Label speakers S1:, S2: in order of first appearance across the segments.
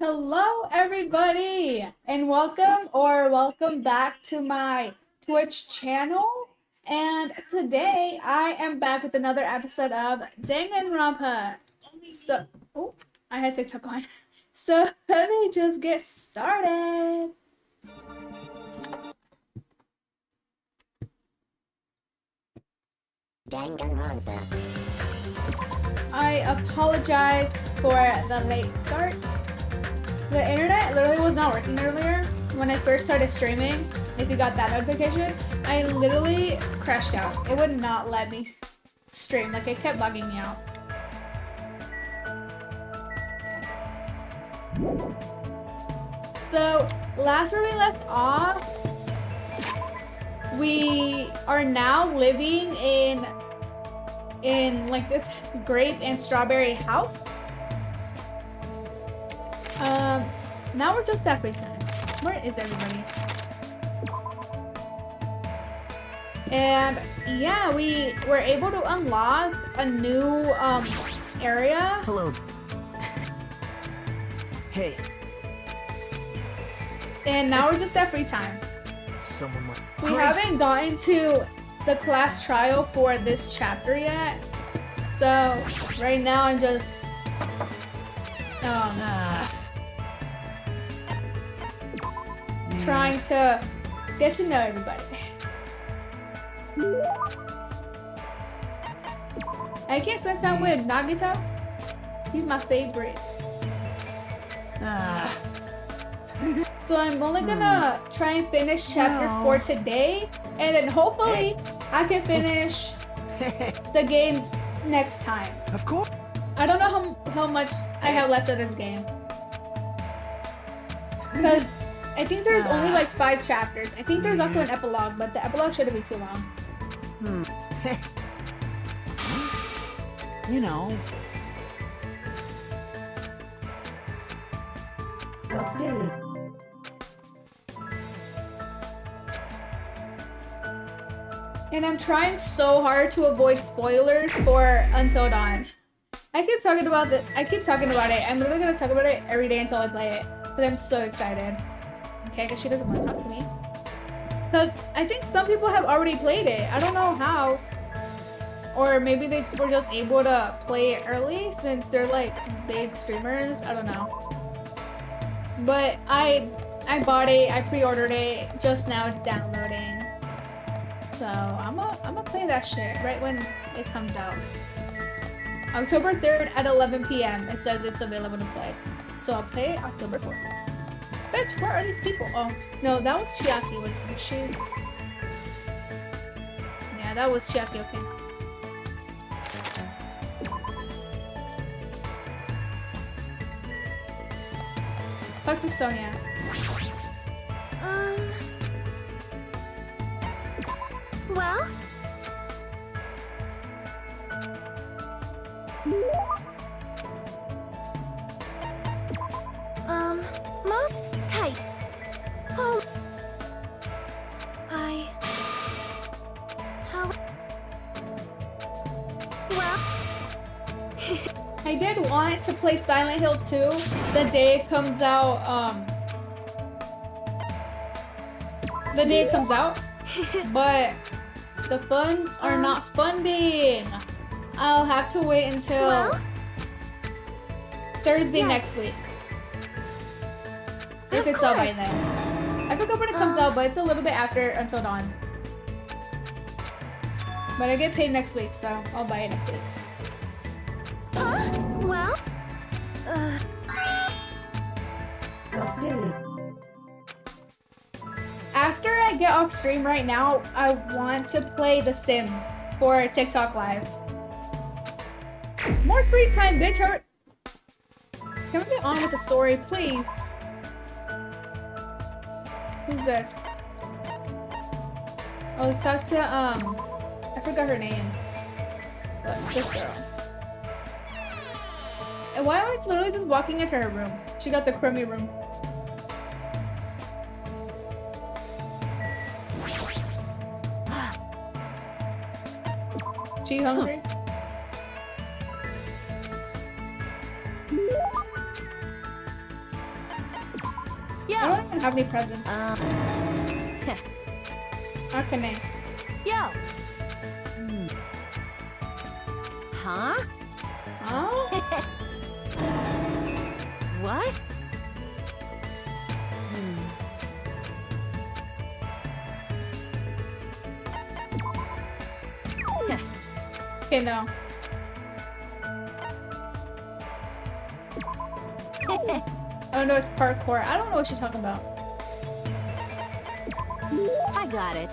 S1: Hello, everybody, and welcome back to my Twitch channel. And today I am back with another episode of Danganronpa. So, oh, I had TikTok on. So let me just get started.
S2: Danganronpa.
S1: I apologize for the late start. The internet literally was not working earlier when I first started streaming. If you got that notification, I literally crashed out. It would not let me stream. Like, it kept bugging me out. So, last where we left off, we are now living in like this grape and strawberry house. Now we're just at free time. Where is everybody? And yeah, we were able to unlock a new area.
S3: Hello. Hey.
S1: And now we're just at free time.
S3: Someone might.
S1: We haven't gotten to the class trial for this chapter yet. So right now I'm just trying to get to know everybody. I can't spend time with Nagito. He's my favorite. So I'm only gonna try and finish chapter 4 today, and then hopefully I can finish the game next time.
S3: Of course.
S1: I don't know how much I have left of this game, because I think there's only like 5 chapters. I think there's also an epilogue, but the epilogue shouldn't be too long.
S3: You know.
S1: And I'm trying so hard to avoid spoilers for Until Dawn. I keep talking about it. I'm literally gonna talk about it every day until I play it. But I'm so excited. Okay, because she doesn't want to talk to me. Because I think some people have already played it. I don't know how. Or maybe they were just able to play it early since they're like big streamers. I don't know. But I bought it. I pre-ordered it. Just now it's downloading. So I'm gonna play that shit right when it comes out. October 3rd at 11 p.m. It says it's available to play. So I'll play it October 4th. Bitch, where are these people? Oh, no, that was Chiaki, was she? Yeah, that was Chiaki, okay. Fuck to Sonia.
S2: Well? Most tight. Oh. How? Well?
S1: I did want to play Silent Hill 2 the day it comes out, but the funds are not funding. I'll have to wait until Thursday next week. If it's out by then. I forgot when it comes out, but it's a little bit after Until Dawn. But I get paid next week, so I'll buy it next week.
S2: Huh? Well?
S1: After I get off stream right now, I want to play The Sims for TikTok Live. More free time, bitch. Can we get on with the story, please? Who's this? Oh, let's talk to, I forgot her name. But this girl. And why am I literally just walking into her room? She got the crummy room. She hungry? I don't even have any presents. How can I?
S2: Yo. Huh?
S1: Oh?
S2: What?
S1: Okay, no. Oh no, it's parkour. I don't know what she's talking about.
S2: I got it.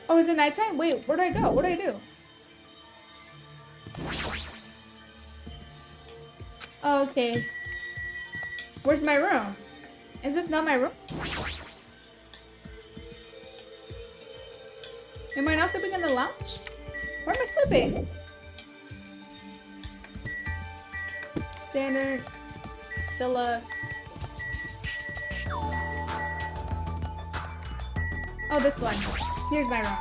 S1: Oh, is it nighttime? Wait, where do I go? What do I do? Oh, okay. Where's my room? Is this not my room? Am I not sleeping in the lounge? Where am I sleeping? Standard. Deluxe. Oh, this one. Here's my room.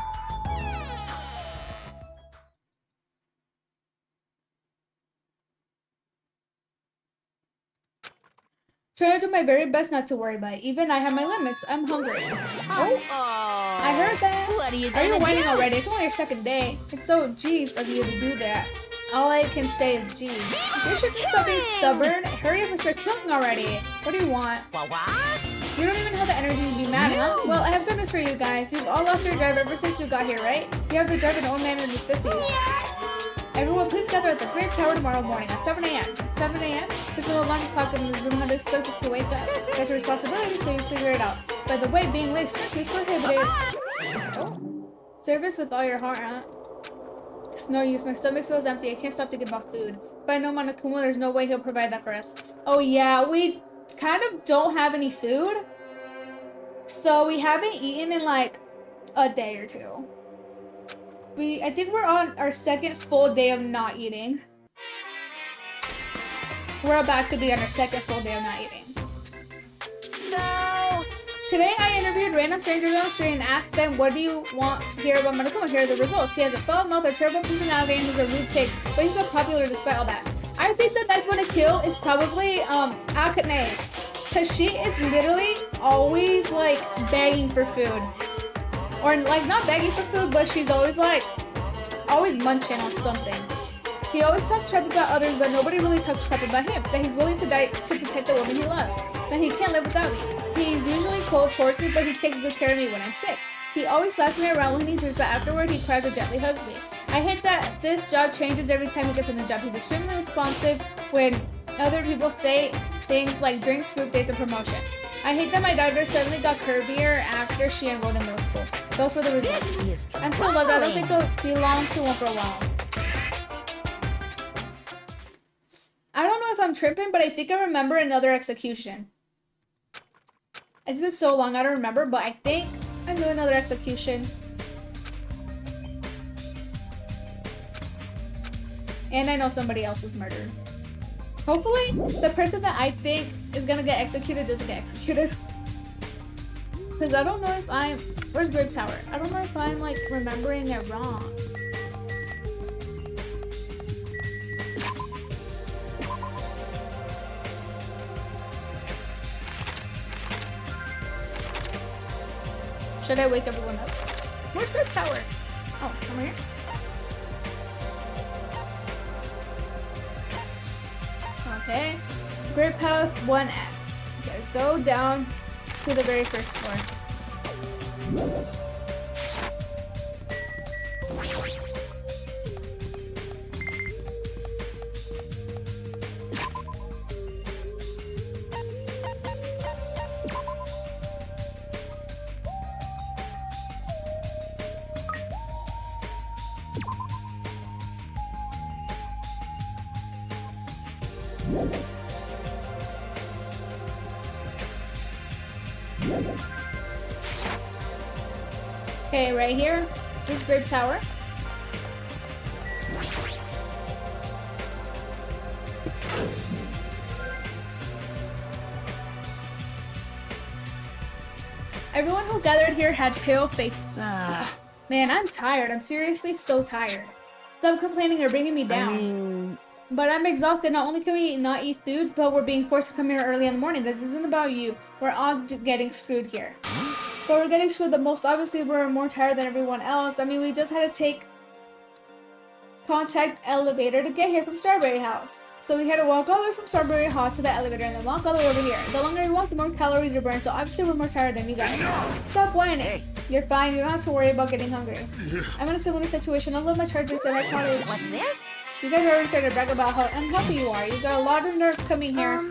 S1: Trying to do my very best not to worry about it. Even I have my limits. I'm hungry. Oh, I heard that.
S2: What are you
S1: Are you
S2: gonna
S1: whining
S2: do?
S1: already? It's only your second day. It's so geez of you to do that. All I can say is geez. You should just stop being stubborn. Hurry up and start killing already. What do you want?
S2: What?
S1: You don't even have the energy to be mad, huh? Well, I have goodness for you guys. You've all lost your drive ever since you got here, right? You have the drive of an old man in his 50s. Everyone, please gather at the Great Tower tomorrow morning at 7 a.m. 7 a.m.? There's no alarm clock in the room. How to expect us to wake up? That's a responsibility, so you figure it out. By the way, being late is strictly prohibited. Oh. Service with all your heart, huh? It's no use. My stomach feels empty. I can't stop thinking about food. If I know Monokuma, there's no way he'll provide that for us. Oh yeah, we kind of don't have any food. So we haven't eaten in like a day or two. I think we're on our second full day of not eating. We're about to be on our second full day of not eating.
S2: So,
S1: Today I interviewed random strangers on the street and asked them, what do you want to hear about Monokuma? Here are the results. He has a foul mouth, a terrible personality, and he's a rude pig, but he's so popular despite all that. I think the next one to kill is probably Akane, because she is literally always like begging for food. Or like not begging for food, but she's always like, always munching on something. He always talks crap about others, but nobody really talks crap about him. That he's willing to die to protect the woman he loves. That he can't live without me. He's usually cold towards me, but he takes good care of me when I'm sick. He always slaps me around when he drinks, but afterward he cries or gently hugs me. I hate that this job changes every time he gets a new job. He's extremely responsive when other people say things like drinks, group dates, and promotions. I hate that my daughter suddenly got curvier after she enrolled in middle school. Those were the results. I'm still loved. I don't think I'll belong to one for a while. I don't know if I'm tripping, but I think I remember another execution. It's been so long, I don't remember, but I think I know another execution. And I know somebody else was murdered. Hopefully, the person that I think is gonna get executed doesn't get executed. Because I don't know if I'm... Where's Grape Tower? I don't know if I'm, like, remembering it wrong. Should I wake everyone up? Where's Grape Tower? Oh, come here. Okay. Grape House 1F. Okay, let's go down to the very first floor. Okay, right here. This is Grape Tower. Everyone who gathered here had pale faces. Man, I'm tired. I'm seriously so tired. Stop complaining or bringing me down. But I'm exhausted. Not only can we not eat food, but we're being forced to come here early in the morning. This isn't about you. We're all getting screwed here. But we're getting screwed the most. Obviously, we're more tired than everyone else. I mean, we just had to take contact elevator to get here from Strawberry House. So we had to walk all the way from Strawberry Hall to the elevator and then walk all the way over here. The longer we walk, the more calories you burn. So obviously, we're more tired than you guys. Stop whining. You're fine. You don't have to worry about getting hungry. I'm in a similar situation. I love my chargers at my cottage.
S2: What's this?
S1: You guys already started to brag about how unhealthy you are. You got a lot of nerve coming here.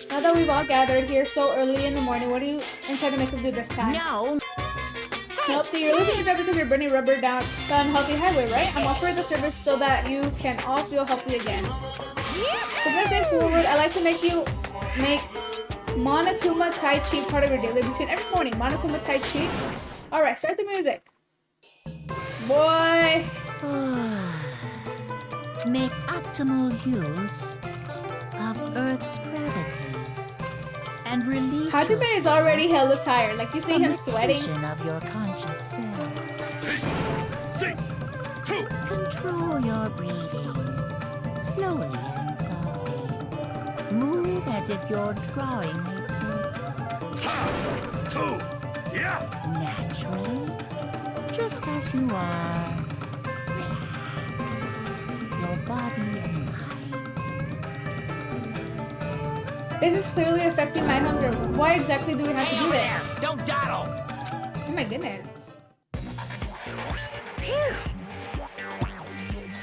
S1: Now that we've all gathered here so early in the morning, what do you intend to make us do this time?
S2: No.
S1: Healthy, you're losing your job because you're burning rubber down the unhealthy highway, right? I'm offering the service so that you can all feel healthy again. From this day forward, I like to make Monokuma Tai Chi part of your daily routine every morning. Monokuma Tai Chi. Alright, start the music. Boy.
S2: Make optimal use of Earth's gravity and release.
S1: Hajime is already hella tired. Like you see him sweating.
S2: Of your conscious self.
S3: See, two.
S2: Control your breathing slowly and softly. Move as if you're drawing a circle.
S3: Two. Yeah.
S2: Naturally, just as you are. Relax your body and mind.
S1: This is clearly affecting my hunger. Why exactly do we have to do this?
S3: Don't dawdle.
S1: Oh my goodness.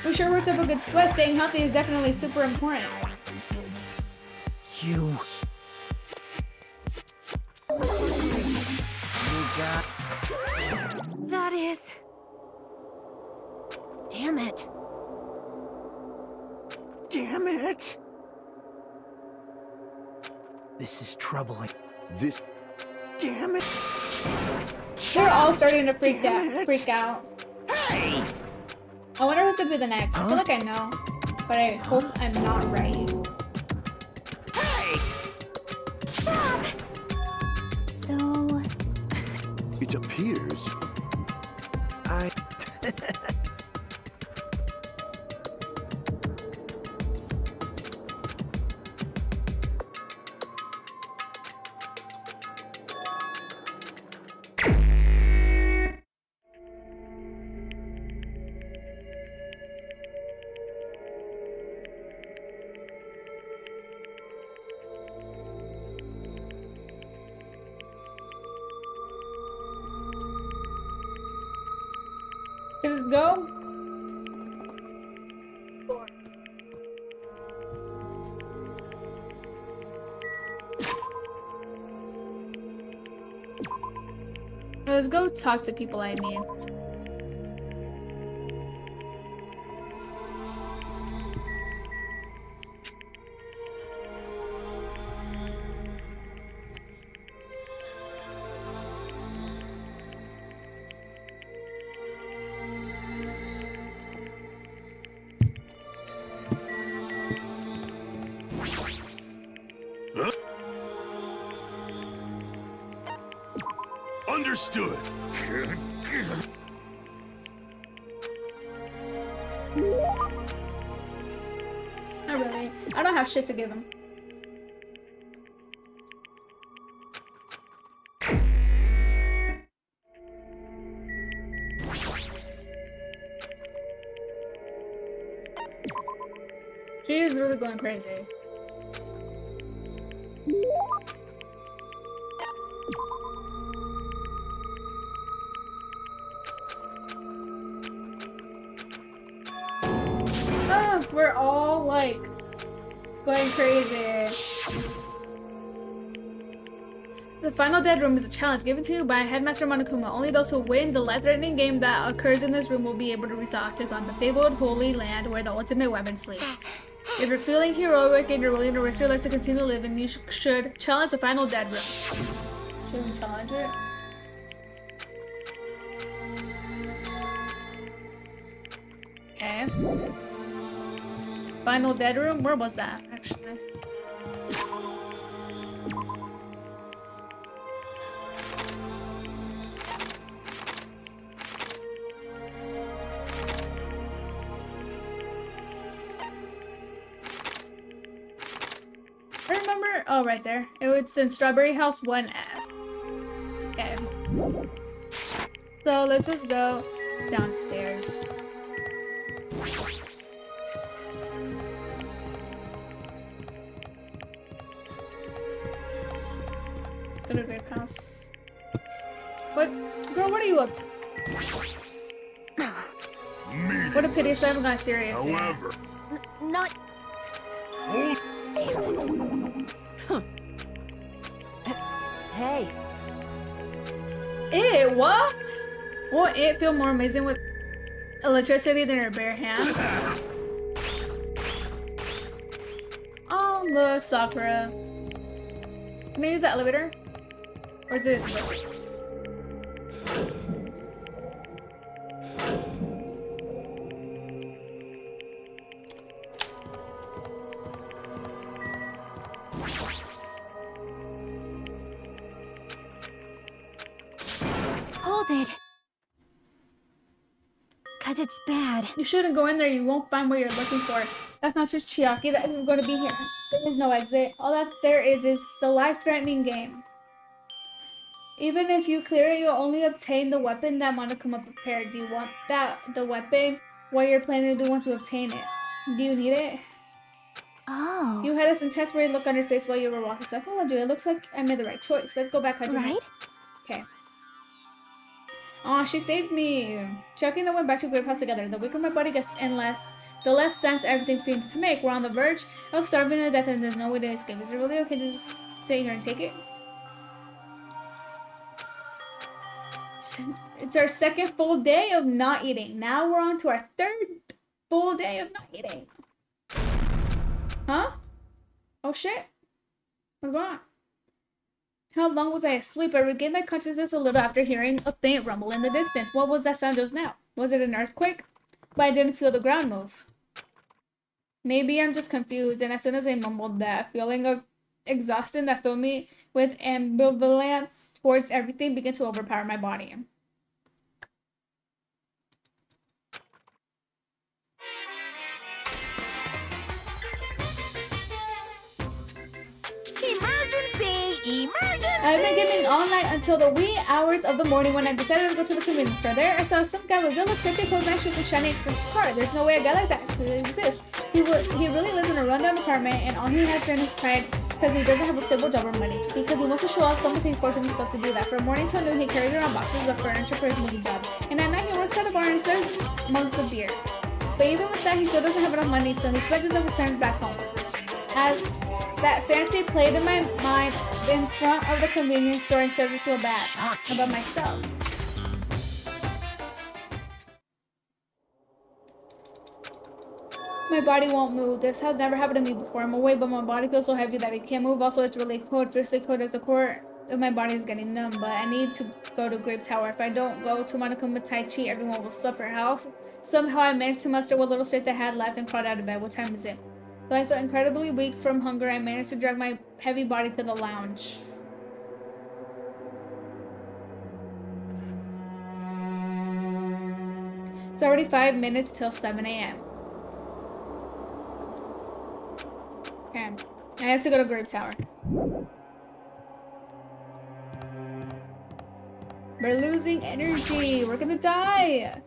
S1: We sure worked up a good sweat. Staying healthy is definitely super important.
S3: You got.
S2: That is. Damn it.
S3: Damn it. This is troubling. This. Damn it.
S1: They're all starting to freak
S3: Damn
S1: out.
S3: Hey.
S1: I wonder who's gonna be the next. I feel like I know, but I hope I'm not right.
S3: Hey.
S2: Stop! So...
S4: It appears
S3: I.
S1: Let's go. Let's go talk to people I mean.
S3: Understood.
S1: Not really. I don't have shit to give him. She is really going crazy. We're all like going crazy. The final dead room is a challenge given to you by Headmaster Monokuma. Only those who win the life-threatening game that occurs in this room will be able to resolve to go on the fabled Holy Land where the ultimate weapon sleeps. If you're feeling heroic and you're willing to risk your life to continue living, you should challenge the final dead room. Should we challenge it? Okay. Final dead room? Where was that, actually? Oh, right there. It's in Strawberry House 1F. Okay. So let's just go downstairs. Let's go to Grape House. What? Girl, what are you up to? What a pity, so I haven't gotten serious yet.
S3: However,
S2: Not.
S3: hold
S2: Hey.
S1: Ew, what? Won't it feel more amazing with electricity than her bare hands? Oh, look, Sakura. Can I use the elevator? Or is it...
S2: Hold it. Cause it's bad.
S1: You shouldn't go in there, you won't find what you're looking for. That's not just Chiaki that isn't going to be here. There is no exit. All that there is the life-threatening game. Even if you clear it, you'll only obtain the weapon that Monokuma prepared. Do you want the weapon? What you're planning to do once you obtain it? Do you need it?
S2: Oh.
S1: You had this intense worried look on your face while you were walking, so I followed you. It looks like I made the right choice. Let's go back, Hajime.
S2: Right?
S1: Okay. Aw, she saved me. Chucky and I went back to Grape House together. The weaker my body gets the less sense everything seems to make. We're on the verge of starving to death and there's no way to escape. Is it really okay to just sit here and take it? It's our second full day of not eating. Now we're on to our third full day of not eating. Huh? Oh shit. What's going on? How long was I asleep? I regained my consciousness a little after hearing a faint rumble in the distance. What was that sound just now? Was it an earthquake? But I didn't feel the ground move. Maybe I'm just confused, and as soon as I mumbled that, feeling of exhaustion that filled me with ambivalence towards everything began to overpower my body.
S2: Emergency!
S1: I've been gaming all night until the wee hours of the morning when I decided to go to the convenience store. There, I saw some guy with good looks, fancy clothes, nice shoes, and shiny expensive car. There's no way a guy like that should exist. He really lives in a rundown apartment, and all he has been his pride because he doesn't have a stable job or money. Because he wants to show off, someone he's forcing himself to do that. From morning till noon, he carries around boxes of furniture for his movie job. And at night, he works at a bar and serves mugs of beer. But even with that, he still doesn't have enough money, so he spends of his parents back home. As that fancy played in my mind in front of the convenience store and started to feel bad about myself. My body won't move. This has never happened to me before. I'm awake, but my body feels so heavy that it can't move. Also, it's really cold. Fiercely cold as the core of my body is getting numb. But I need to go to Grape Tower. If I don't go to Monokuma Tai Chi, everyone will suffer. Somehow I managed to muster what little strength I had left and crawled out of bed. What time is it? Though I felt incredibly weak from hunger, I managed to drag my heavy body to the lounge. It's already 5 minutes till 7 a.m. Okay, I have to go to Grape Tower. We're losing energy. We're gonna die.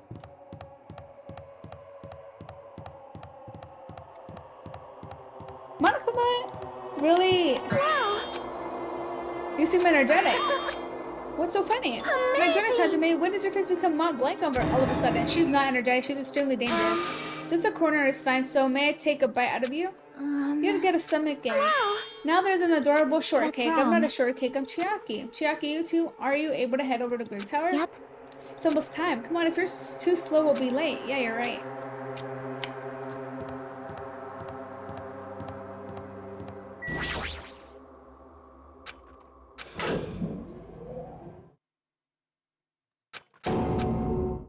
S1: Monokuma! Really? You seem energetic. What's so funny? My goodness, Hajime, when did your face become Mont Blanc over all of a sudden? She's not energetic. She's extremely dangerous. Just a corner is fine, so may I take a bite out of you? You had to get a stomach ache. Now there's an adorable shortcake. I'm not a shortcake, I'm Chiaki. Chiaki, you two, are you able to head over to Grape Tower?
S2: Yep.
S1: It's almost time. Come on, if you're too slow, we'll be late. Yeah, you're right.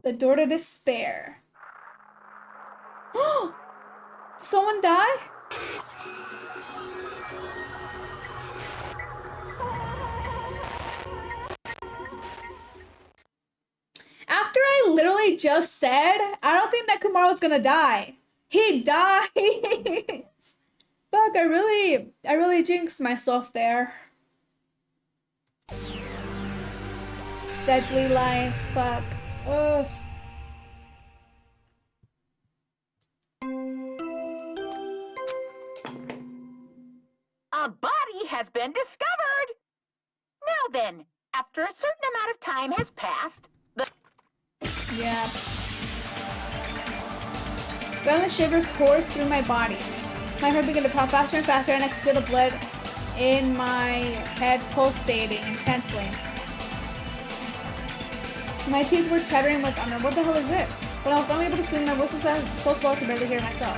S1: The door to despair. Did someone die? After I literally just said, I don't think that Kumar was gonna die. He dies. Fuck, I really jinxed myself there. Deadly life, fuck. Ugh.
S5: A body has been discovered! Now then, after a certain amount of time has passed, the...
S1: Yeah. Violent shiver coursed through my body. My heart began to pump faster and faster, and I could feel the blood in my head pulsating intensely. My teeth were chattering like thunder. What the hell is this? When I was finally able to speak, my voice sounded so small I could barely hear myself.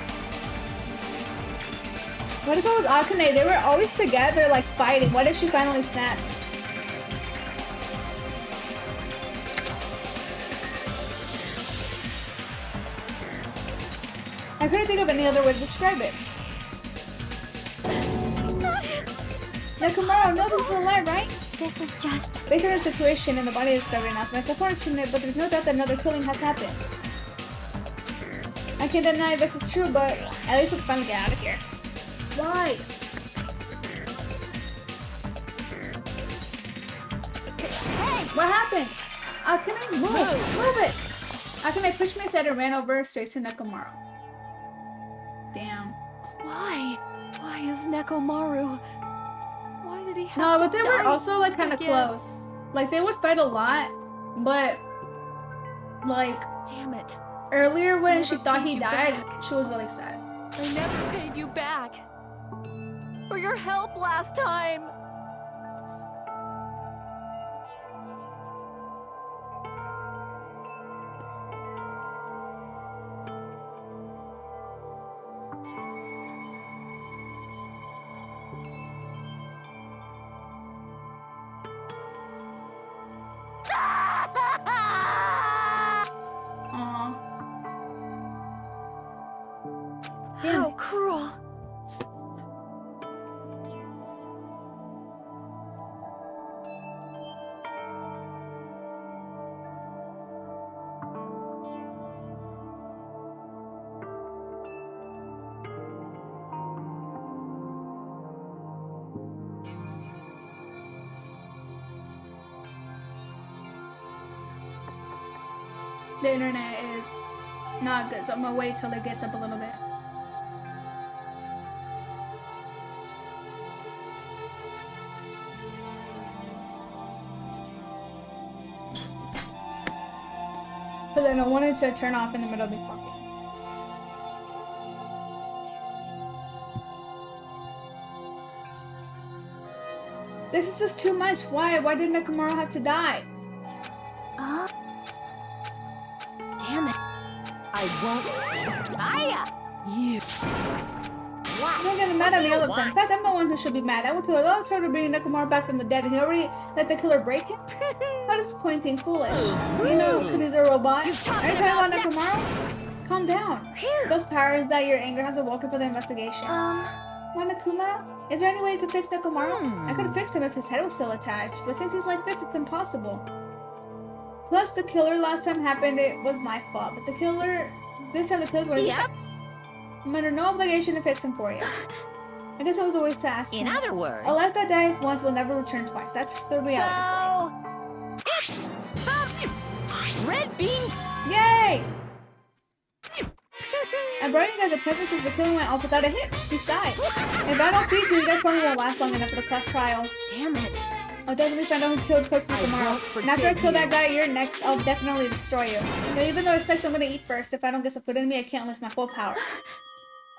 S1: What if it was Akane? They were always together, like fighting. What if she finally snapped? I couldn't think of any other way to describe it. Nakamura, no, this is a lie, right?
S6: This is just...
S1: Based on her situation and the body discovery announcement, it's unfortunate, but there's no doubt that another killing has happened. I can't deny this is true, but at least we can finally get out of here. Why? Hey! What happened? Akane, move it! Akane pushed me aside and ran over straight to Nekomaru. Damn.
S6: Why? Why is Nekomaru? Why did he have
S1: No,
S6: to
S1: but they were
S6: die
S1: also like kind of
S6: again?
S1: close. Like they would fight a lot, but like
S6: Damn it.
S1: earlier when
S6: Never
S1: she thought
S6: paid
S1: he
S6: you
S1: died,
S6: back.
S1: she was really sad.
S6: I never paid you back. For your help last time.
S1: Aww.
S6: How cruel.
S1: The internet is not good, so I'm gonna wait till it gets up a little bit. But then I wanted to turn off in the middle of me talking. This is just too much. Why? Why did Nekomaru have to die?
S6: Damn it. I won't. Aya! You.
S1: I'm not getting mad at me all the time. In fact, I'm the one who should be mad. I went to a lot of trouble to bring Nekomaru back from the dead, and he already let the killer break him? How disappointing, foolish. You know, because he's a robot. Are you talking about Nekomaru? Calm down. Those powers that your anger has awoken for the investigation. Monokuma, is there any way you could fix Nekomaru? I could have fixed him if his head was still attached, but since he's like this, it's impossible. Plus, the killer last time happened, it was my fault. But the killer, this time the killer's one of you guys. I'm under no obligation to fix him for you. I guess it was a waste to ask
S2: In
S1: him.
S2: other words,
S1: A life that dies once will never return twice. That's the reality.
S2: so it's the red bean.
S1: Yay! I brought you guys a present since the killing went off without a hitch. Besides, if I don't feed you, you guys probably won't last long enough for the class trial.
S6: Damn it.
S1: I'll definitely find out who killed Coach tomorrow. And after I kill that guy, you're next. I'll definitely destroy you. Now, even though it sucks, I'm gonna eat first. If I don't get some food in me, I can't lift my full power.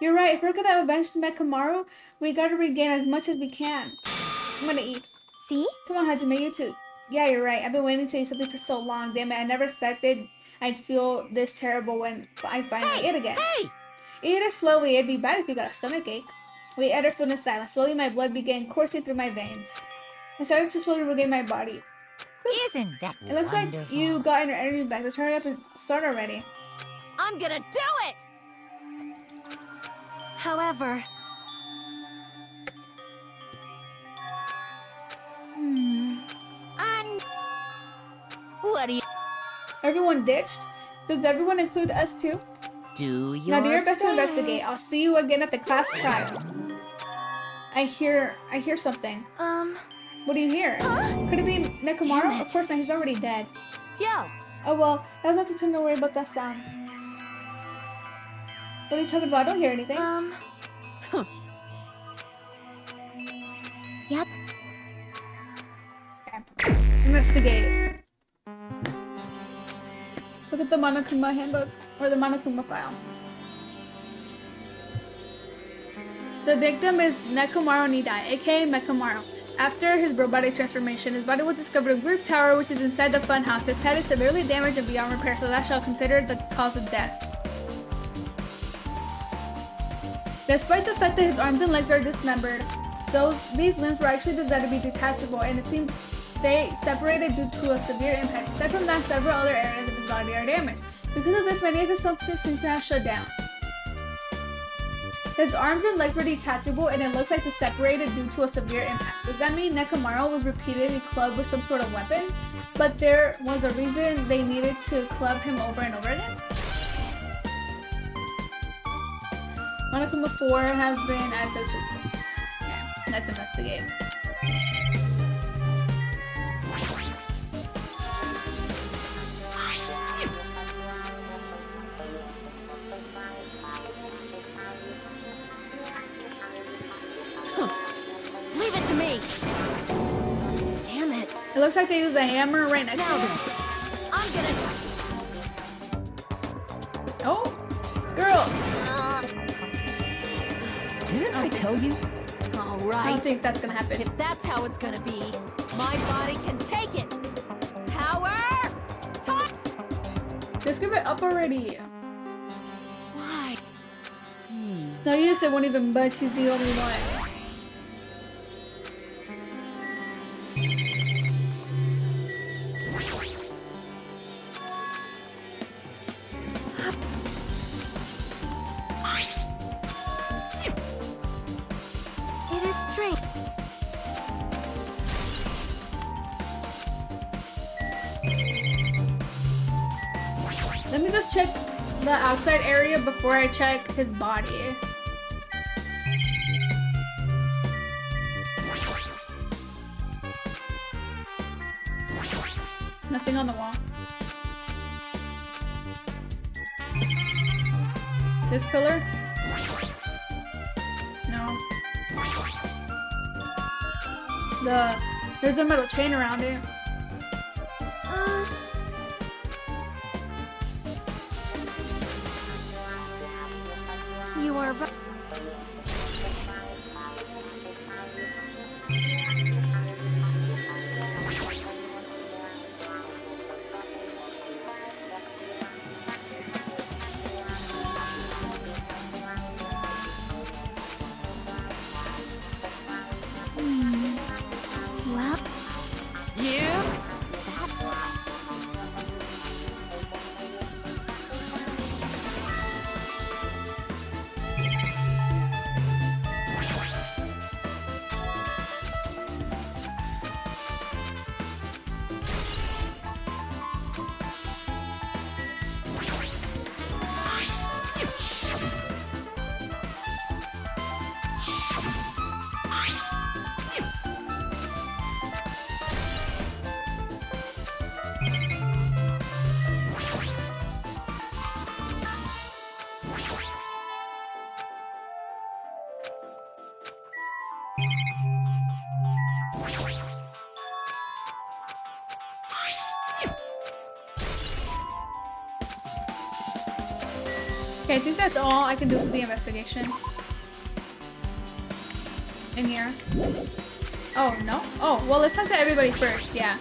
S1: You're right. If we're gonna avenge Nekomaru, we gotta regain as much as we can. I'm gonna eat.
S6: See?
S1: Come on, Hajime, you too. Yeah, you're right. I've been waiting to eat something for so long. Damn it, I never expected I'd feel this terrible when I finally ate again.
S2: Hey,
S1: Eat it slowly. It'd be bad if you got a stomachache. We ate our food in silence. Slowly, my blood began coursing through my veins. I started to slowly regain my body.
S2: isn't that
S1: It looks like
S2: wonderful?
S1: you got your energy back. Let's hurry up and start already.
S6: I'm gonna do it! However...
S2: And what do you
S1: Everyone ditched? Does everyone include us too?
S2: do?
S1: Now do your best to investigate. I'll see you again at the class trial. I hear something. What do you hear? Could it be Nekomaru?
S6: Damn it.
S1: Of course not, he's already dead.
S6: Yo.
S1: Oh well, that's not the time to worry about that sound. What are you talking about? I don't hear anything.
S2: Yep.
S1: Investigate. Look at the Monokuma handbook, or the Monokuma file. The victim is Nekomaru Nidai, aka Mekamaru. After his robotic transformation, his body was discovered in Group Tower, which is inside the funhouse. His head is severely damaged and beyond repair, so that shall consider the cause of death. Despite the fact that his arms and legs are dismembered, these limbs were actually designed to be detachable, and it seems they separated due to a severe impact. Aside from that, several other areas of his body are damaged. Because of this, many of his functions seem to have shut down. His arms and legs were detachable, and it looks like they separated due to a severe impact. Does that mean Nekomaru was repeatedly clubbed with some sort of weapon? But there was a reason they needed to club him over and over again? Monokuma 4 has been added to the treatments. Okay, let's investigate.
S6: Leave it to me. Damn it.
S1: It looks like they used a hammer right next to
S6: Now
S1: him.
S6: then. I'm gonna.
S1: Oh, girl.
S6: Didn't I tell you? All
S1: I
S6: right.
S1: don't think that's gonna happen.
S6: If that's how it's gonna be, my body can take it. Power! Talk!
S1: Just give it up already.
S6: Why?
S1: It's no use, it won't even budge. She's the only one.
S6: It is strange.
S1: Let me just check the outside area before I check his body. Nothing on the wall. This pillar? No. There's a metal chain around it.
S6: You are right.
S2: Well,
S6: You?
S1: Okay, I think that's all I can do for the investigation. In here. Oh, no? Oh, well, let's talk to everybody first, yeah.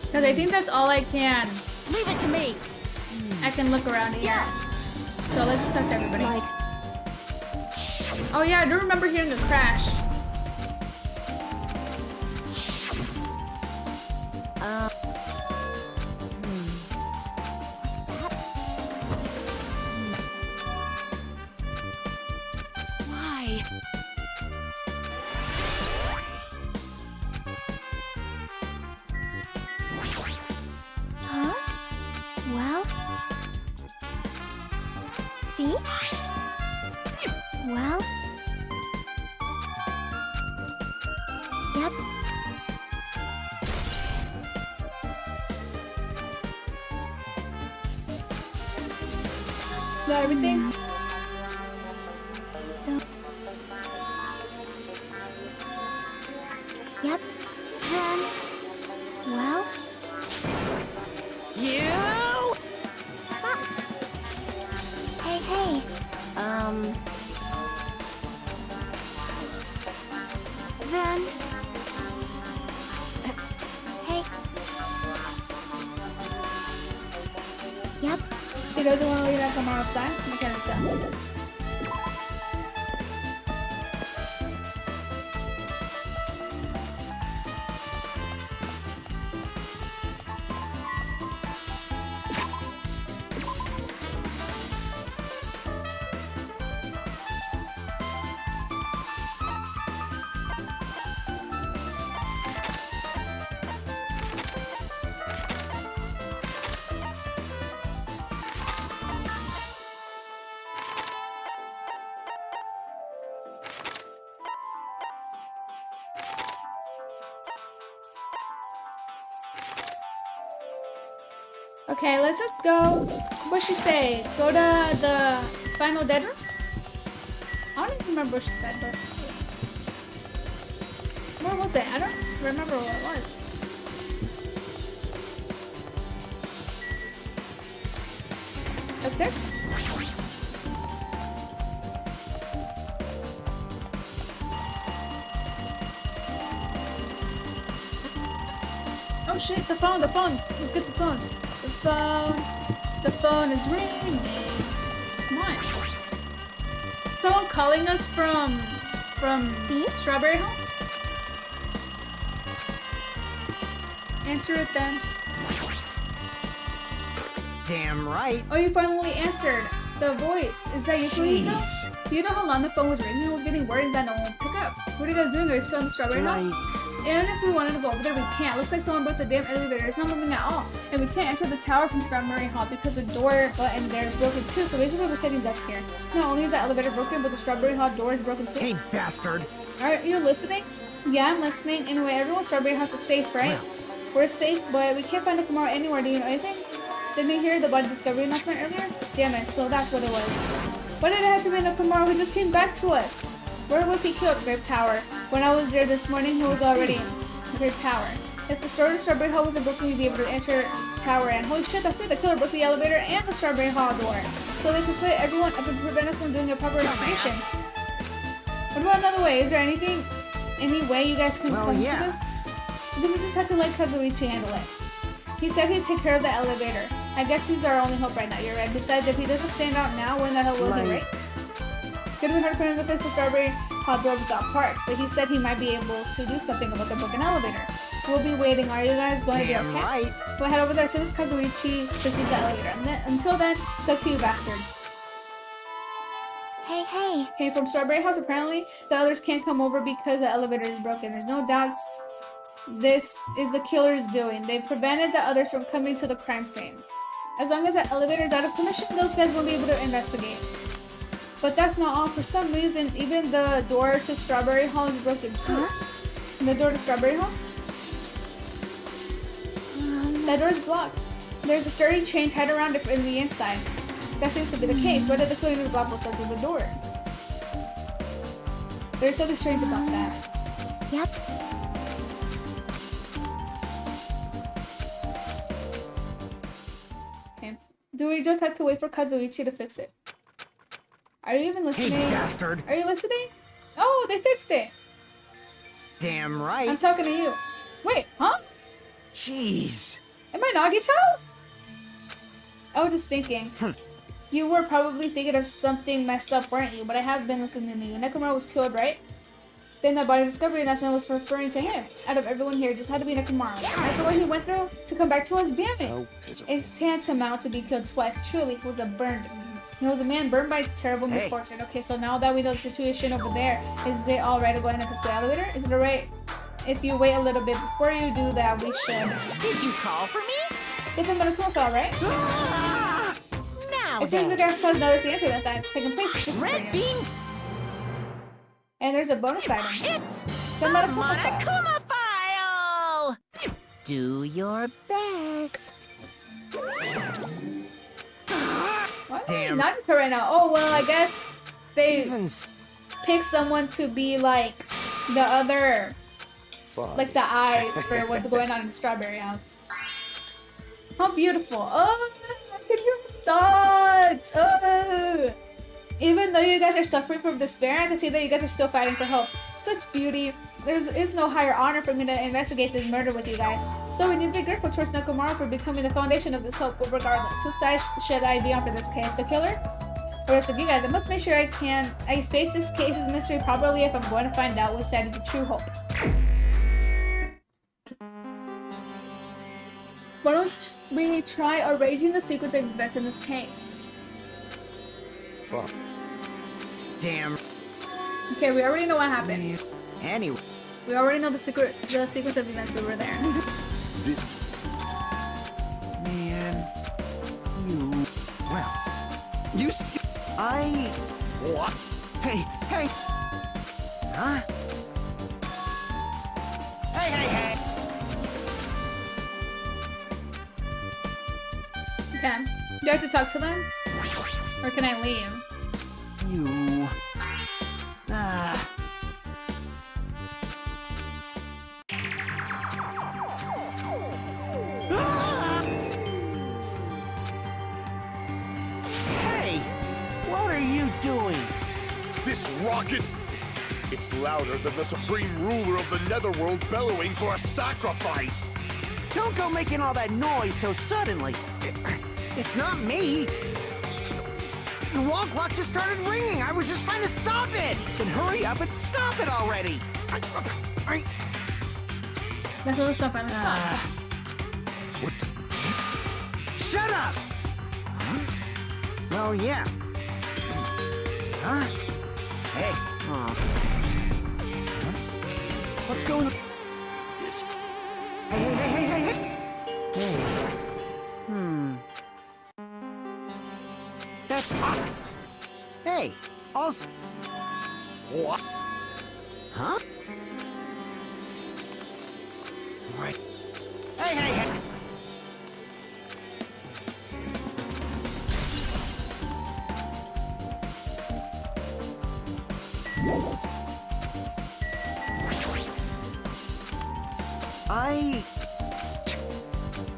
S1: Because I think that's all I can.
S6: Leave it to me.
S1: I can look around here.
S6: Yeah.
S1: So let's just talk to everybody.
S6: Like,
S1: Oh yeah, I do remember hearing a crash.
S6: what's that? Why?
S2: huh? Well, see? Well, Yep.
S1: Is that everything?
S2: So. Yep. Then. Well.
S6: You!
S2: Stop. Hey, hey. Then. Hey. Yep.
S1: He doesn't want to leave that come outside. Mechanic done. Okay, let's just go. What'd she say? Go to the final dead room? I don't even remember what she said, but where was it? I don't remember what it was. Upstairs? Oh shit, the phone, the phone. Let's get the phone. The phone is ringing. Come on. Someone calling us from Strawberry House? Answer it then.
S3: Damn right.
S1: Oh, you finally answered. The voice. Is that usually you know? Do you know how long the phone was ringing? It was getting worried that no one would pick up. What are you guys doing? Are you still in the Strawberry House? Even if we wanted to go over there, we can't. Looks like someone broke the damn elevator. It's not moving at all. And we can't enter the tower from Strawberry Hall because the door button there is broken too. So basically we're setting ducks here. Not only is the elevator broken, but the Strawberry Hall door is broken too.
S3: Hey, bastard.
S1: Are you listening? Yeah, I'm listening. Anyway, everyone's Strawberry House is safe, right? We're safe, but we can't find Kamara anywhere. Do you know anything? Didn't you hear the body discovery announcement earlier? Damn it, so that's what it was. Why did it have to be Nakamura who just came back to us? Where was he killed? Grave Tower. When I was there this morning, he was already in Grave Tower. If the store to Strawberry Hall wasn't broken, we'd be able to enter tower. And holy shit, that's it. The killer broke the elevator and the Strawberry Hall door. So they can split everyone up and prevent us from doing a proper investigation. What about another way? Is there any way you guys can come to this? Because we just had to let Kazuichi handle it. He said he'd take care of the elevator. I guess he's our only hope right now. You're right. Besides, if he doesn't stand out now, when the hell will he, right? Could be hard for him to fix the Strawberry Hall door without parts, but he said he might be able to do something about the broken elevator. We'll be waiting. Are you guys going to be okay?
S3: Right.
S1: We'll head over there as soon as Kazuichi fixes the elevator. And then, until then, it's up to you bastards.
S2: Hey, hey.
S1: Okay, from Strawberry House, apparently the others can't come over because the elevator is broken. There's no doubts this is the killer's doing. They prevented the others from coming to the crime scene. As long as the elevator is out of commission, those guys won't be able to investigate. But that's not all. For some reason, even the door to Strawberry Hall is broken too. The door to Strawberry Hall? That door is blocked. There's a sturdy chain tied around it from the inside. That seems to be the case. Why did the killer use block both sides of the door? There's something strange about that.
S2: Yep.
S1: Okay. Do we just have to wait for Kazuichi to fix it? Are you even listening?
S3: Hey, bastard.
S1: Are you listening? Oh, they fixed it.
S3: Damn right.
S1: I'm talking to you. Wait, huh?
S3: Jeez.
S1: Am I Nagito? I was just thinking. You were probably thinking of something messed up, weren't you? But I have been listening to you. Nekomura was killed, right? Then the body discovery announcement was referring to him. Out of everyone here, it just had to be Nekomura. After what he went through to come back to us, damn it. It's tantamount to be killed twice. Truly, he was a man burned by terrible misfortune. Okay, so now that we know the situation over there, is it alright to go ahead and fix the elevator? Is it alright if you wait a little bit before you do that? We should.
S6: Did you call for me?
S1: Get the medical alright?
S6: Now
S1: It seems the guy has another answer that's taking place.
S6: Red bean
S1: And there's a bonus item.
S6: hits.
S2: Monokuma file! Do your best.
S1: Why
S3: Damn.
S1: not right now? Oh well, I guess they
S3: Even
S1: pick someone to be like the other,
S4: Fine.
S1: like the eyes for what's going on in the Strawberry House. How beautiful! Oh, look at your thoughts. Oh. Even though you guys are suffering from despair, I can see that you guys are still fighting for hope. Such beauty. There is no higher honor for me to investigate this murder with you guys. So we need to be grateful towards Nakamura for becoming the foundation of this hope. But regardless, whose side should I be on for this case? The killer? Or the rest of you guys? I must make sure I face this case's mystery properly if I'm going to find out which side is the true hope. Why don't we try arranging the sequence of events in this case?
S4: Fine.
S3: damn.
S1: Okay, we already know what happened.
S3: Anyway,
S1: We already know the sequence of events we were there.
S4: This
S3: man, you see, what? Hey, huh? Hey.
S1: Okay. Do I have to talk to them? Or can I leave?
S3: You, Hey, what are you doing?
S4: This raucous... It's louder than the supreme ruler of the netherworld bellowing for a sacrifice.
S3: Don't go making all that noise so suddenly. It's not me. The wall clock just started ringing. I was just trying to stop it. Then hurry up and stop it already.
S1: That's all the stuff I'm stop.
S4: What the...
S3: Shut up! Huh? Well, yeah. Huh? Hey. Huh? What's going on?
S4: This...
S3: Hey. That's... Hey, also...
S4: What?
S3: Huh? Right. Hey.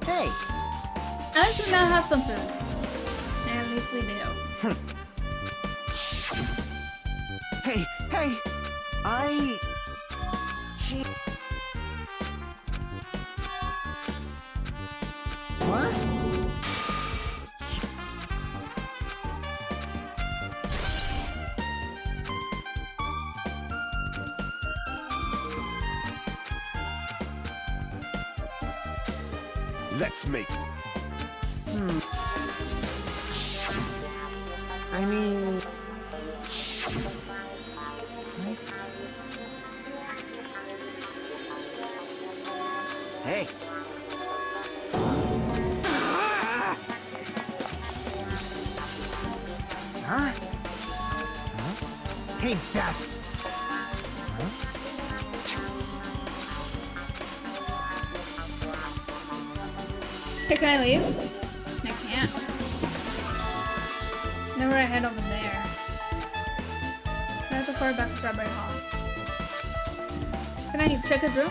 S3: Hey.
S1: At least we now have some food. At least we do.
S3: Hey. Gee. What?
S4: Let's make...
S3: I mean... Hey. Huh? Hey, bastard.
S1: Okay, can I leave? I can't. Then we're gonna head over there. I have to far back to Strawberry Hall. Can I check his room?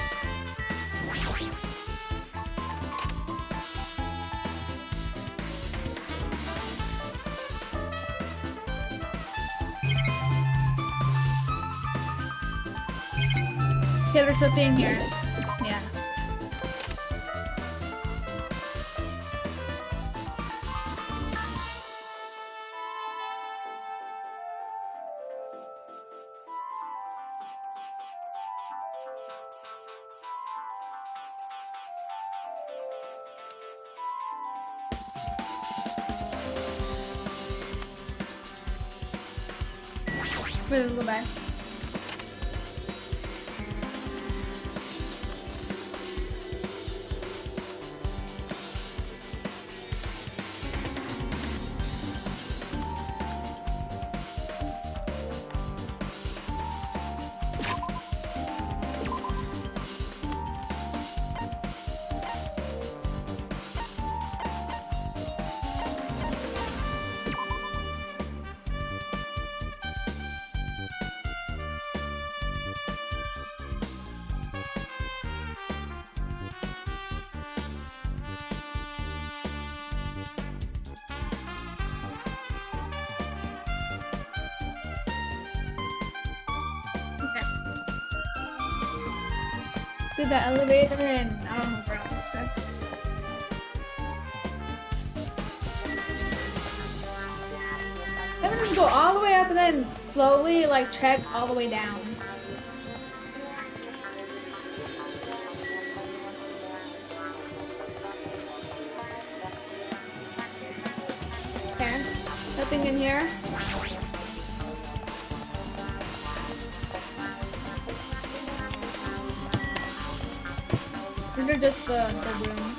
S1: Okay, there's a thing here. Yes. Wait, let's go back. to the elevator and I don't know where else he said. Then we just go all the way up and then slowly like check all the way down. Okay, nothing in here. These are just the rooms.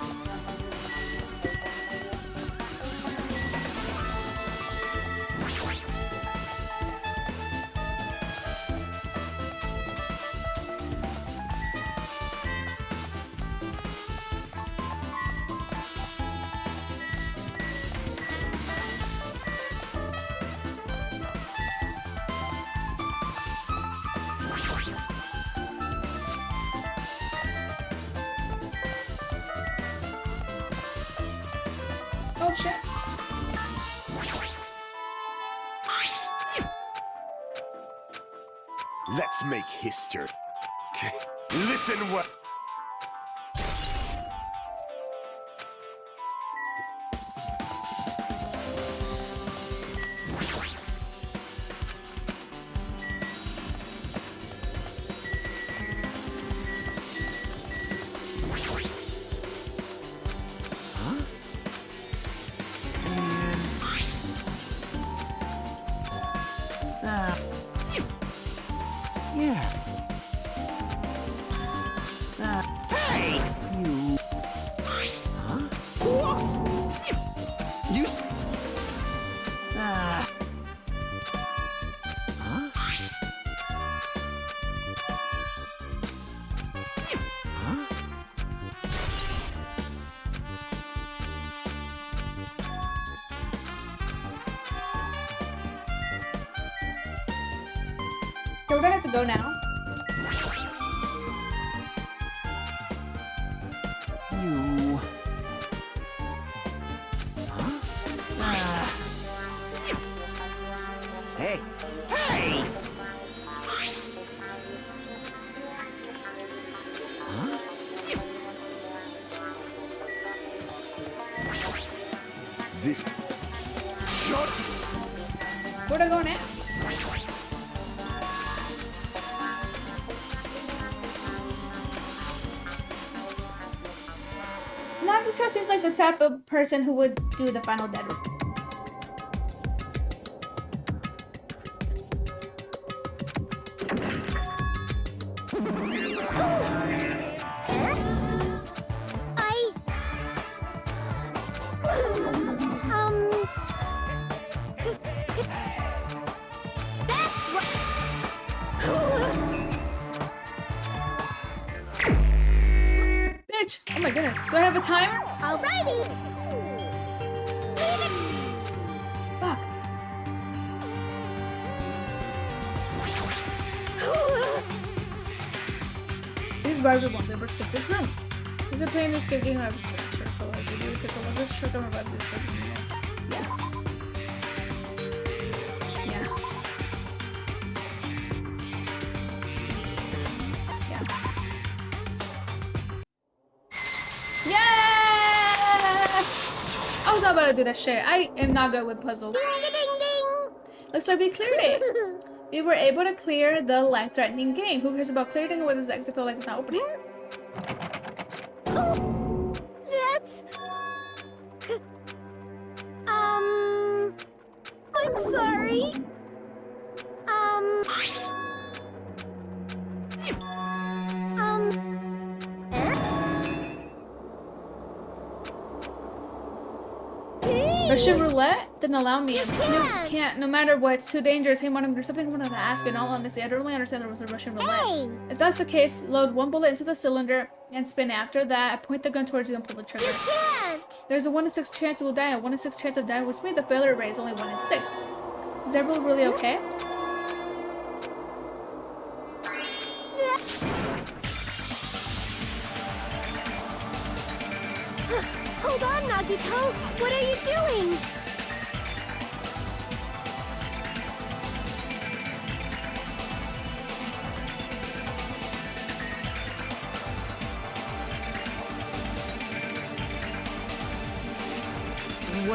S1: Oh shit.
S4: Let's make history. Listen what...
S3: Yeah. Hey! You... Huh? You... Huh? Huh?
S1: So we're gonna have to go now.
S3: You... Huh? Hey! Hey! Huh?
S4: This... Shut...
S1: Where do I go now? Now this guy seems like the type of person who would do the final dead. Bitch! Oh my goodness. Do I have a timer?
S7: Alrighty.
S1: Fuck. These Barbie won't be able to skip this room. Is it playing this game? I'm sure let's do take a look. Let's check about this game. Yes. Yeah. Yeah. Yeah. Yeah! I was not about to do that shit. I am not good with puzzles. Looks like we cleared it. We were able to clear the life-threatening game. Who cares about clearing it with this exit feel like it's not opening?
S7: That's... I'm sorry. Russian roulette? Then allow me. No, can't. No matter what, it's too dangerous. Hey, Monica, there's something I wanted to ask you. In all honesty, I don't really understand there was a Russian roulette. Hey.
S1: If that's the case, load one bullet into the cylinder and spin. After that, I point the gun towards you and pull the trigger.
S7: You can't.
S1: There's a 1 in 6 chance you will die, a 1 in 6 chance of dying, which means the failure rate is only 1 in 6. Is that really okay?
S7: Hold on, Nagito. What are you doing?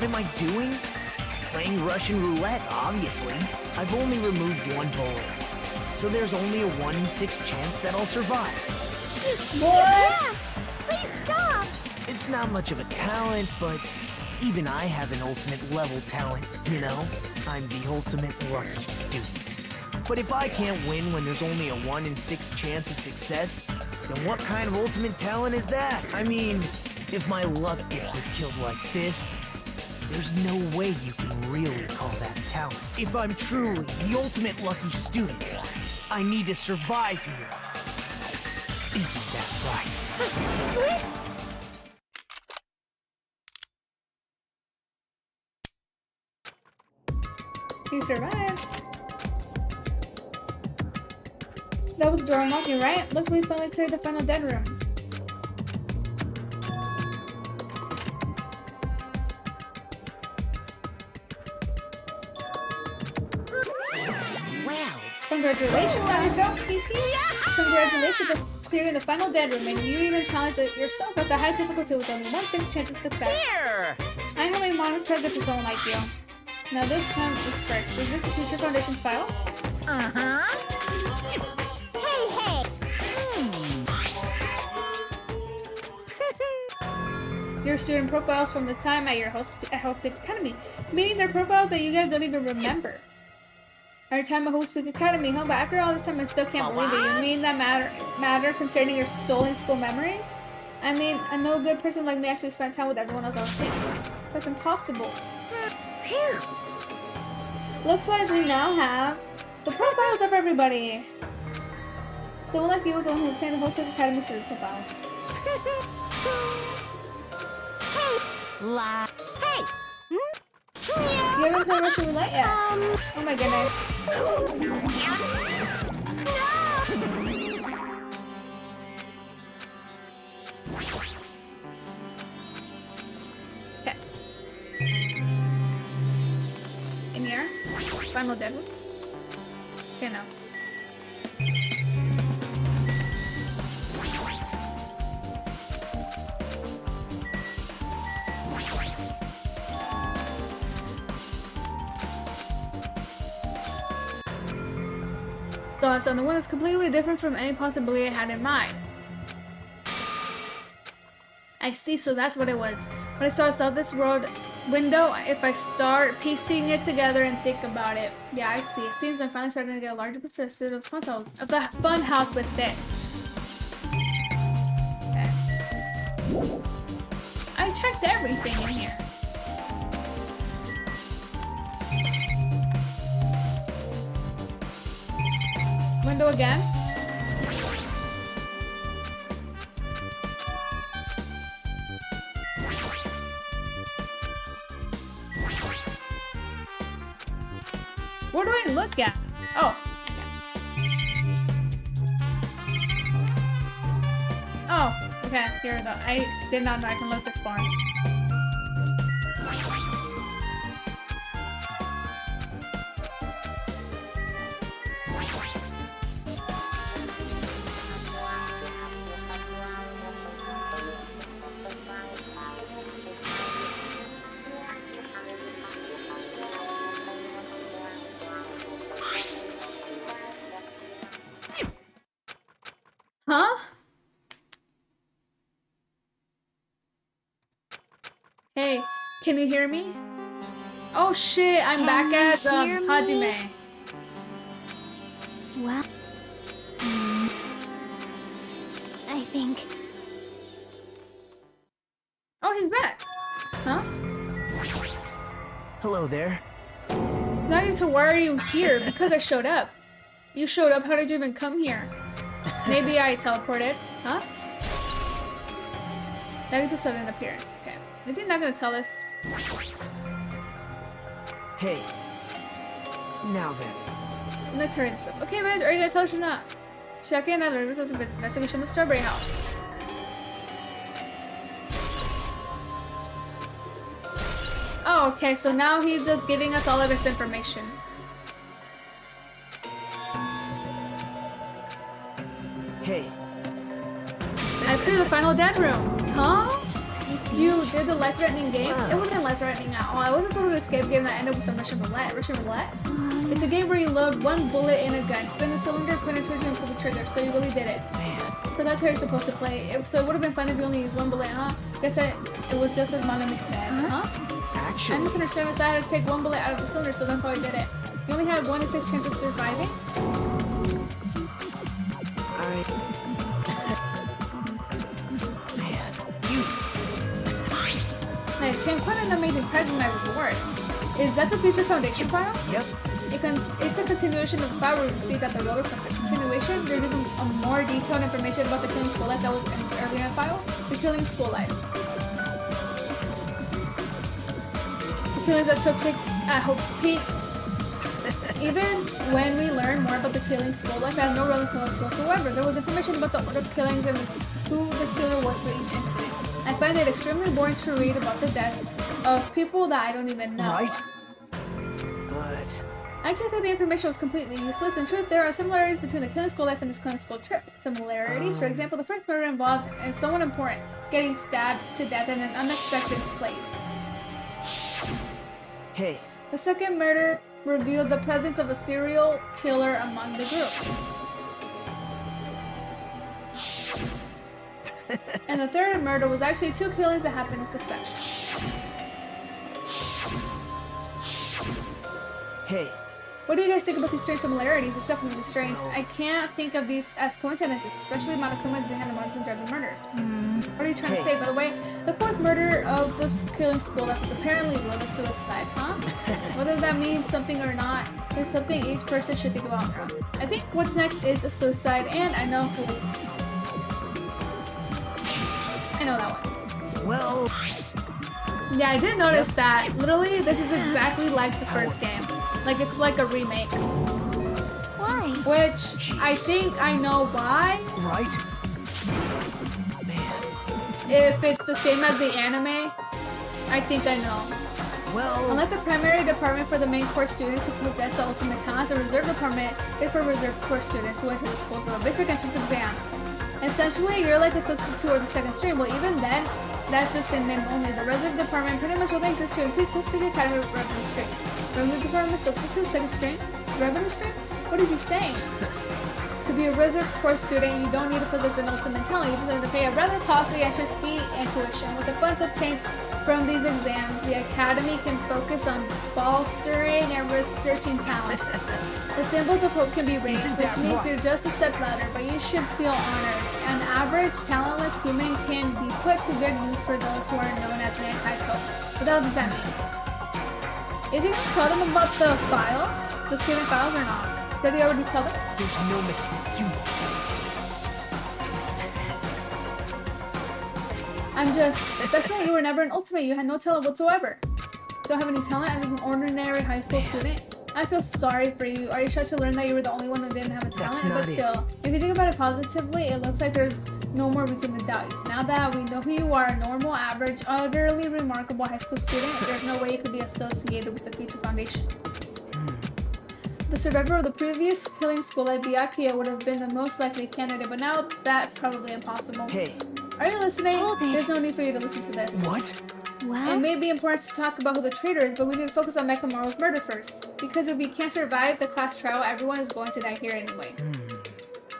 S3: am I doing? Playing Russian roulette, obviously. I've only removed one bowler, so there's only a 1 in 6 chance that I'll survive.
S1: What?
S6: Please stop!
S3: It's not much of a talent, but even I have an ultimate level talent, you know? I'm the ultimate lucky student. But if I can't win when there's only a 1 in 6 chance of success, then what kind of ultimate talent is that? I mean, if my luck gets me killed like this, there's no way you can really call that talent. If I'm truly the ultimate lucky student, I need to survive here. Isn't that right?
S1: You survived. That was the door unlocking, right? Let's wait finally clear the final dead room.
S3: Wow.
S1: Congratulations on yourself, Peasky. Congratulations on clearing the final dead room, and you even challenged yourself at the high difficulty with only 1 in 6 chance of success.
S3: Here!
S1: I have a modest present for someone like you. Now this time is first. Is this the Future Foundation's file?
S6: Uh-huh. Hey, hey!
S1: Your student profiles from the time at your Hope Peak Academy, meaning their profiles that you guys don't even remember. Our time at Hope Peak Academy, huh? But after all this time, I still can't believe it. You mean that matter concerning your stolen school memories? I mean, a no good person like me actually spent time with everyone else I was thinking. That's impossible.
S3: Here!
S1: Looks like we now have the profiles of everybody. Someone like you was the one who obtained the Hope Peak Academy student profiles.
S6: Hey!
S1: You haven't played Russian roulette yet. Oh my goodness. Okay. In here? Final dead room? Okay, no. So I saw the one is completely different from any possibility I had in mind. I see, so that's what it was. When I saw this world window, if I start piecing it together and think about it. Yeah, I see. It seems I'm finally starting to get a larger perspective of the fun house with this. Okay. I checked everything in here. Window again. What do I look at? Oh. Oh, okay. Here we go. I did not know I can look this far. Huh? Hey, can you hear me? Oh shit, I'm back at Hajime.
S6: What? I think...
S1: Oh, he's back. Huh?
S3: Hello there.
S1: Now I need to worry you here because I showed up. You showed up, how did you even come here? Maybe I teleported, huh? That is a sudden appearance, okay. Is he not gonna tell us?
S3: Hey. Now then.
S1: Let's hurry this up. Okay, but are you gonna tell us or not? Check in another results of its investigation of the Strawberry House. Oh, okay, so now he's just giving us all of this information.
S3: Hey.
S1: I cleared the final dead room. Huh? You did the life-threatening game? It wasn't life-threatening at all. It wasn't some sort of escape game that ended with some Russian roulette. Russian roulette? It's a game where you load one bullet in a gun, spin the cylinder, point it towards you, and pull the trigger. So you really did it.
S3: Man.
S1: So that's how you're supposed to play. So it would have been fun if you only used one bullet, huh? Guess it was just as Malami said, huh? I
S3: Actually,
S1: misunderstood with that. I'd take one bullet out of the cylinder, so that's how I did it. You only had 1 in 6 chance of surviving.
S3: Man, you...
S1: Hey, Tim, quite an amazing prize in my reward. Is that the Future Foundation file?
S3: Yep.
S1: It's a continuation of the file we received at the roller coaster. Continuation, there's even more detailed information about the Killing School Life that was earlier in the file. The Killing School Life. The killings that took place at Hope's Peak. Even when we learn more about the Killing School Life, I have no relevance whatsoever. There was information about the order of killings and who the killer was for each incident. I find it extremely boring to read about the deaths of people that I don't even know.
S3: Right? But...
S1: I can't say the information was completely useless. In truth, there are similarities between the Killing School Life and this Killing School trip. Similarities, for example, the first murder involved someone important getting stabbed to death in an unexpected place.
S3: Hey,
S1: The second murder revealed the presence of a serial killer among the group. And the third murder was actually 2 killings that happened in succession.
S3: hey,
S1: What do you guys think about these strange similarities? It's definitely strange. I can't think of these as coincidences, especially Monokuma's behind the Marks and Driven murders. What are you trying to say? By the way, the 4th murder of the Killing School Life was apparently a suicide, huh? Whether that means something or not is something each person should think about on their own. I think what's next is a suicide, and I know police. I know that one.
S3: well...
S1: Yeah, I did notice that. Literally, this is exactly like the first game. Like, it's like a remake.
S2: Why?
S1: Which, I think I know why.
S3: Right? Man,
S1: If it's the same as the anime, I think I know.
S3: well...
S1: Unlike the primary department for the main course students who possess the ultimate talents, the reserve department is for reserve course students who enter the school for a basic entrance exam. Essentially, you're like a substitute or the second stream. Well, even then, that's just in name only. The reserve department pretty much only exists to increase school speaking academy revenue stream. Revenue department substitute, second stream, revenue stream? What is he saying? To be a reserve course student, you don't need to possess an ultimate talent. You just have to pay a rather costly entrance fee and tuition. With the funds obtained from these exams, the academy can focus on bolstering and researching talent. The symbols of hope can be raised, which means you're just a step ladder, but you should feel honored. An average, talentless human can be put to good use for those who are known as mankind's hope. What the hell does that mean? Is he gonna tell them about the files? The student files or not? Did he already tell them?
S3: There's no mistake. You...
S1: I'm just, that's right, you were never an ultimate, you had no talent whatsoever. Don't have any talent, I was an ordinary high school student. I feel sorry for you. Are you shocked to learn that you were the only one who didn't have a talent?
S3: That's not
S1: But still, if you think about it positively, it looks like there's no more reason to doubt you. Now that we know who you are, a normal, average, utterly remarkable high school student, there's no way you could be associated with the Future Foundation. The survivor of the previous Killing School Life, Byakuya, would have been the most likely candidate, but now that's probably impossible.
S3: Hey,
S1: Are you listening?
S2: Hold it.
S1: There's no need for you to listen to this.
S3: what?
S1: It
S2: Well,
S1: may be important to talk about who the traitor is, but we need to focus on Mekamaru's murder first. Because if we can't survive the class trial, everyone is going to die here anyway.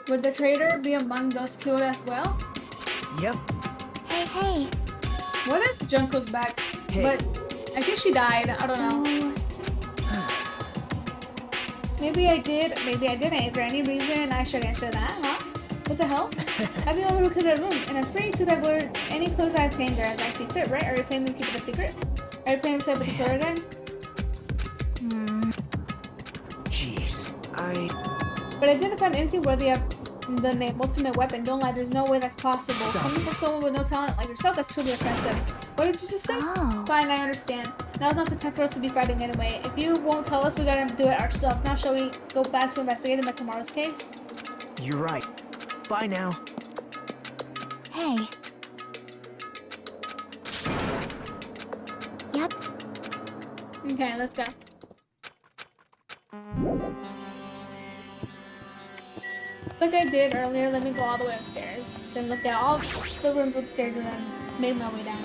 S1: Would the traitor be among those killed as well?
S3: Yep.
S2: hey.
S1: What if Junko's back?
S3: Hey.
S1: But I think she died. I don't know. Maybe I did, maybe I didn't. Is there any reason I should answer that, huh? What the hell? I'm the only one who could have room, and I'm free to divulge any clues I obtained there as I see fit, right? Are you planning to keep it a secret? Are you planning to stay with the killer again?
S3: Jeez.
S1: But I didn't find anything worthy of the name Ultimate Weapon. Don't lie, there's no way that's possible.
S3: Stop
S1: Coming
S3: it.
S1: from someone with no talent like yourself, that's truly offensive. What did you just say?
S2: Oh.
S1: Fine, I understand. Now's not the time for us to be fighting anyway. If you won't tell us, we gotta do it ourselves. Now shall we go back to investigating the Kamaro's case?
S3: You're right. Bye now.
S2: Hey. Yep.
S1: Okay, let's go. Like I did earlier, let me go all the way upstairs and look at all the rooms upstairs and then make my way down.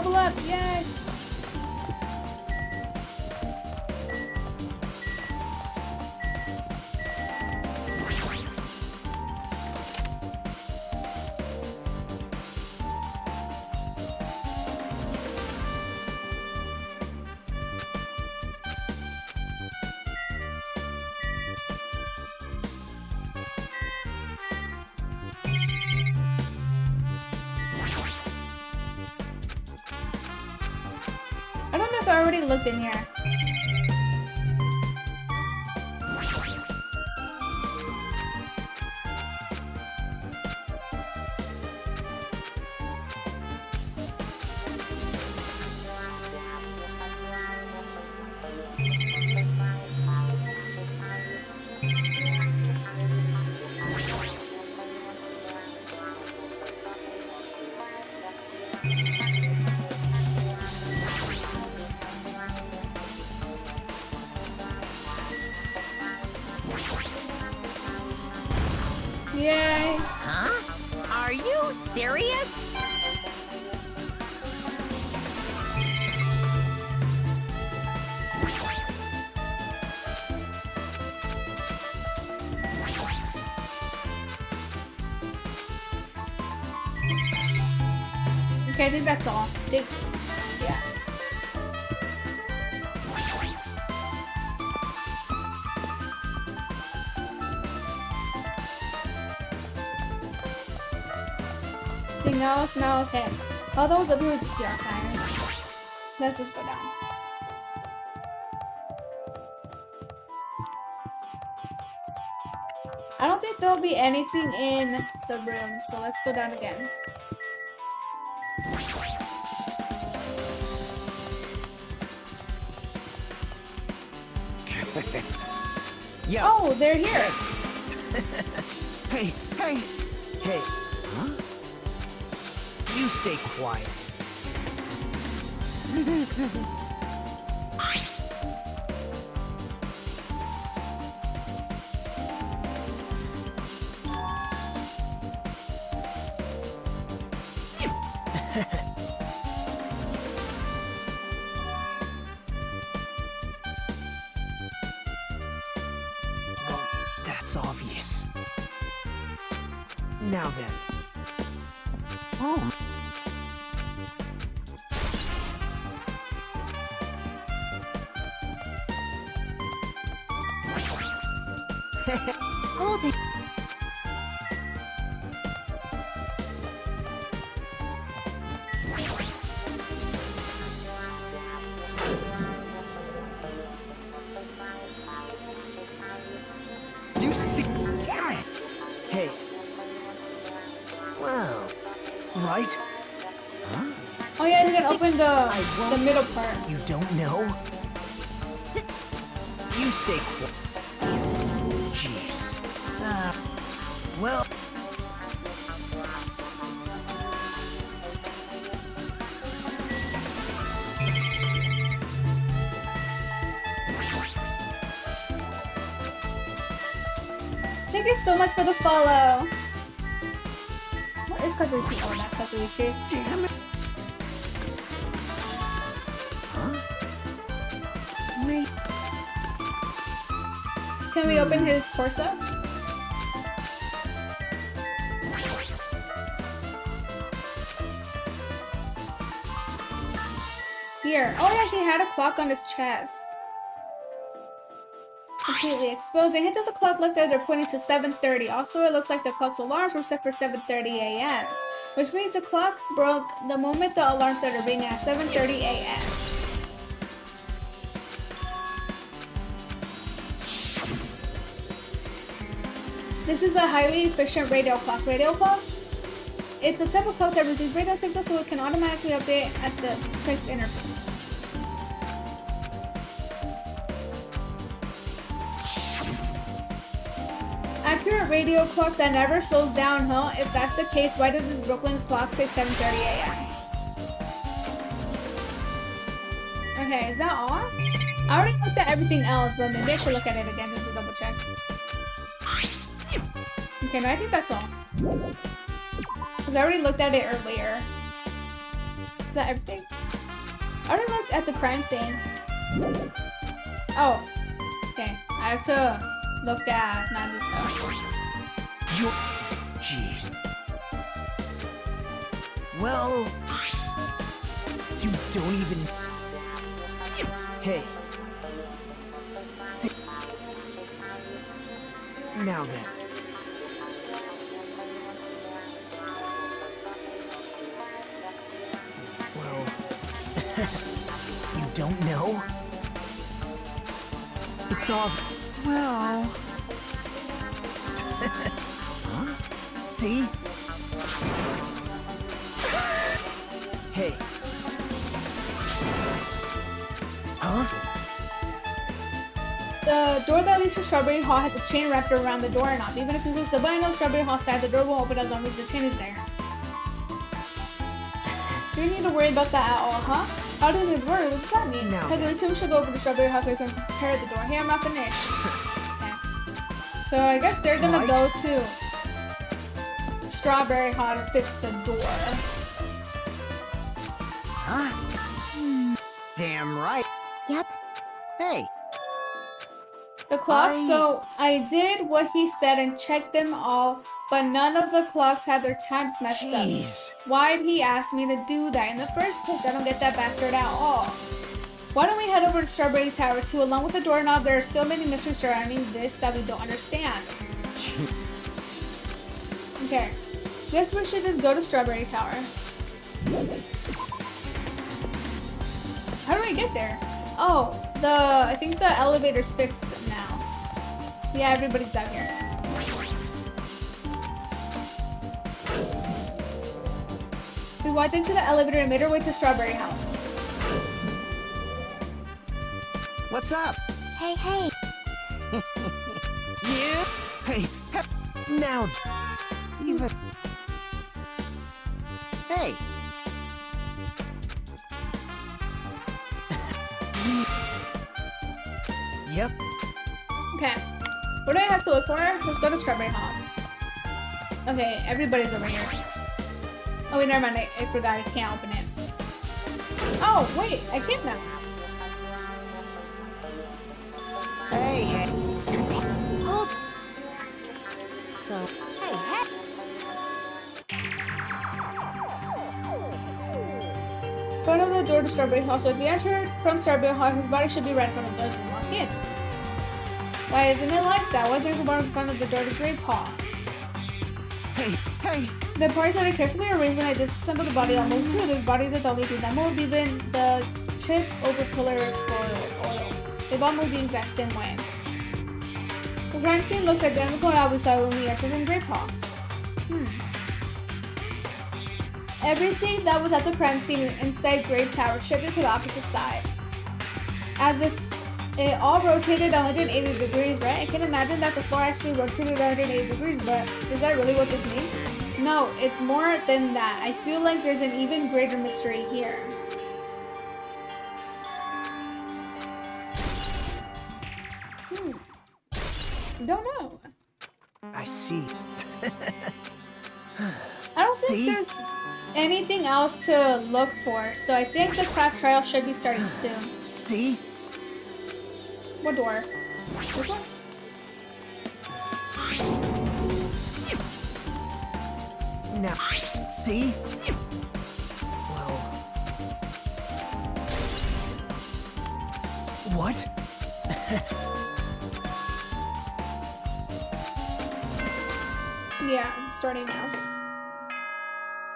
S1: level up, yay! I don't know if I already looked in here. Yay!
S2: Huh? Are you serious?
S1: Okay, I think that's all. Yeah. Anything else? No, okay. All those up here would just be our fire. Let's just go down. I don't think there'll be anything in the room, so let's go down again.
S3: Yo.
S1: Oh, they're here.
S3: Hey, hey, hey. Huh? You stay quiet. Well, that's obvious. Now then. Oh.
S2: Hold it.
S3: You see? Damn it! Hey. Well, right? Huh?
S1: Oh yeah, you can open the middle part.
S3: You don't know? You stay quiet. Jeez. Well.
S1: Thank you so much for the follow. What is Kazuichi? Oh, that's Kazuichi.
S3: Damn it. Huh? Wait.
S1: Can we open his torso? Here. Oh yeah, he had a clock on his chest. Completely exposed. The hint of the clock looked at it, pointing to 7:30. Also, it looks like the clock's alarms were set for 7:30 a.m., which means the clock broke the moment the alarm started ringing at 7:30 a.m. This is a highly efficient radio clock. Radio clock? It's a type of clock that receives radio signals so it can automatically update at the fixed intervals. Accurate radio clock that never slows down, huh? If that's the case, why does this Brooklyn clock say 7:30 a.m.? Okay, is that all? I already looked at everything else, but maybe I should look at it again just to double check. Okay, no, I think that's all. Because I already looked at it earlier. that everything? I don't look at the crime scene. Oh. Okay. I have to look at Nan's stuff.
S3: You... Jeez. Well... You don't even... Hey. See... Now then. Well... You don't know? It's all... Well... Huh? See? Hey. Huh?
S1: The door that leads to Strawberry Hall has a chain wrapped around the doorknob. Even if people still buy on Strawberry Hall side, the door won't open as long as the chain is there. You don't need to worry about that at all, huh? How does it work? What does that mean?
S3: No.
S1: Because we two should go over to Strawberry Hall so we can prepare the door. Hey, I'm not finished. Okay. So I guess they're gonna go to Strawberry Hall to fix the door.
S3: Huh? Damn right.
S2: Yep.
S3: Hey.
S1: The clocks, so I did what he said and checked them all, but none of the clocks had their times messed
S3: Jeez.
S1: up. Why'd he ask me to do that in the first place? I don't get that bastard at all. Why don't we head over to Strawberry Tower too? Along with the doorknob, there are still many mysteries surrounding this that we don't understand. Okay. Guess we should just go to Strawberry Tower. How do we get there? Oh, I think the elevator's fixed now. Yeah, everybody's out here. We walked into the elevator and made our way to Strawberry House.
S3: What's up?
S2: Hey, hey.
S3: Yeah? Hey, now. Even. Hey. Yep.
S1: Okay. What do I have to look for? Let's go to Strawberry Hall. Okay, everybody's over here. Oh wait, never mind. I forgot I can't open it. Oh, wait, I can now.
S3: Hey, hey.
S2: Hold. So, hey, hey.
S1: Front of the door to Strawberry Hall. So if you enter from Strawberry Hall, his body should be right in front of the door to walk in. Why isn't it like that? Why didn't the bar in front of the door to Grape Hall?
S3: Hey, hey.
S1: The parts that are carefully arranged when I disassemble the body all move too. Those bodies are the only thing that moved. Even the trip over pillar spoiled oil. They've all moved the exact same way. The crime scene looks identical to how we saw when we entered in Grape Hall. Everything that was at the crime scene inside Grape Tower shifted to the opposite side. As if it all rotated 180 degrees, right? I can imagine that the floor actually rotated 180 degrees, but is that really what this means? No, it's more than that. I feel like there's an even greater mystery here. Don't know.
S3: I see.
S1: I don't think there's anything else to look for, so I think the class trial should be starting soon.
S3: See?
S1: What door? This one?
S3: Now, see? Well... What?
S1: Yeah, I'm starting now.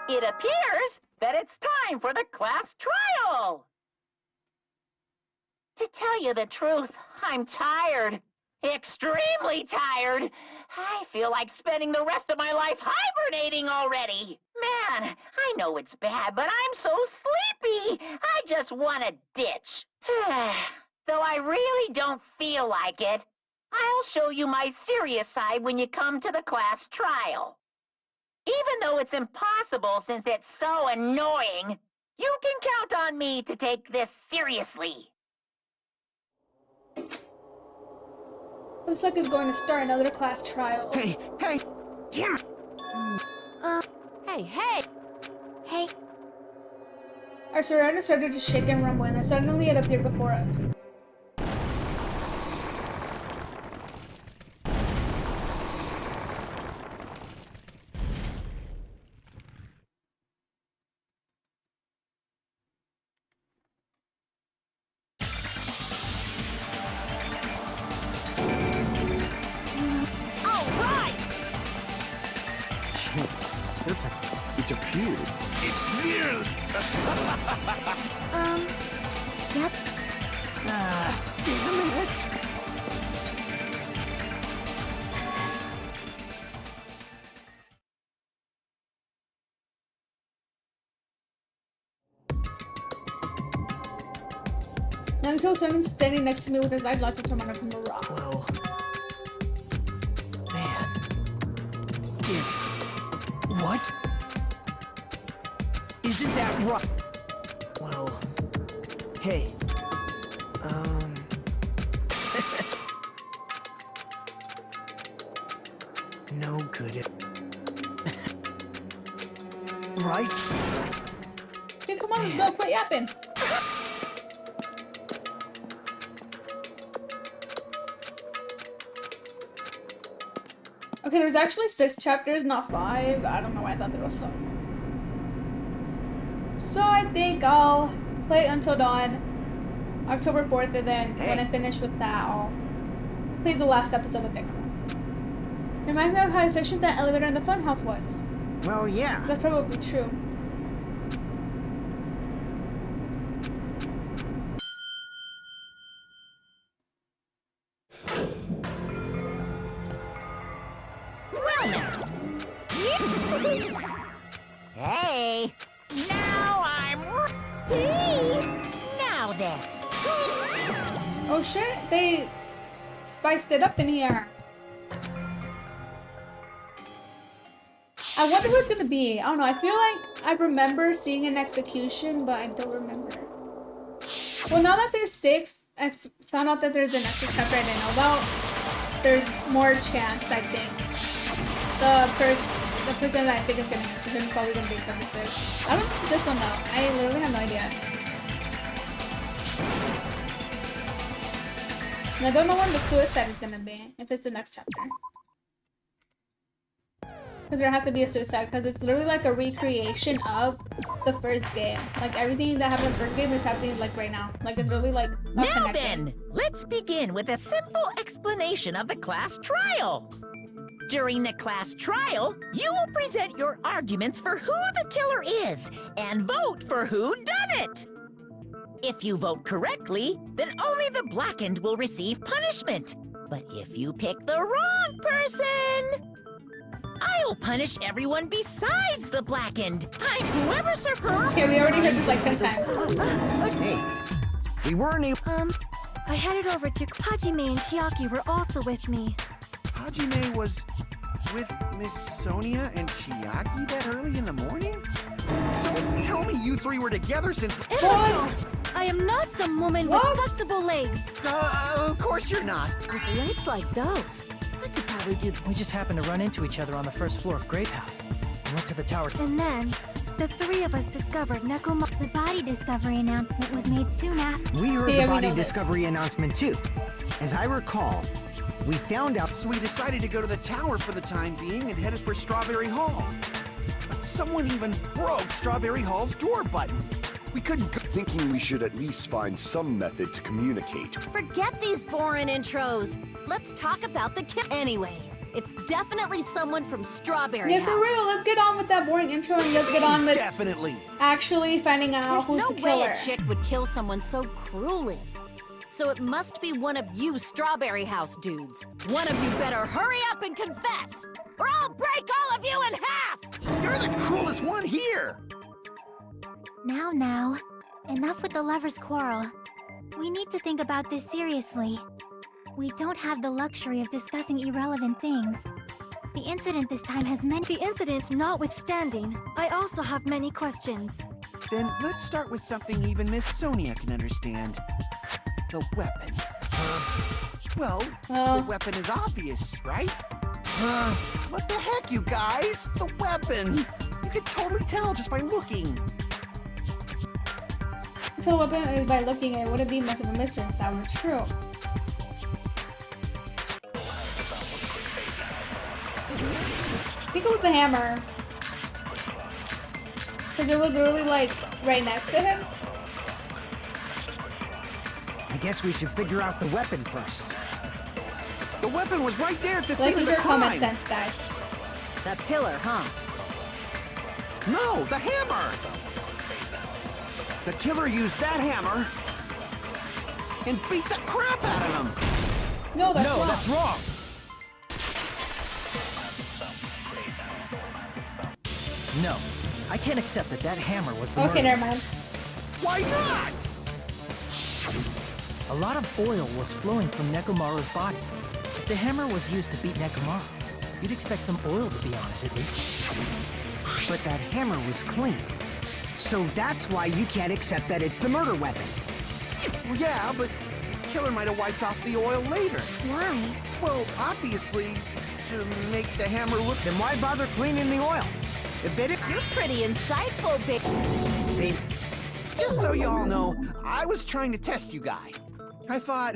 S5: It appears that it's time for the class trial. To tell you the truth, I'm tired. Extremely tired. I feel like spending the rest of my life hibernating already. Man, I know it's bad, but I'm so sleepy. I just want to ditch. Though I really don't feel like it. I'll show you my serious side when you come to the class trial. Even though it's impossible since it's so annoying, you can count on me to take this seriously.
S1: Looks like it's going to start another class trial.
S3: Hey, hey! Damn it!
S6: Hey, hey!
S2: Hey.
S1: Our surroundings started to shake and rumble, and then suddenly it appeared before us.
S4: It appeared. It's near.
S8: Yep.
S3: Damn it!
S1: Nagito was standing next to me with his eyes locked into one from the rock.
S3: Whoa. Man. Did... What? Isn't that right? Whoa. Hey. No good at... Right?
S1: Okay, come on, let's go. Quit yapping. Okay, there's actually 6 chapters, not 5. I don't know why I thought there was some. So I think I'll play Until Dawn, October 4th, and then when I finish with that, I'll play the last episode of Danganronpa. Reminds me of how efficient that elevator in the funhouse was.
S3: Well, yeah.
S1: That's probably true.
S2: Hey, now I'm now then.
S1: Oh shit, they spiced it up in here. I wonder who it's gonna be. I don't know, I feel like I remember seeing an execution, but I don't remember. Well, now that there's 6, I found out that there's an extra chapter I didn't know about. There's more chance, I think. The person that I think is gonna miss is probably gonna be chapter 6. I don't know if this one though. I literally have no idea. And I don't know when the suicide is gonna be, if it's the next chapter. Because there has to be a suicide, because it's literally like a recreation of the first game. Like everything that happened in the first game is happening like right now. Like it's really like not
S2: Now
S1: connected.
S2: then, let's begin with a simple explanation of the class trial. During the class trial, you will present your arguments for who the killer is and vote for who done it. If you vote correctly, then only the blackened will receive punishment. But if you pick the wrong person, I'll punish everyone besides the blackened. I'm whoever survived.
S1: Okay, we already heard this like 10 times.
S3: Hey, we weren't able...
S8: I headed over to Hajime and Chiaki were also with me.
S3: Hajime was with Miss Sonia and Chiaki that early in the morning? Don't tell me you 3 were together since...
S8: I am not some woman with flexible legs.
S3: Of course you're not.
S8: With legs like those, I could probably do.
S9: We just happened to run into each other on the first floor of Grape House. We went to the tower.
S8: And then, the 3 of us discovered Nekoma. The body discovery announcement was made soon after.
S3: We heard
S1: Yeah,
S3: the
S1: we
S3: body
S1: know this.
S3: discovery announcement too. As I recall, we found out... So we decided to go to the tower for the time being and headed for Strawberry Hall. But someone even broke Strawberry Hall's door button. We couldn't go...
S4: Thinking we should at least find some method to communicate.
S6: Forget these boring intros. Let's talk about the kid. Anyway, it's definitely someone from Strawberry
S1: Yeah,
S6: House.
S1: for real, let's get on with that boring intro and let's get on with
S3: Definitely.
S1: actually finding out
S6: There's
S1: who's
S6: no
S1: the
S6: way
S1: killer.
S6: a chick would kill someone so cruelly. So it must be one of you Strawberry House dudes. One of you better hurry up and confess, or I'll break all of you in half!
S3: You're the cruelest one here.
S8: Now, enough with the lovers' quarrel. We need to think about this seriously. We don't have the luxury of discussing irrelevant things. The incident this time has many... The incident notwithstanding, I also have many questions.
S3: Then let's start with something even Miss Sonia can understand. The weapon. Well, the weapon is obvious, right? What the heck, you guys? The weapon! You could totally tell just by looking.
S1: tell a weapon is by looking at it. Wouldn't be much of a mystery if that were true. I think it was the hammer. Because it was literally like right next to him.
S3: I guess we should figure out the weapon first. The weapon was right there at the scene
S1: Let's
S3: of
S1: use
S3: the
S1: your
S3: crime.
S1: common sense, guys.
S6: That pillar, huh?
S3: No, the hammer! The killer used that hammer and beat the crap out of him!
S1: No, that's wrong.
S3: that's wrong!
S9: No, I can't accept that hammer was the
S1: Okay,
S9: murderer.
S1: never mind.
S3: Why not?
S9: A lot of oil was flowing from Nekomaru's body. If the hammer was used to beat Nekomaru, you'd expect some oil to be on it at least.
S3: But that hammer was clean. So that's why you can't accept that it's the murder weapon. Yeah, but the killer might have wiped off the oil later.
S8: Why?
S3: Well, obviously, to make the hammer look... Then why bother cleaning the oil? If it...
S6: You're pretty insightful, babe.
S3: Just so you all know, I was trying to test you guys. I thought,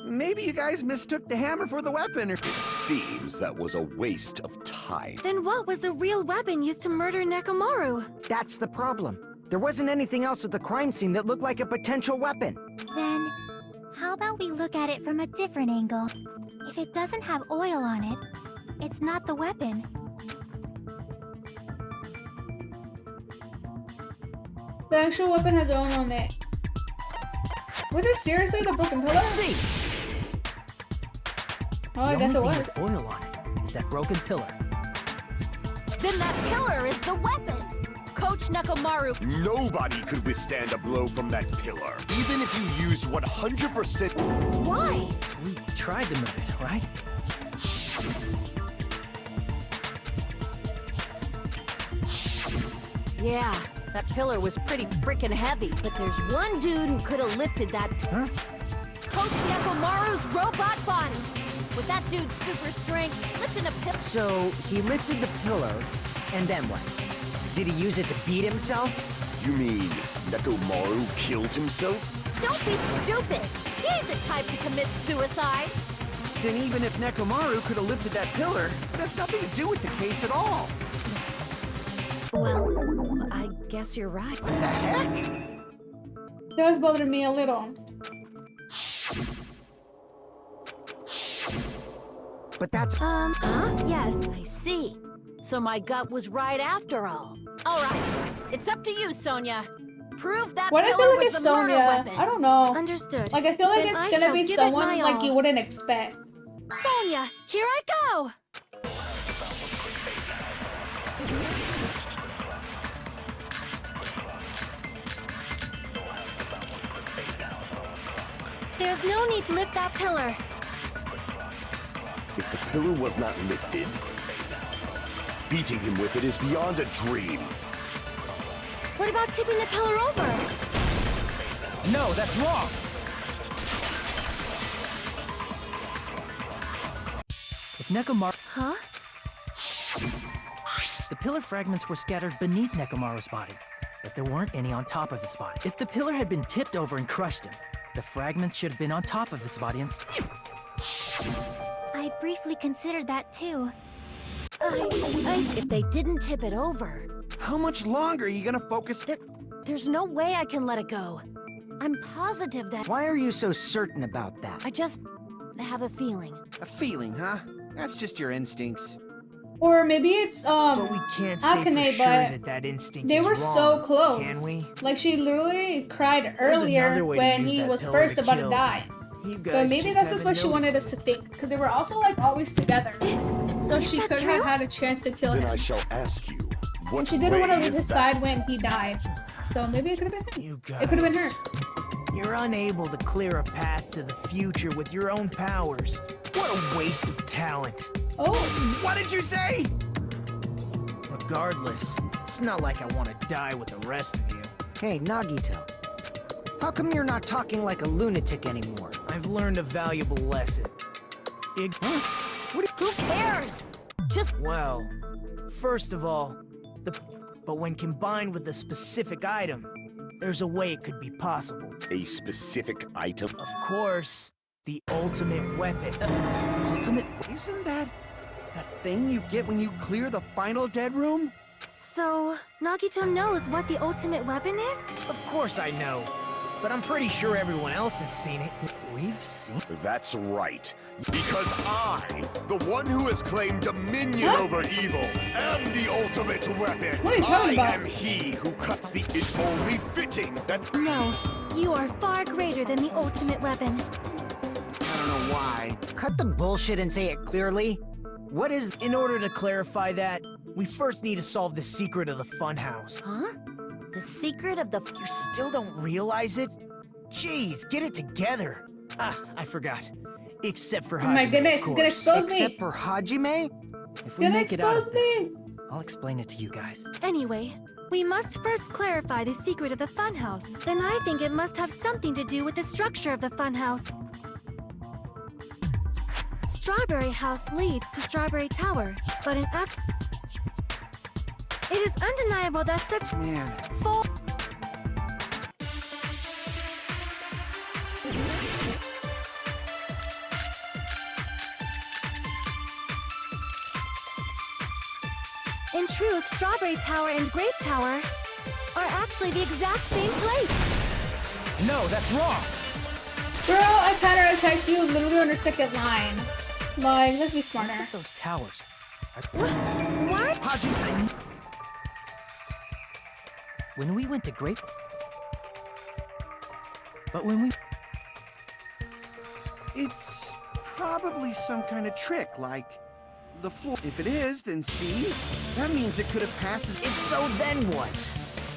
S3: maybe you guys mistook the hammer for the weapon, or...
S4: It seems that was a waste of time.
S8: Then what was the real weapon used to murder Nekomaru?
S10: That's the problem. There wasn't anything else at the crime scene that looked like a potential weapon.
S8: Then, how about we look at it from a different angle? If it doesn't have oil on it, it's not the weapon.
S1: The actual weapon has oil on it. Was it seriously the broken pillar?
S9: See,
S1: Oh, I
S9: the
S1: guess it
S9: only thing
S1: was.
S9: with oil on it is that broken pillar.
S6: Then that pillar is the weapon. Coach Nekomaru.
S4: Nobody could withstand a blow from that pillar, even if you used 100%.
S6: Why?
S9: We tried to move it, right?
S6: Yeah, that pillar was pretty freaking heavy. But there's one dude who could have lifted that.
S10: Huh?
S6: Coach Nekomaru's robot body. With that dude's super strength, lifting a pillar.
S10: So, he lifted the pillar, and then what? Did he use it to beat himself?
S4: You mean Nekomaru killed himself?
S6: Don't be stupid. He ain't the type to commit suicide.
S3: Then even if Nekomaru could have lifted that pillar, it has nothing to do with the case at all.
S6: Well, I guess you're right.
S3: What the heck?
S1: That was bothering me a little.
S10: But that's...
S6: Huh?
S8: Yes.
S6: I see. So my gut was right after all. All right, it's up to you, Sonia. Prove that
S1: What I
S6: pillar
S1: feel like
S6: was
S1: it's
S6: the murder
S1: Sonya.
S6: weapon.
S1: I don't know.
S8: Understood.
S1: Like I feel like
S8: Then I
S1: it's gonna
S8: shall
S1: be
S8: give it
S1: someone
S8: my
S1: like
S8: all.
S1: you wouldn't expect.
S8: Sonia, here I go! There's no need to lift that pillar.
S4: If the pillar was not lifted, beating him with it is beyond a dream.
S8: What about tipping the pillar over?
S9: No, that's wrong! If Nekomaru...
S8: Huh?
S9: The pillar fragments were scattered beneath Nekomaru's body, but there weren't any on top of his body. If the pillar had been tipped over and crushed him, the fragments should have been on top of his body instead.
S8: I briefly considered that too.
S6: If they didn't tip it over,
S3: How much longer are you gonna focus?
S6: there's no way I can let it go. I'm positive that
S10: Why are you so certain about that?
S6: I just have a feeling.
S3: A feeling, huh? That's just your instincts.
S1: Or maybe it's
S11: But we can't say
S1: Akane,
S11: for sure
S1: but
S11: that that instinct
S1: they
S11: is
S1: were
S11: wrong,
S1: so close.
S11: can we?
S1: Like she literally cried
S11: There's
S1: earlier
S11: another way to
S1: when
S11: use
S1: he
S11: that
S1: was
S11: pillar
S1: first
S11: to
S1: about to
S11: kill.
S1: die.
S11: You
S1: But
S11: guys
S1: maybe
S11: just
S1: that's just
S11: haven't
S1: what she wanted us
S11: noticed.
S1: to think, because they were also like always together. So she
S8: that
S1: could
S8: true?
S1: have had a chance to kill
S4: Then
S1: him.
S4: I shall ask you, what
S1: And she didn't want to
S4: way
S1: leave
S4: is
S1: his
S4: that?
S1: side when he died. So maybe it could have been him.
S11: You guys,
S1: It could have been her.
S11: You're unable to clear a path to the future with your own powers. What a waste of talent.
S1: Oh,
S3: What did you say?
S11: Regardless, it's not like I want to die with the rest of you.
S10: Hey, Nagito. How come you're not talking like a lunatic anymore?
S11: I've learned a valuable lesson.
S6: Who cares? Just
S11: Well, first of all, but when combined with a specific item, there's a way it could be possible.
S4: A specific item?
S11: Of course, the ultimate weapon.
S9: Ultimate?
S3: Isn't that the thing you get when you clear the final dead room?
S8: So, Nagito knows what the ultimate weapon is?
S11: Of course I know, but I'm pretty sure everyone else has seen it.
S9: We've seen.
S4: That's right. Because I, the one who has claimed dominion over evil, am the ultimate weapon.
S1: What are you talking about?
S4: I am he who cuts the... It's only fitting that...
S8: No, you are far greater than the ultimate weapon.
S3: I don't know why.
S10: Cut the bullshit and say it clearly. What is...
S11: In order to clarify that, we first need to solve the secret of the funhouse.
S6: Huh? The secret of the...
S11: You still don't realize it? Jeez, get it together. Ah, I forgot. Except for Hajime,
S1: Oh my goodness,
S11: of
S1: he's gonna
S11: course.
S1: expose me.
S10: Except for Hajime?
S9: If we
S1: Gonna
S9: make it out
S1: expose
S9: of this,
S1: me.
S9: I'll explain it to you guys.
S8: Anyway, we must first clarify the secret of the funhouse. Then I think it must have something to do with the structure of the funhouse. Strawberry House leads to Strawberry Tower, but in act... It is undeniable that such...
S3: Man,
S8: full... In truth, Strawberry Tower and Grape Tower are actually the exact same place.
S11: No, that's wrong.
S1: Girl, I counterattacked you literally on your second line. Like, let's be smarter.
S9: Those towers.
S8: What?
S11: Hajime,
S9: When we went to Grape... But when we...
S3: it's probably some kind of trick, like the floor. If it is, then see? That means it could have passed as...
S11: If so, then what?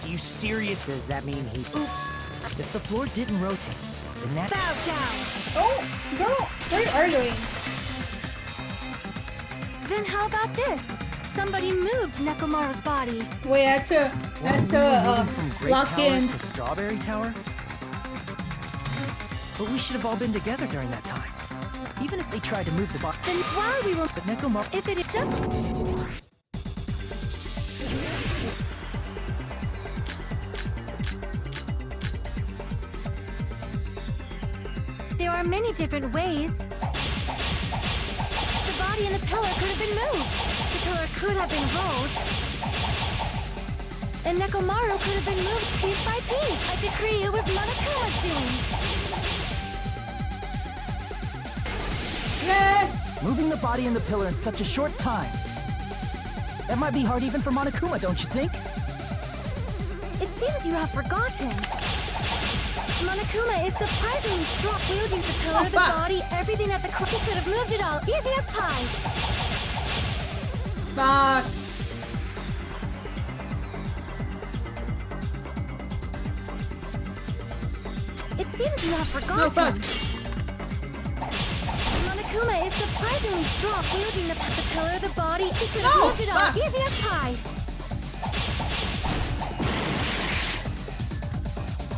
S11: You serious?
S10: Does that mean he...
S9: Oops! If the floor didn't rotate, then that...
S8: Bow down.
S1: Oh, girl, what are you arguing?
S8: Then how about this? Somebody moved Nekomaru's body.
S1: Wait, I had to
S9: moving from Grape
S1: lock
S9: Tower
S1: in.
S9: to Strawberry Tower? But we should have all been together during that time. Even if they tried to move the body...
S8: Then while we were...
S9: But Nekomaru...
S8: If it is just... There are many different ways. The body and the pillar could have been moved. The pillar could have been rolled. And Nekomaru could have been moved piece by piece. I decree it was Monokuma's doing.
S9: Moving the body and the pillar in such a short time. That might be hard even for Monokuma, don't you think?
S8: It seems you have forgotten. Monokuma is surprisingly strong, wielding the pillar, the body, everything at the core. He could have moved it all, easy as pie.
S1: Fuck.
S8: It seems you have forgotten.
S1: No, fuck.
S8: Monokuma is surprisingly strong, wielding the pillar, the body. He could have moved it all, easy as pie.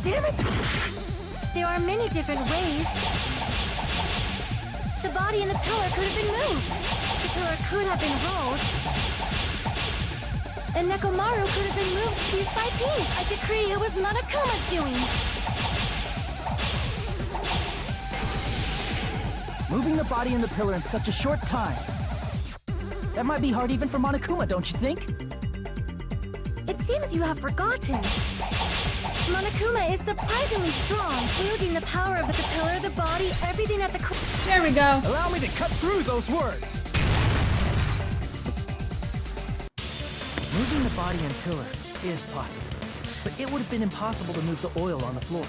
S11: damn it!
S8: There are many different ways. The body and the pillar could have been moved. The pillar could have been rolled. And Nekomaru could have been moved piece by piece. I decree it was Monokuma's doing.
S9: Moving the body and the pillar in such a short time. That might be hard even for Monokuma, don't you think?
S8: It seems you have forgotten. Monokuma is surprisingly strong, wielding the power of the pillar, the body, everything at the core.
S1: There we go.
S11: Allow me to cut through those words!
S9: Moving the body and pillar is possible, but it would have been impossible to move the oil on the floor.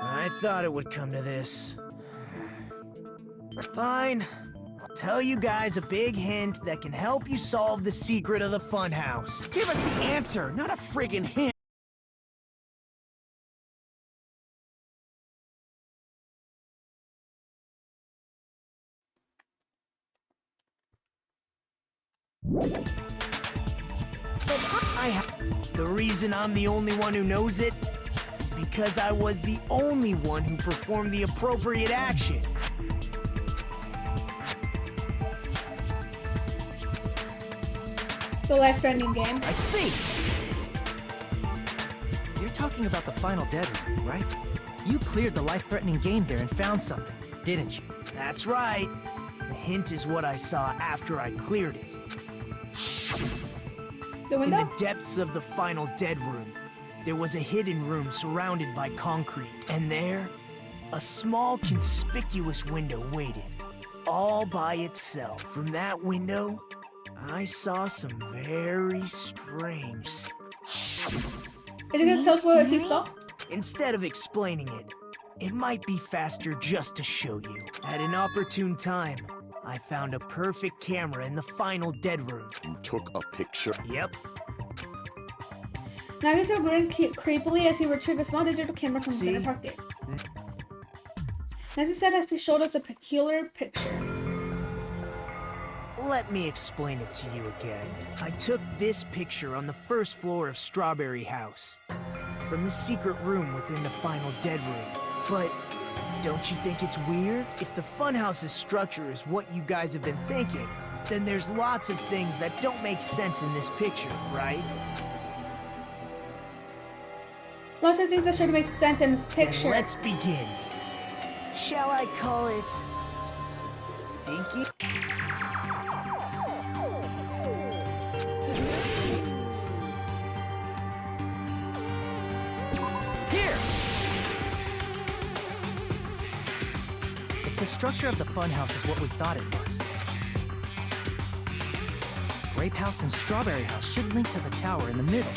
S11: I thought it would come to this. Fine. I'll tell you guys a big hint that can help you solve the secret of the funhouse.
S3: Give us the answer, not a friggin' hint.
S11: The reason I'm the only one who knows it is because I was the only one who performed the appropriate action.
S1: So life-threatening game.
S9: I see! You're talking about the final dead room, right? You cleared the life-threatening game there and found something, didn't you?
S11: That's right. The hint is what I saw after I cleared it.
S1: The
S11: In
S1: window?
S11: the depths of the final dead room, there was a hidden room surrounded by concrete. And there, a small conspicuous window waited, all by itself. From that window, I saw some very strange...
S1: Is he gonna tell us what he saw?
S11: Instead of explaining it, it might be faster just to show you. At an opportune time, I found a perfect camera in the final dead room.
S4: You took a picture?
S11: Yep.
S1: Nagato grinned creepily as he retrieved a small digital camera from the
S11: See?
S1: center pocket. Nancy said as he showed us a peculiar picture.
S11: Let me explain it to you again. I took this picture on the first floor of Strawberry House, from the secret room within the final dead room. But don't you think it's weird? If the Funhouse's structure is what you guys have been thinking, then there's lots of things that don't make sense in this picture, right?
S1: Lots of things that should make sense in this
S11: Then
S1: picture.
S11: let's begin. Shall I call it... Dinky?
S9: Here! If the structure of the funhouse is what we thought it was, Grape House and Strawberry House should link to the tower in the middle.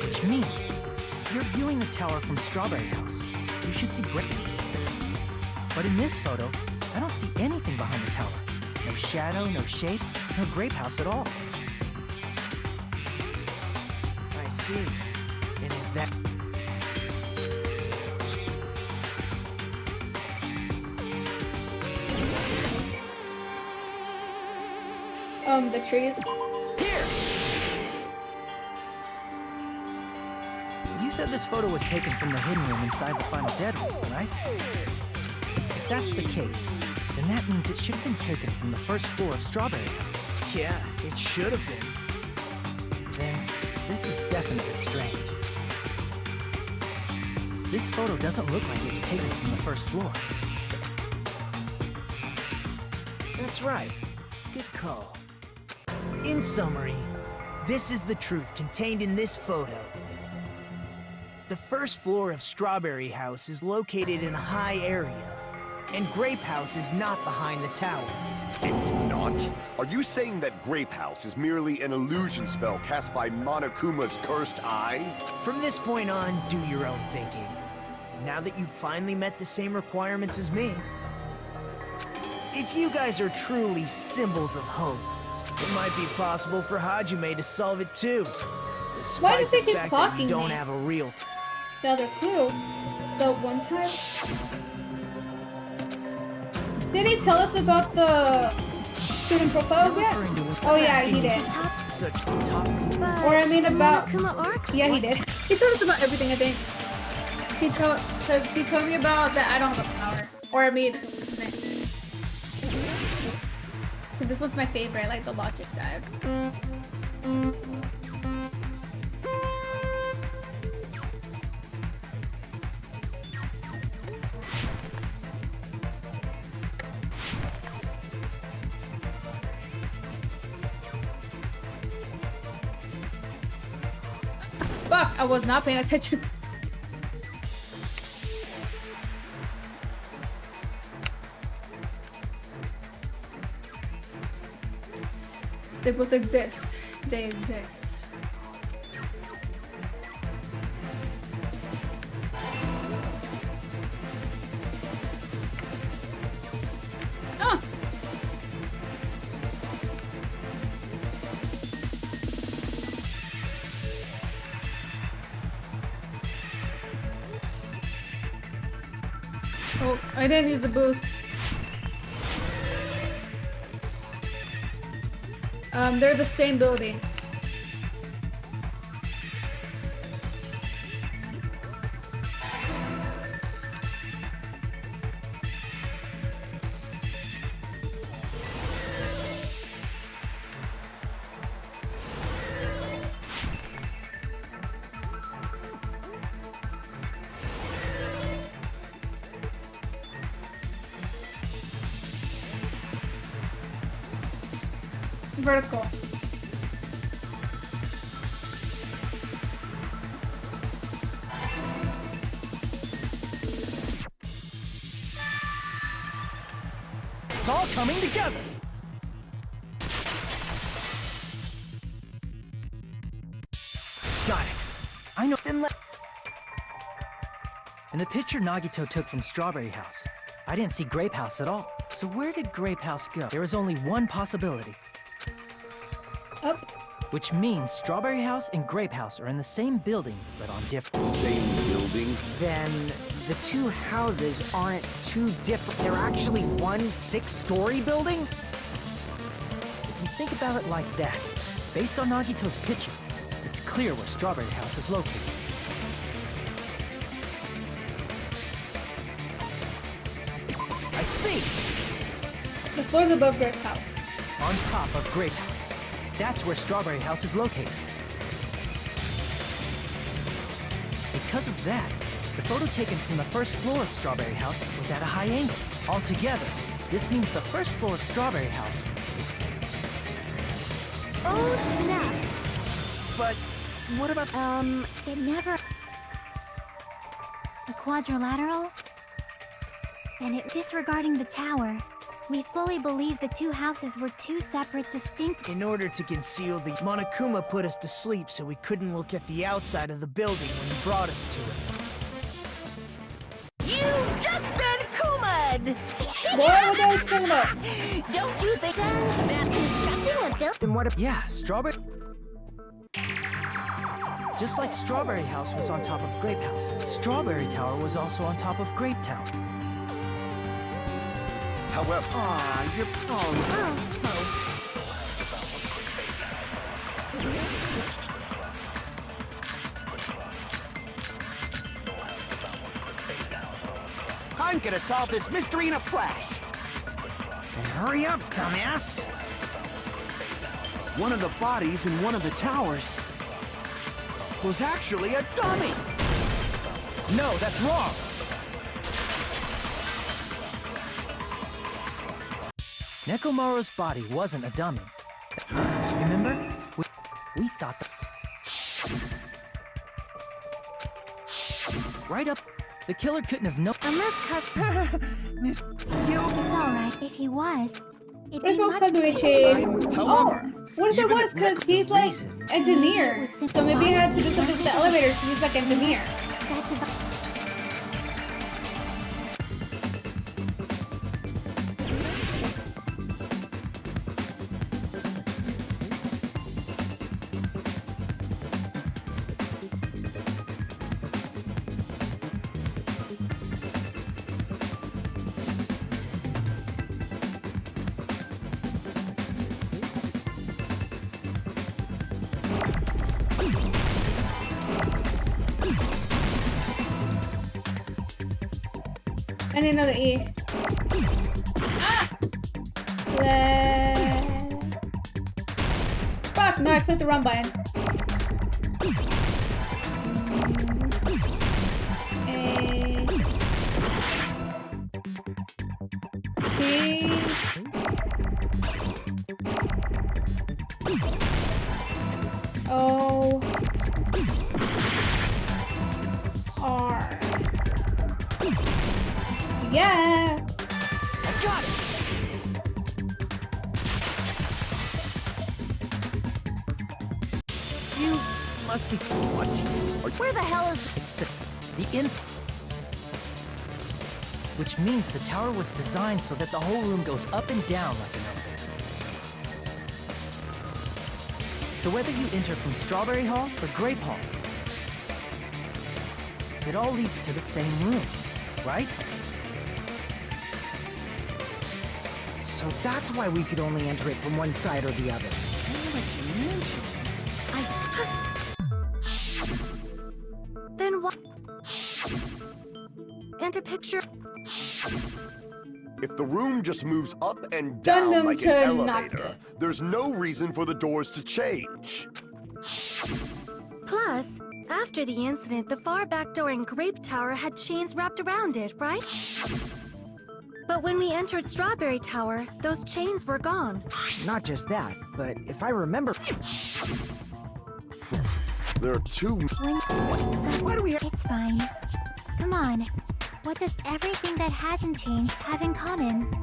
S9: Which means, if you're viewing the tower from Strawberry House, you should see Grape. But in this photo, I don't see anything behind the tower. No shadow, no shape, no Grape House at all.
S11: I see. And is that...
S1: The trees.
S9: Here! You said this photo was taken from the hidden room inside the final dead room, right? If that's the case, then that means it should have been taken from the first floor of Strawberry House.
S11: Yeah, it should have been.
S9: Then, this is definitely strange. This photo doesn't look like it was taken from the first floor.
S11: That's right. Good call. In summary, this is the truth contained in this photo. The first floor of Strawberry House is located in a high area, and Grape House is not behind the tower.
S4: It's not? Are you saying that Grape House is merely an illusion spell cast by Monokuma's cursed eye?
S11: From this point on, do your own thinking. Now that you've finally met the same requirements as me. If you guys are truly symbols of hope, it might be possible for Hajime to solve it too.
S1: Why does he
S11: Despite the
S1: keep
S11: fact that you
S1: clocking
S11: don't
S1: me?
S11: have a real
S1: The other clue. The one time. Did he tell us about the student profiles yet? Oh yeah, he did.
S11: such top.
S1: Or I mean about.
S6: Monokuma arc?
S1: Yeah, he did. He told us about everything. I think. Because he told me about that I don't have a power. Or I mean. This one's my favorite, like the logic dive. Fuck, I was not paying attention. They both exist. They exist. Ah. Oh, I didn't use the boost. They're the same building. Vertical.
S9: It's all coming together. Got it. I know. In the picture Nagito took from Strawberry House, I didn't see Grape House at all. So where did Grape House go? There is only one possibility.
S1: Up.
S9: Which means Strawberry House and Grape House are in the same building, but on different...
S4: Same building?
S10: Then the two houses aren't two different. They're actually one 6-story building?
S9: If you think about it like that, based on Nagito's picture, it's clear where Strawberry House is located. I see!
S1: The floor's above Grape House.
S9: On top of Grape House. That's where Strawberry House is located. Because of that, the photo taken from the first floor of Strawberry House was at a high angle. Altogether, this means the first floor of Strawberry House is...
S8: Oh, snap.
S11: But what about...
S8: It never... A quadrilateral? And it disregarding the tower. We fully believe the two houses were two separate, distinct...
S11: In order to conceal the... Monokuma put us to sleep so we couldn't look at the outside of the building when he brought us to it.
S2: You've just been Kuma'd!
S1: What are those talking about?
S2: Don't you think that
S8: Constructing a building?
S10: Then what if...
S9: Yeah, Strawberry... Just like Strawberry House was on top of Grape House, Strawberry Tower was also on top of Grape Tower.
S4: However,
S3: Aw, you're... I'm gonna solve this mystery in a flash.
S10: Then hurry up, dumbass!
S3: One of the bodies in one of the towers was actually a dummy.
S9: No, that's wrong! Nekomaru's body wasn't a dummy. Remember? We thought that... Right up, the killer couldn't have known...
S8: Unless
S11: You...
S8: It's alright. If he was, it'd
S1: We're
S8: be
S1: supposed
S8: much
S1: to do
S8: better.
S1: Oh, what if it was? Because he's like engineer. So maybe he had to do something with the elevators because he's like engineer.
S8: That's about...
S1: I need another E. Ah! Fuck, no, I clicked the wrong button. A. T. O. R. Yeah!
S9: I got it! You must be... What?
S6: Where the hell is...
S9: It's the ins... Which means the tower was designed so that the whole room goes up and down like an elevator. So whether you enter from Strawberry Hall or Grape Hall, it all leads to the same room, right?
S10: So that's why we could only enter it from one side or the other.
S8: Then what? And a picture...
S4: if the room just moves up and
S1: Done
S4: down
S1: them
S4: like
S1: to
S4: an
S1: knock
S4: elevator,
S1: it.
S4: there's no reason for the doors to change.
S8: Plus, after the incident, the far back door in Grape Tower had chains wrapped around it, right? But when we entered Strawberry Tower, those chains were gone.
S10: Not just that, but if I remember...
S4: There are two...
S3: Why do we have...
S8: It's fine. Come on. What does everything that hasn't changed have in common?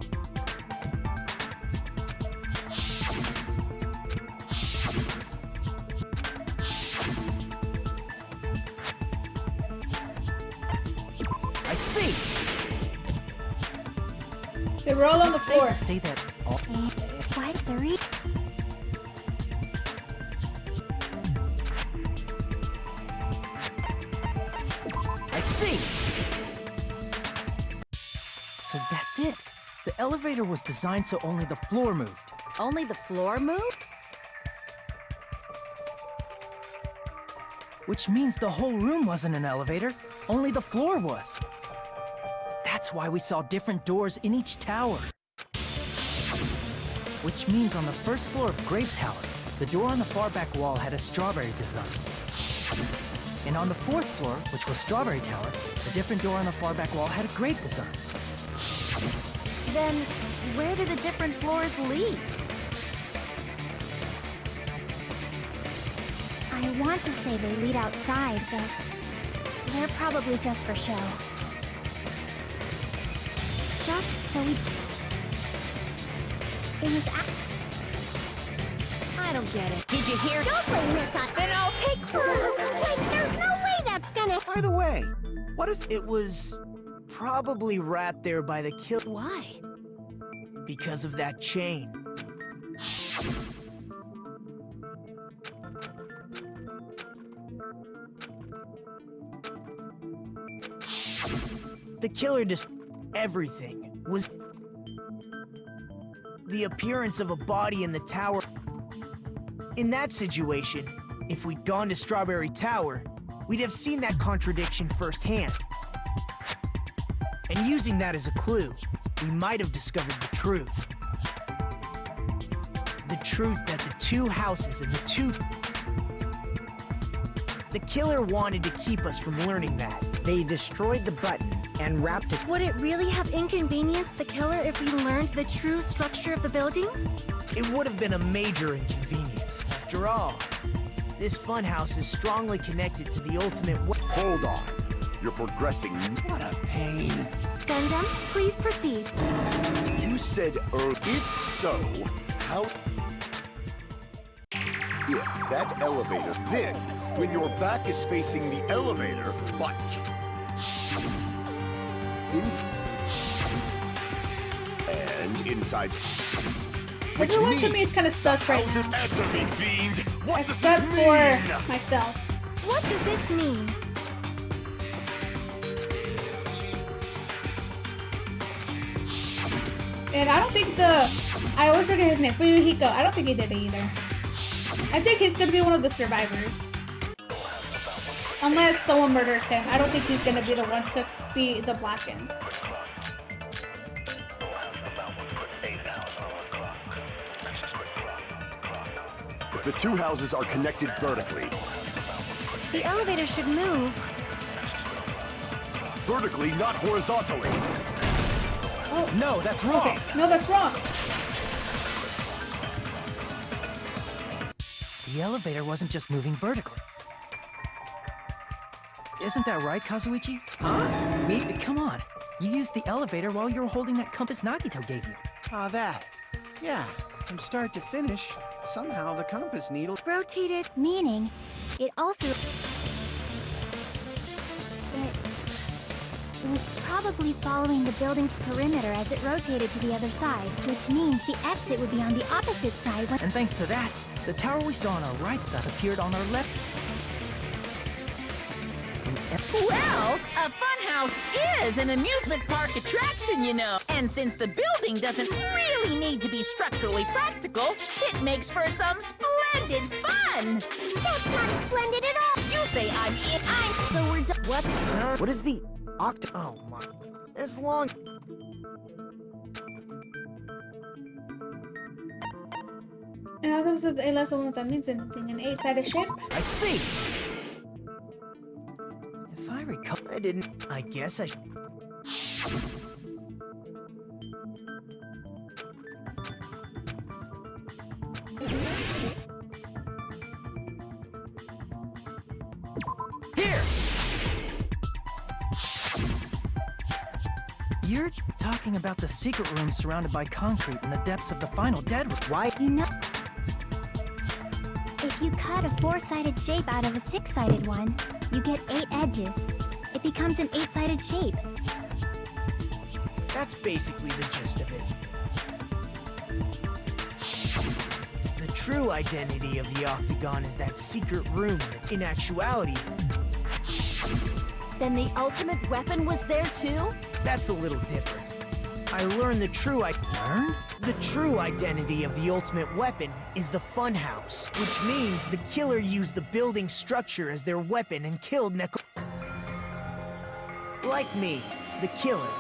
S10: I see!
S1: They were all on the
S9: It's safe
S1: floor.
S9: to say that all...
S8: What? Three?
S10: I see!
S9: So that's it. The elevator was designed so only the floor moved.
S6: Only the floor moved?
S9: Which means the whole room wasn't an elevator, only the floor was. That's why we saw different doors in each tower. Which means on the first floor of Grape Tower, the door on the far back wall had a strawberry design. And on the fourth floor, which was Strawberry Tower, a different door on the far back wall had a grape design.
S6: Then, where do the different floors lead?
S8: I want to say they lead outside, but they're probably just for show. Just so we... It was
S6: I don't get it.
S2: Did you hear?
S8: Don't blame this on...
S2: Then I'll take...
S8: Wait, there's no way that's gonna...
S11: By the way, what if it was probably wrapped there by the kill...
S6: Why?
S11: Because of that chain. The killer just... everything was... the appearance of a body in the tower. In that situation, if we'd gone to Strawberry Tower, we'd have seen that contradiction firsthand. And using that as a clue, we might have discovered the truth. The truth that the two houses and the two... The killer wanted to keep us from learning that.
S10: They destroyed the button and wrapped it...
S8: Would it really have inconvenienced the killer if we learned the true structure of the building?
S11: It would have been a major inconvenience. After all, this funhouse is strongly connected to the ultimate...
S4: Hold on. You're progressing.
S3: What a pain.
S8: Gundam, please proceed.
S4: You said if so, how... If that elevator, then, when your back is facing the elevator, but... And inside... Which
S1: Everyone
S4: means...
S1: to me is kind of sus right now.
S4: Answer me, fiend! What
S1: Except
S4: does this mean?
S1: for myself.
S8: What does this mean?
S1: And I don't think I always forget his name, Fuyuhiko. I don't think he did it either. I think he's gonna be one of the survivors. Unless someone murders him. I don't think he's gonna be the one to be the blackened.
S4: If the two houses are connected vertically...
S8: The elevator should move.
S4: Vertically, not horizontally.
S1: Oh.
S9: No, that's wrong!
S1: Okay, no, that's wrong.
S9: The elevator wasn't just moving vertically. Isn't that right, Kazuichi?
S11: Huh? Me?
S9: Come on. You used the elevator while you were holding that compass Nagito gave you.
S3: Ah, that. Yeah, from start to finish, somehow the compass needle...
S8: Rotated, meaning it also... It was probably following the building's perimeter as it rotated to the other side, which means the exit would be on the opposite side when...
S9: And thanks to that, the tower we saw on our right side appeared on our left.
S2: Well, a funhouse is an amusement park attraction, you know. And since the building doesn't really need to be structurally practical, it makes for some splendid fun.
S8: That's not splendid at all!
S2: You say I'm in.
S8: So we're done. What's...
S10: What is the Oh my... As long...
S1: And how comes that unless someone that means anything? An 8-sided shape?
S11: I see!
S9: If I recall...
S11: I didn't... I guess I...
S9: You're talking about the secret room surrounded by concrete in the depths of the final dead room.
S10: Why?
S8: You know, if you cut a 4-sided shape out of a 6-sided one, you get 8 edges. It becomes an 8-sided shape.
S11: That's basically the gist of it. The true identity of the octagon is that secret room that, in actuality,
S6: Then the ultimate weapon was there too?
S11: that's a little different. I learned the true The true identity of the ultimate weapon is the funhouse, which means the killer used the building structure as their weapon and killed Like me, the killer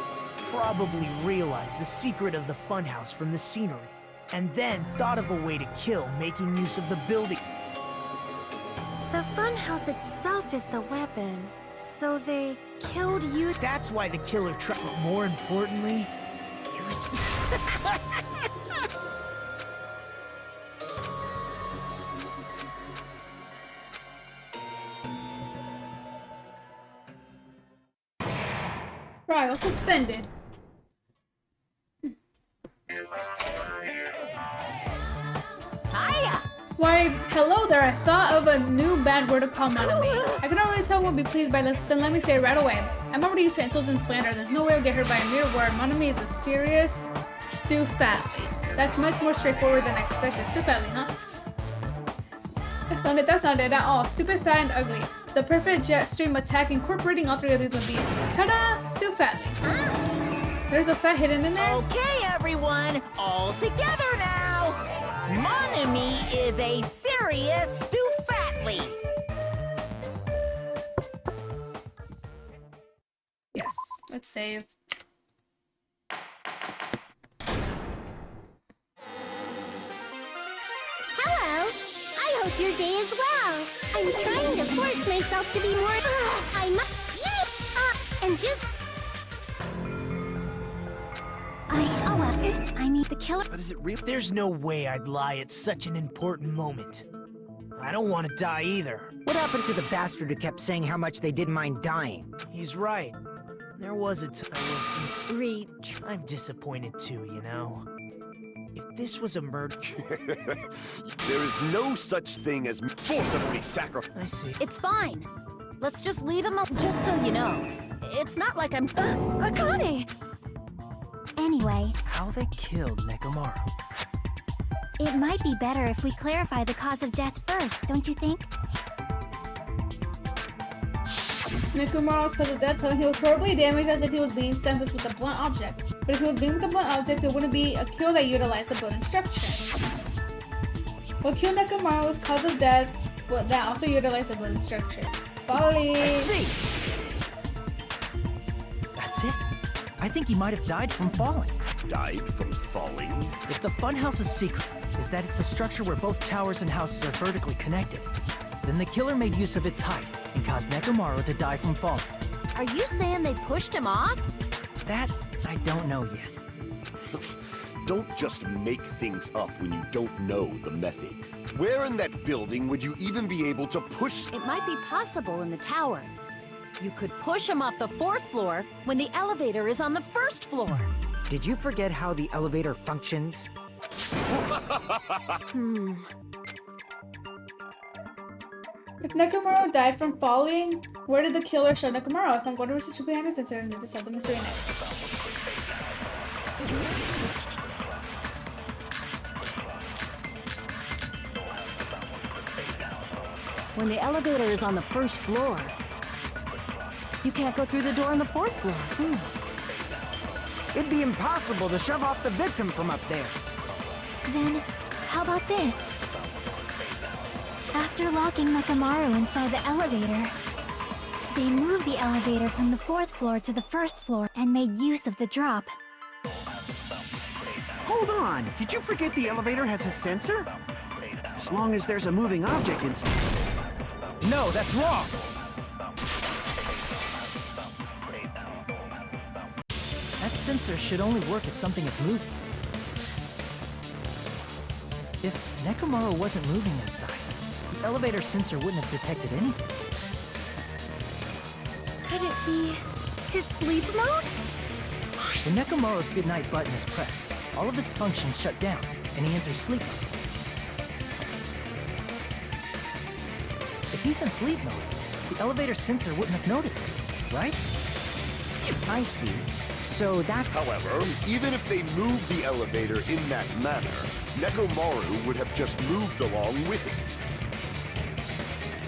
S11: probably realized the secret of the funhouse from the scenery, and then thought of a way to kill making use of the building.
S8: The funhouse itself is the weapon, so they killed you.
S11: That's why the killer tried, but more importantly, here's...
S1: Trial suspended.
S2: Hiya!
S1: Why, hello there. I thought of a new bad word to call Monami. I can already tell won't be pleased by this, then let me say it right away. I'm already used to insults and slander. There's no way I'll get hurt by a mere word. Monami is a serious Stu Fatley. That's much more straightforward than I expected. Stu Fatley, huh? That's not it at all. Stupid, fat, and ugly. The perfect jet stream attack incorporating all three of these would be ta-da! Stu Fatley. There's a fat hidden in there.
S2: Okay, everyone, all together now. Monami is a serious Stu Fatley.
S1: Yes, let's save.
S8: Hello! I hope your day is well. I'm trying to force myself to be more... I must... and just... I mean, the killer...
S11: But is it real? There's no way I'd lie at such an important moment. I don't want to die either.
S10: What happened to the bastard who kept saying how much they didn't mind dying?
S11: He's right. There was a time I was sincere.
S6: Reach.
S11: I'm disappointed too, you know? If this was a murder...
S4: There is no such thing as forcibly sacrifice.
S11: I see.
S6: It's fine. Let's just leave him up, just so you know. It's not like I'm... Akane!
S8: Anyway,
S9: How they killed Nekomaru.
S8: it might be better if we clarify the cause of death first, don't you think?
S1: Nekomaru's cause of death, he was horribly damaged as if he was being sentenced with a blunt object. But if he was being with a blunt object, it wouldn't be a kill that utilized the building structure. What killed Nekomaru's cause of death, well, that also utilized the building structure. Folly.
S11: I see!
S9: That's it. I think he might have died from falling.
S4: Died from falling?
S9: If the funhouse's secret is that it's a structure where both towers and houses are vertically connected, then the killer made use of its height and caused Nekomaru to die from falling.
S6: Are you saying they pushed him off?
S9: That I don't know yet.
S4: Don't just make things up when you don't know the method. Where in that building would you even be able to push?
S6: It might be possible in the tower. You could push him off the 4th floor when the elevator is on the 1st floor.
S10: Did you forget how the elevator functions?
S1: If Nekomaru died from falling, where did the killer show Nekomaru? If I'm going to research behind this incident, to solve the mystery next.
S6: When the elevator is on the 1st floor, you can't go through the door on the 4th floor.
S10: It'd be impossible to shove off the victim from up there.
S8: Then, how about this? After locking Nekomaru inside the elevator, they moved the elevator from the 4th floor to the 1st floor and made use of the drop.
S3: Hold on! Did you forget the elevator has a sensor? As long as there's a moving object inside.
S9: No, that's wrong! That sensor should only work if something is moving. If Nekomaru wasn't moving inside, the elevator sensor wouldn't have detected anything.
S8: Could it be his sleep mode?
S9: When Nekomaru's goodnight button is pressed, all of his functions shut down, and he enters sleep mode. If he's in sleep mode, the elevator sensor wouldn't have noticed it, right?
S10: I see. So that...
S4: However, even if they moved the elevator in that manner, Nekomaru would have just moved along with it.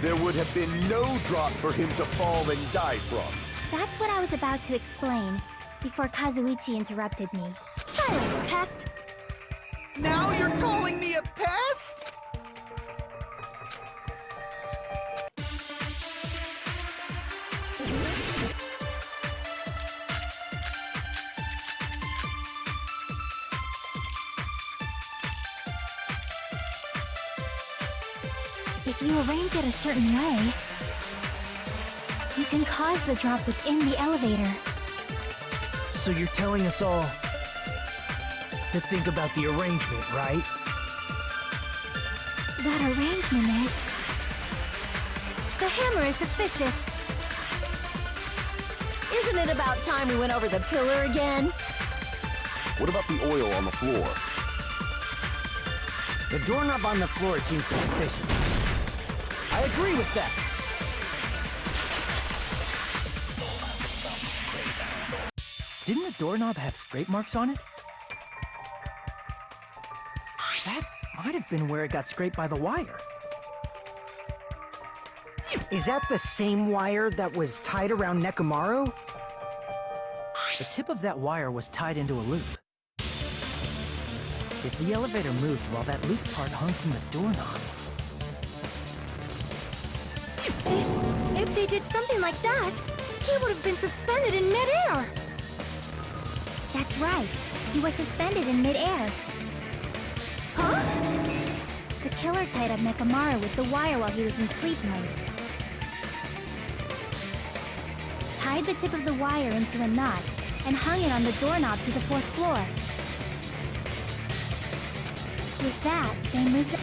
S4: There would have been no drop for him to fall and die from.
S8: That's what I was about to explain before Kazuichi interrupted me. Silence, pest!
S3: Now you're calling me a pest?
S8: If you arrange it a certain way, you can cause the drop within the elevator.
S11: So you're telling us all to think about the arrangement, right?
S8: That arrangement is... The hammer is suspicious.
S6: Isn't it about time we went over the pillar again?
S4: What about the oil on the floor?
S10: The doorknob on the floor seems suspicious.
S9: I agree with that. Didn't the doorknob have scrape marks on it? That might have been where it got scraped by the wire.
S10: Is that the same wire that was tied around Nekomaru?
S9: The tip of that wire was tied into a loop. If the elevator moved while that loop part hung from the doorknob...
S8: If they did something like that, he would have been suspended in midair! That's right. He was suspended in midair. Huh? The killer tied up Nekomaru with the wire while he was in sleep mode. Tied the tip of the wire into a knot and hung it on the doorknob to the 4th floor. With that, they moved it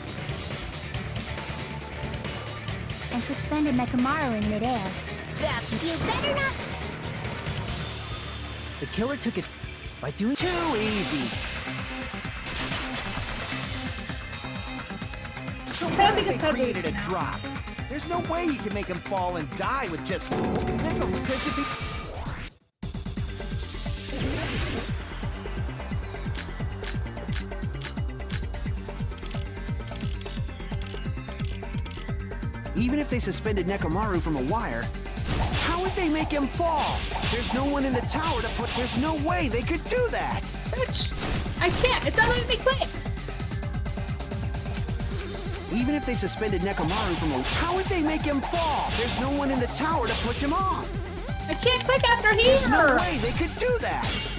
S8: and suspended Nekomaru in midair.
S6: That's...
S8: You better not...
S9: The killer took it by doing...
S3: Too easy. So
S1: I don't think it's
S3: they created
S1: Kazuichi
S3: a
S1: now.
S3: drop. There's no way you can make him fall and die with just... Because if he... Even if they suspended Nekomaru from a wire, how would they make him fall? There's no one in the tower to put... There's no way they could do that!
S1: Bitch, I can't. It's not letting me click.
S3: Even if they suspended Nekomaru from a... How would they make him fall? There's no one in the tower to push him off!
S1: I can't click after here.
S3: There's no way they could do that!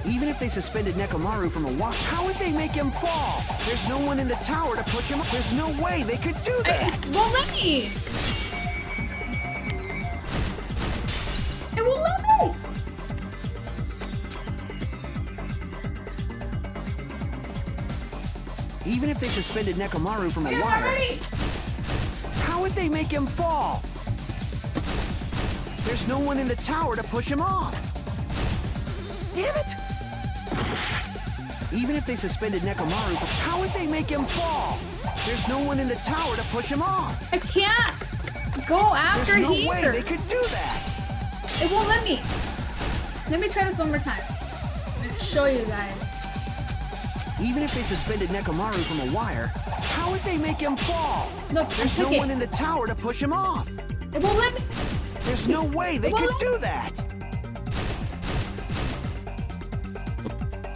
S3: Even if they suspended Nekomaru from a wire, how would they make him fall? There's no one in the tower to push him up. There's no way they could do that!
S1: It won't let me. It won't let me.
S3: Even if they suspended Nekomaru from a
S1: You're not
S3: wire,
S1: ready.
S3: how would they make him fall? There's no one in the tower to push him off. Damn it! Even if they suspended Nekomaru, how would they make him fall? There's no one in the tower to push him off.
S1: I can't go after
S3: There's no
S1: here.
S3: way they could do that.
S1: It won't let me. Let me try this one more time. I'll show you guys.
S3: Even if they suspended Nekomaru from a wire, how would they make him fall?
S1: Look,
S3: There's no one in the tower to push him off.
S1: It won't let me.
S3: There's no way they could do that.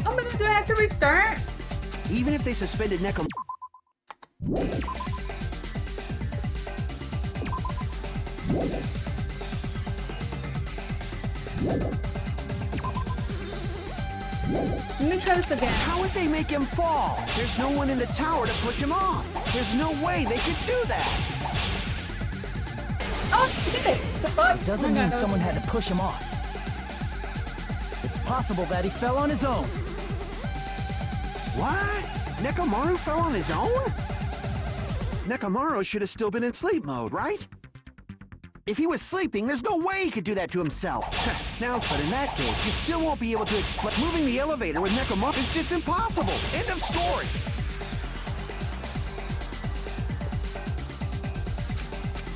S1: Oh my god, do I have to restart?
S3: Even if they suspended Nekomaru...
S1: Let me try this again.
S3: How would they make him fall? There's no one in the tower to push him off. There's no way they could do that.
S1: Oh, I did it. The fuck?
S9: Doesn't
S1: Oh my
S9: mean
S1: God, that
S9: someone
S1: was-
S9: had to push him off. It's possible that he fell on his own.
S3: What? Nekomaru fell on his own? Nekomaru should have still been in sleep mode, right? If he was sleeping, there's no way he could do that to himself. Now, but in that case, you still won't be able to explain. Moving the elevator with Nekomaru is just impossible. End of story.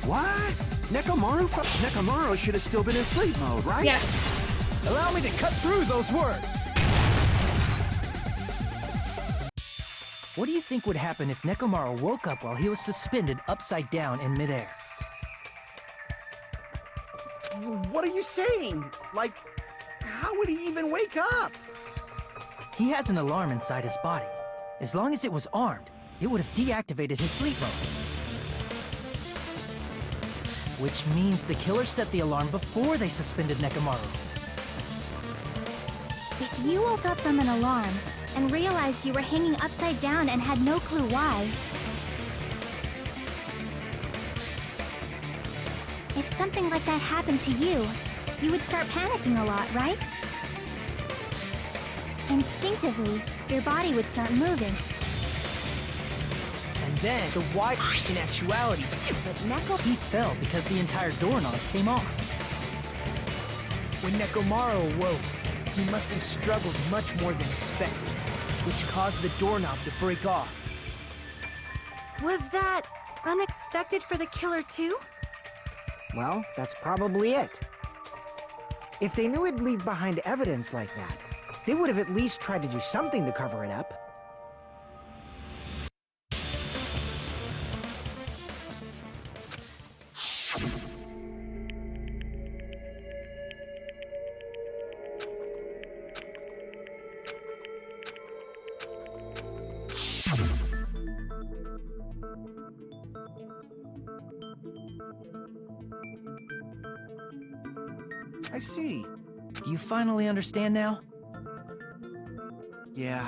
S3: What? Nekomaru should have still been in sleep mode, right?
S1: Yes.
S9: Allow me to cut through those words. What do you think would happen if Nekomaru woke up while he was suspended upside down in midair?
S3: What are you saying? Like, how would he even wake up?
S9: He has an alarm inside his body. As long as it was armed, it would have deactivated his sleep mode. Which means the killer set the alarm before they suspended Nekomaru.
S8: If you woke up from an alarm and realized you were hanging upside down and had no clue why, if something like that happened to you, you would start panicking a lot, right? Instinctively, your body would start moving.
S11: And then, the why in actuality.
S8: But Neko...
S9: He fell because the entire doorknob came off.
S11: When Nekomaru awoke, he must have struggled much more than expected, which caused the doorknob to break off.
S8: Was that unexpected for the killer too?
S10: Well, that's probably it. If they knew it'd leave behind evidence like that, they would have at least tried to do something to cover it up.
S3: I see.
S9: Do you finally understand now?
S3: Yeah.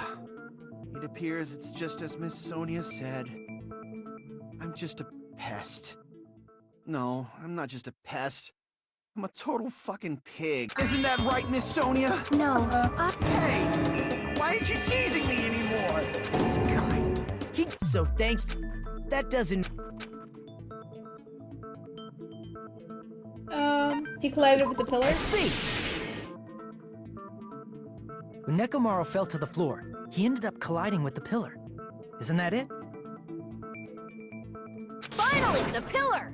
S3: It appears it's just as Miss Sonia said. I'm just a pest. No, I'm not just a pest. I'm a total fucking pig. Isn't that right, Miss Sonia?
S8: No.
S3: Hey! Why aren't you teasing me anymore? This guy.
S11: So thanks... That doesn't...
S1: He collided with the pillar.
S9: See! When Nekomaru fell to the floor, he ended up colliding with the pillar. Isn't that it?
S6: Finally, the pillar!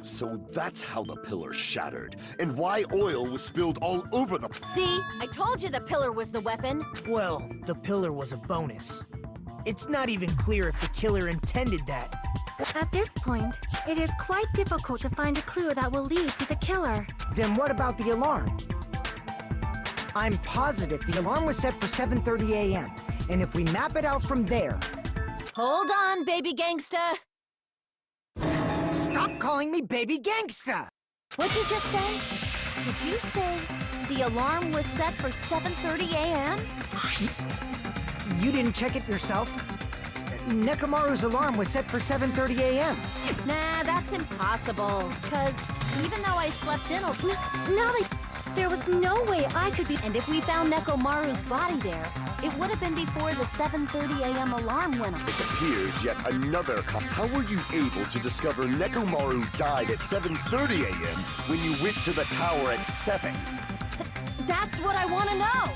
S4: So that's how the pillar shattered, and why oil was spilled all over the...
S6: See, I told you the pillar was the weapon.
S11: Well, the pillar was a bonus. It's not even clear if the killer intended that.
S8: At this point, it is quite difficult to find a clue that will lead to the killer.
S10: Then what about the alarm? I'm positive the alarm was set for 7:30 a.m., and if we map it out from there...
S6: Hold on, baby gangsta.
S10: Stop calling me baby gangsta!
S6: What'd you just say? Did you say the alarm was set for 7:30 a.m.?
S10: You didn't check it yourself? Nekomaru's alarm was set for 7:30 a.m.
S6: Nah, that's impossible. Because even though I slept in
S8: There was no way I could be...
S6: And if we found Nekomaru's body there, it would have been before the 7:30 a.m. alarm went off.
S4: It appears yet another How were you able to discover Nekomaru died at 7:30 a.m. when you went to the tower at 7?
S6: That's what I want to know!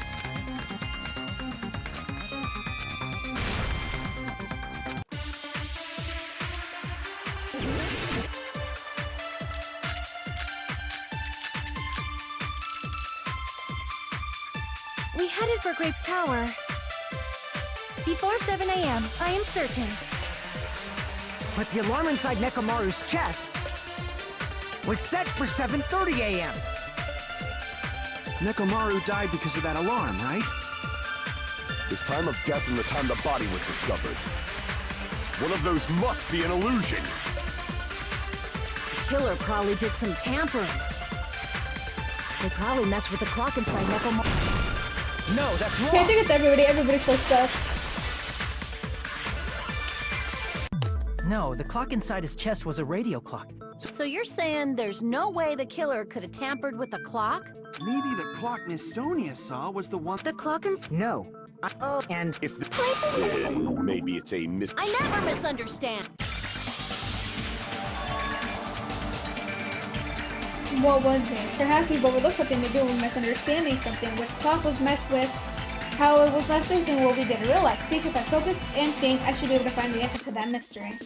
S8: We headed for Grape Tower. Before 7 a.m., I am certain.
S10: But the alarm inside Nekomaru's chest was set for 7:30 a.m.
S3: Nekomaru died because of that alarm, right?
S4: His time of death and the time the body was discovered. One of those must be an illusion.
S6: The killer probably did some tampering. They probably messed with the clock inside Nekomaru.
S11: No, that's wrong!
S1: Okay, I think it's everybody. Everybody's so sus.
S9: No, the clock inside his chest was a radio clock.
S6: So you're saying there's no way the killer could have tampered with the clock?
S3: Maybe the clock Miss Sonia saw was the one...
S8: The clock and...
S10: No. And...
S4: If the... maybe it's a mis...
S6: I never misunderstand.
S1: What was it? Perhaps we've overlooked something. Maybe we're misunderstanding something. Which clock was messed with? How it was messed with, and what we didn't realize. Think if I focus and think, I should be able to find the answer to that mystery.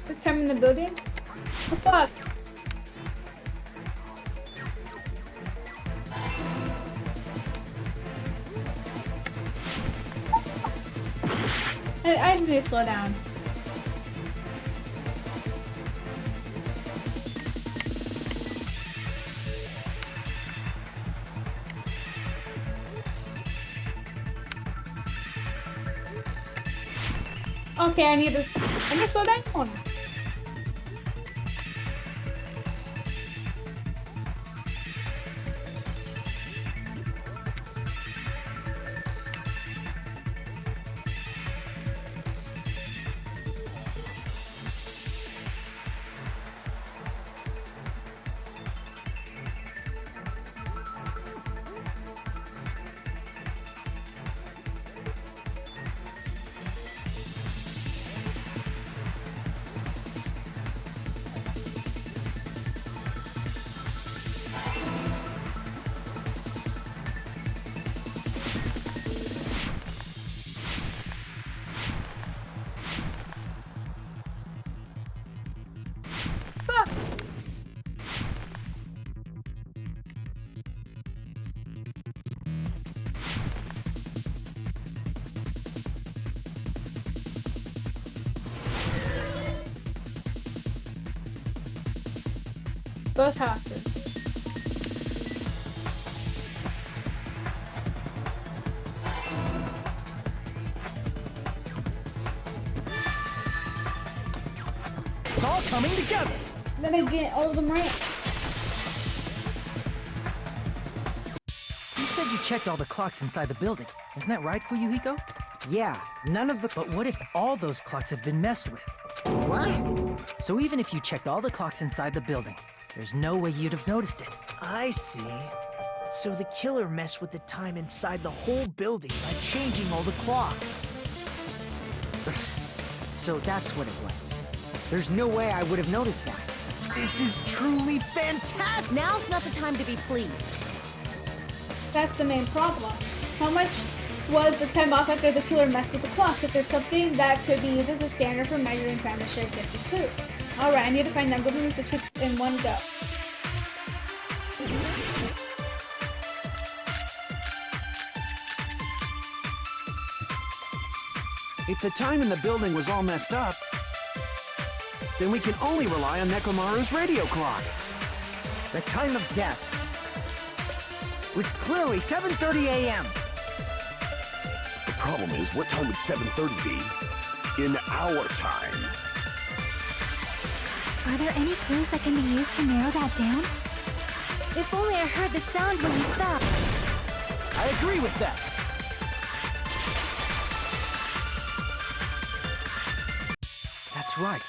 S1: The time in the building? What the fuck? I need to slow down. Okay, I need to slow down. Both houses.
S9: It's all coming together.
S1: Then I get all of them right.
S9: You said you checked all the clocks inside the building. Isn't that right, Fuyuhiko?
S10: Yeah, none of the...
S9: But what if all those clocks have been messed with?
S10: What?
S9: So even if you checked all the clocks inside the building, there's no way you'd have noticed it.
S11: I see. So the killer messed with the time inside the whole building by changing all the clocks.
S10: So that's what it was. There's no way I would have noticed that.
S11: This is truly fantastic!
S6: Now's not the time to be pleased.
S1: That's the main problem. How much was the time off after the killer messed with the clocks? If there's something that could be used as a standard for measuring time, it should get the clue. Alright, I need to find them. I'm going to use the truth in one go.
S3: If the time in the building was all messed up, then we can only rely on Nekomaru's radio clock.
S10: The time of death was clearly 7:30 a.m.
S4: The problem is, what time would 7:30 be? In our time.
S8: Are there any clues that can be used to narrow that down? If only I heard the sound when you fell.
S9: I agree with that. That's right.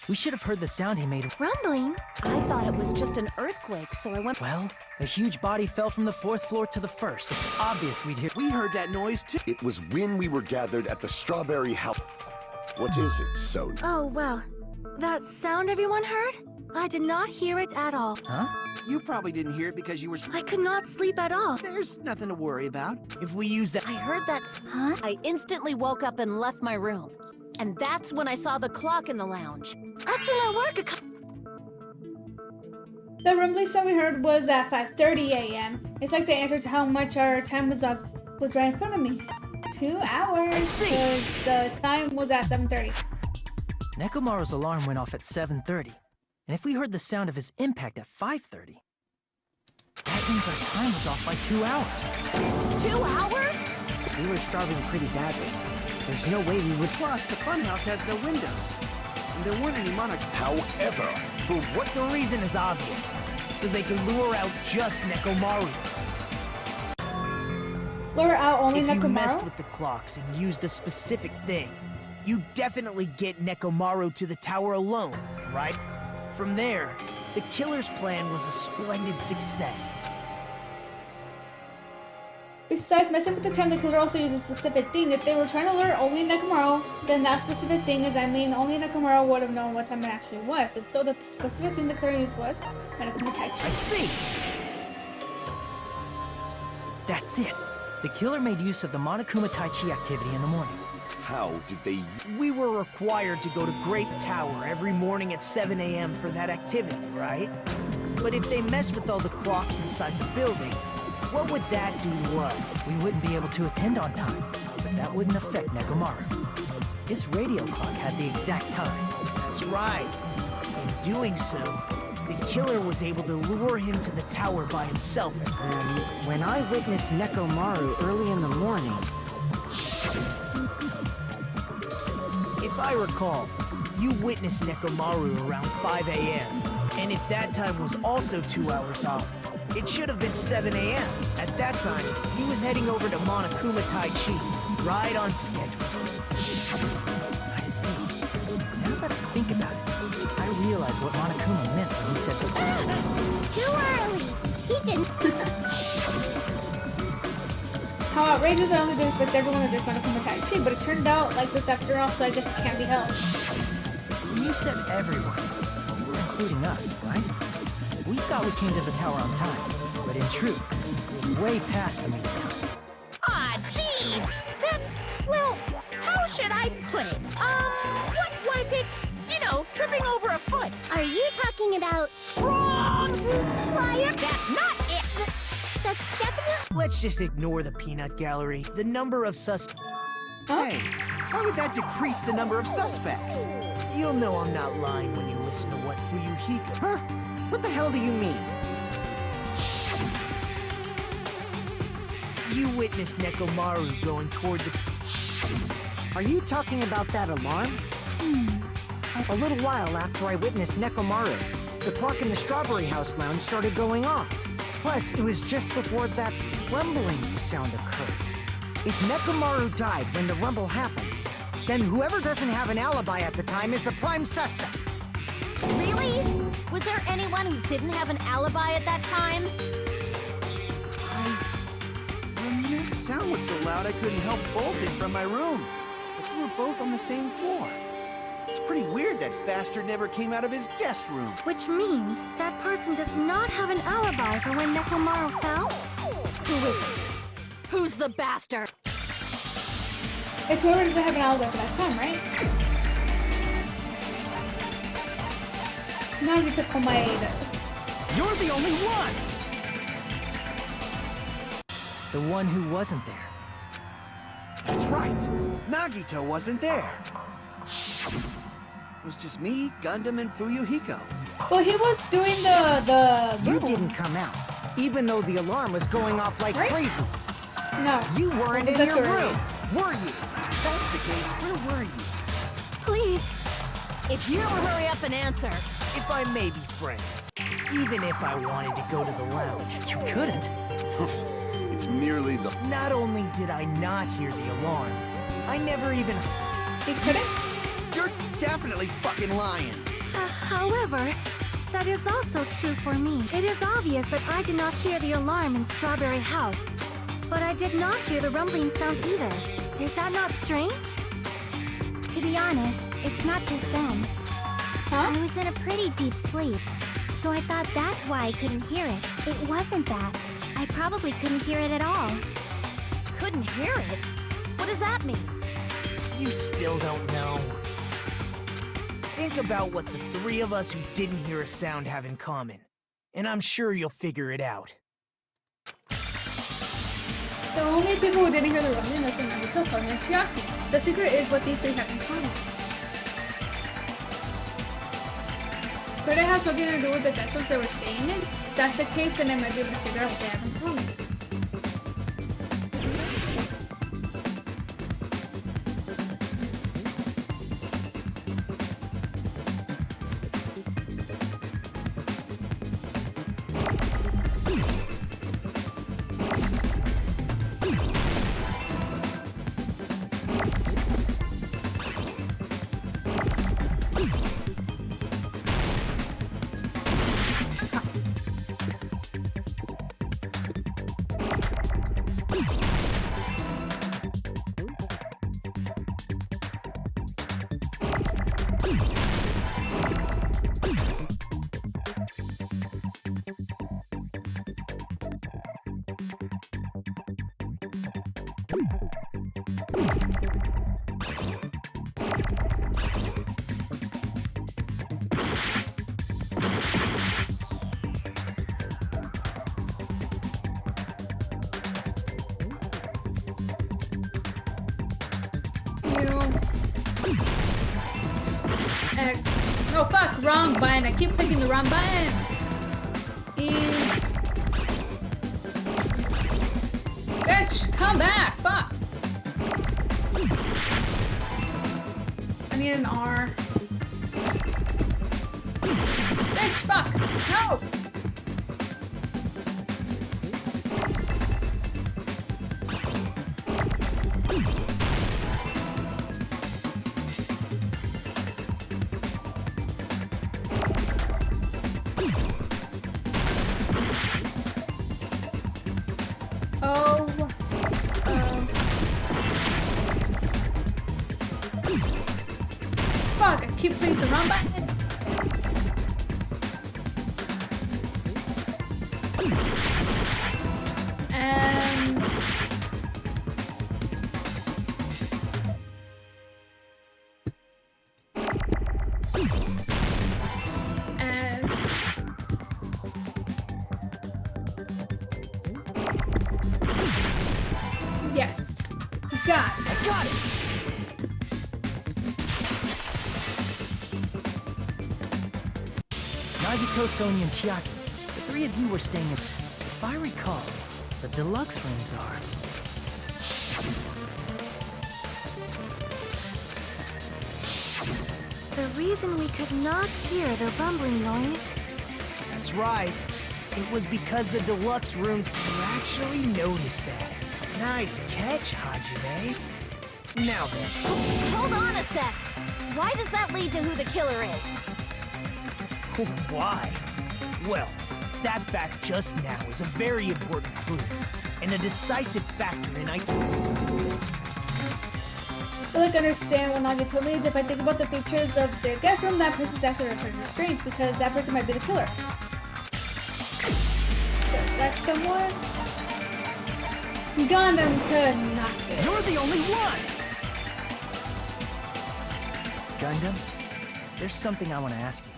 S9: We should have heard the sound he made.
S8: Rumbling?
S6: I thought it was just an earthquake, so I went...
S9: Well, a huge body fell from the 4th floor to the 1st. It's obvious we'd hear...
S3: We heard that noise too.
S4: It was when we were gathered at the Strawberry House. What is it, Sona?
S8: Oh, well. That sound everyone heard? I did not hear it at all.
S9: Huh?
S3: You probably didn't hear it because you were...
S8: I could not sleep at all.
S3: There's nothing to worry about.
S11: If we use that...
S6: I heard that...
S8: Huh?
S6: I instantly woke up and left my room. And that's when I saw the clock in the lounge.
S8: Excellent work!
S1: The rumbling sound we heard was at 5:30 a.m. It's like the answer to how much our time was up was right in front of me. 2 hours. Because the time was at 7:30.
S9: Nekomaru's alarm went off at 7:30. And if we heard the sound of his impact at 5:30, that means our time was off by 2 hours.
S6: 2 hours?
S10: We were starving pretty badly. There's no way we would...
S3: Plus, the funhouse has no windows. and there weren't any monarch.
S4: However, for what
S11: The reason is obvious. So they can lure out just Nekomaru.
S1: Lure out only
S11: If you messed
S1: Nekomaru?
S11: with the clocks and used a specific thing, you definitely get Nekomaru to the tower alone, right? From there, the killer's plan was a splendid success.
S1: Besides messing with the time, the killer also used a specific thing. If they were trying to lure only Nekomaru, then that specific thing is, only Nekomaru would have known what time it actually was. If so, the specific thing the killer used was Monokuma Tai
S11: I
S1: Chi.
S11: see!
S9: That's it. The killer made use of the Monokuma Tai Chi activity in the morning.
S4: how did they...
S11: We were required to go to Great Tower every morning at 7 a.m. for that activity, right? But if they mess with all the clocks inside the building, what would that do to us?
S9: We wouldn't be able to attend on time, but that wouldn't affect Nekomaru. His radio clock had the exact time.
S11: That's right. In doing so, the killer was able to lure him to the tower by himself.
S10: And when I witnessed Nekomaru early in the morning,
S11: If I recall, you witnessed Nekomaru around 5 a.m. And if that time was also 2 hours off, it should have been 7 a.m. At that time, he was heading over to Monokuma Tai Chi, right on schedule.
S9: I see. Now that I think about it, I realize what Monokuma meant when he said the...
S8: Too early! He didn't.
S1: How outrageous! I only did expect everyone to just Monokuma Tai Chi, but it turned out like this after all, so I guess it can't be helped.
S9: You said everyone, including us, right? We thought we came to the tower on time, but in truth, it was way past the meeting time.
S2: Ah, jeez! That's, well, how should I put it? What was it? You know, tripping over a foot.
S8: Are you talking about...
S2: Wrong!
S8: Liar?
S2: That's not it!
S8: That's definitely...
S11: Let's just ignore the peanut gallery. The number of suspects...
S3: Hey, why would that decrease the number of suspects?
S11: You'll know I'm not lying when you listen to what Fuyuhiko...
S10: huh? What the hell do you mean?
S11: You witnessed Nekomaru going toward the...
S10: Are you talking about that alarm? A little while after I witnessed Nekomaru, the clock in the Strawberry House lounge started going off. Plus, it was just before that rumbling sound occurred. If Nekomaru died when the rumble happened, then whoever doesn't have an alibi at the time is the prime suspect.
S6: Really? Was there anyone who didn't have an alibi at that time?
S3: The sound was so loud I couldn't help bolting from my room. But we were both on the same floor. It's pretty weird that bastard never came out of his guest room.
S8: Which means that person does not have an alibi for when Nekomaru fell?
S6: Who is it? Who's the bastard?
S1: It's whoever doesn't have an alibi for that time, right? Now you took Komaeda.
S3: You're the only one!
S9: The one who wasn't there.
S3: That's right. Nagito wasn't there. It was just me, Gundam, and Fuyuhiko.
S1: Well, he was doing the
S10: You
S1: verbal.
S10: didn't come out, even though the alarm was going off like
S1: Right?
S10: crazy.
S1: No.
S10: You weren't in
S1: That's
S10: your
S1: already-
S10: room, were you?
S3: If that's the case, where were you?
S8: Please.
S6: If you don't hurry up and answer,
S11: If I may be frank, even if I wanted to go to the lounge,
S9: You couldn't.
S4: It's merely the...
S11: not only did I not hear the alarm, I never even...
S1: He couldn't?
S3: You're definitely fucking lying.
S8: However, that is also true for me. It is obvious that I did not hear the alarm in Strawberry House. But I did not hear the rumbling sound either. Is that not strange? To be honest, it's not just them.
S1: Huh?
S8: I was in a pretty deep sleep, so I thought that's why I couldn't hear it. It wasn't that. I probably couldn't hear it at all.
S6: couldn't hear it. What does that mean?
S11: You still don't know. Think about what the three of us who didn't hear a sound have in common, and I'm sure you'll figure it out.
S1: The only people who didn't hear the rumbling was Nagito, Sonia, and Chiaki. The secret is what these three have in common. Could it have something to do with the guest rooms they were staying in? If that's the case, then I might be able to figure out what they have in common. X. Oh fuck, wrong button. I keep clicking the wrong button. E. Bitch, come back. Fuck. I need an R. Bitch, fuck. No. Fuck, I keep clicking the wrong button. And as yes, got it. I got it.
S9: Nagito, Sonia, and Chiaki, the three of you were staying in... If I recall, the deluxe rooms are...
S8: The reason we could not hear the rumbling noise...
S11: That's right. It was because the deluxe rooms... You actually noticed that. Nice catch, Hajime. Now then.
S6: Hold on a sec. Why does that lead to who the killer is?
S11: Why? Well, that fact just now is a very important clue, and a decisive factor in
S1: I like understand what Nagi told me. If I think about the features of their guest room, that person's actually pretty strange because that person might be the killer. So that's someone. Gundam to not good.
S11: You're the only one!
S9: Gundam, there's something I want to ask you.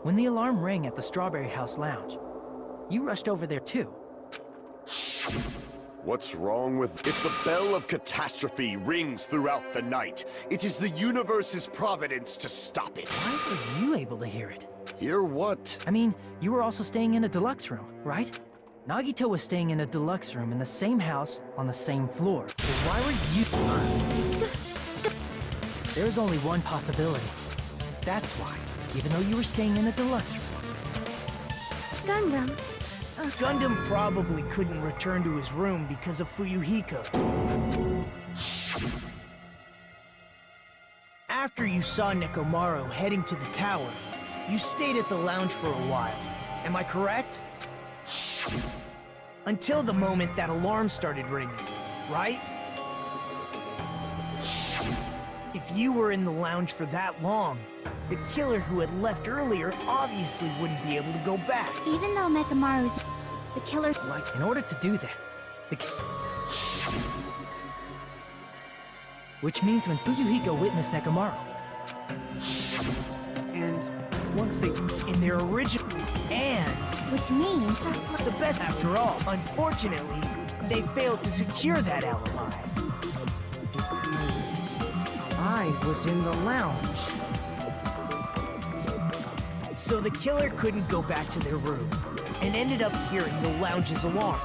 S9: When the alarm rang at the Strawberry House Lounge, you rushed over there too.
S4: What's wrong with... If the bell of catastrophe rings throughout the night, it is the universe's providence to stop it.
S9: Why were you able to hear it?
S4: Hear what?
S9: I mean, you were also staying in a deluxe room, right? Nagito was staying in a deluxe room in the same house on the same floor. So why were you... There's only one possibility. That's why, even though you were staying in a deluxe room.
S8: Gundam.
S11: Gundam probably couldn't return to his room because of Fuyuhiko. After you saw Nekomaru heading to the tower, you stayed at the lounge for a while. Am I correct? Until the moment that alarm started ringing, right? If you were in the lounge for that long, the killer who had left earlier obviously wouldn't be able to go back.
S8: Even though Nekomaru's... the killer...
S9: Like, in order to do that, which means when Fuyuhiko witnessed Nekomaru.
S11: And once they... in their original... And...
S8: which means just like...
S11: the best after all. Unfortunately, they failed to secure that alibi. Because... I was in the lounge. So the killer couldn't go back to their room, and ended up hearing the lounge's alarm.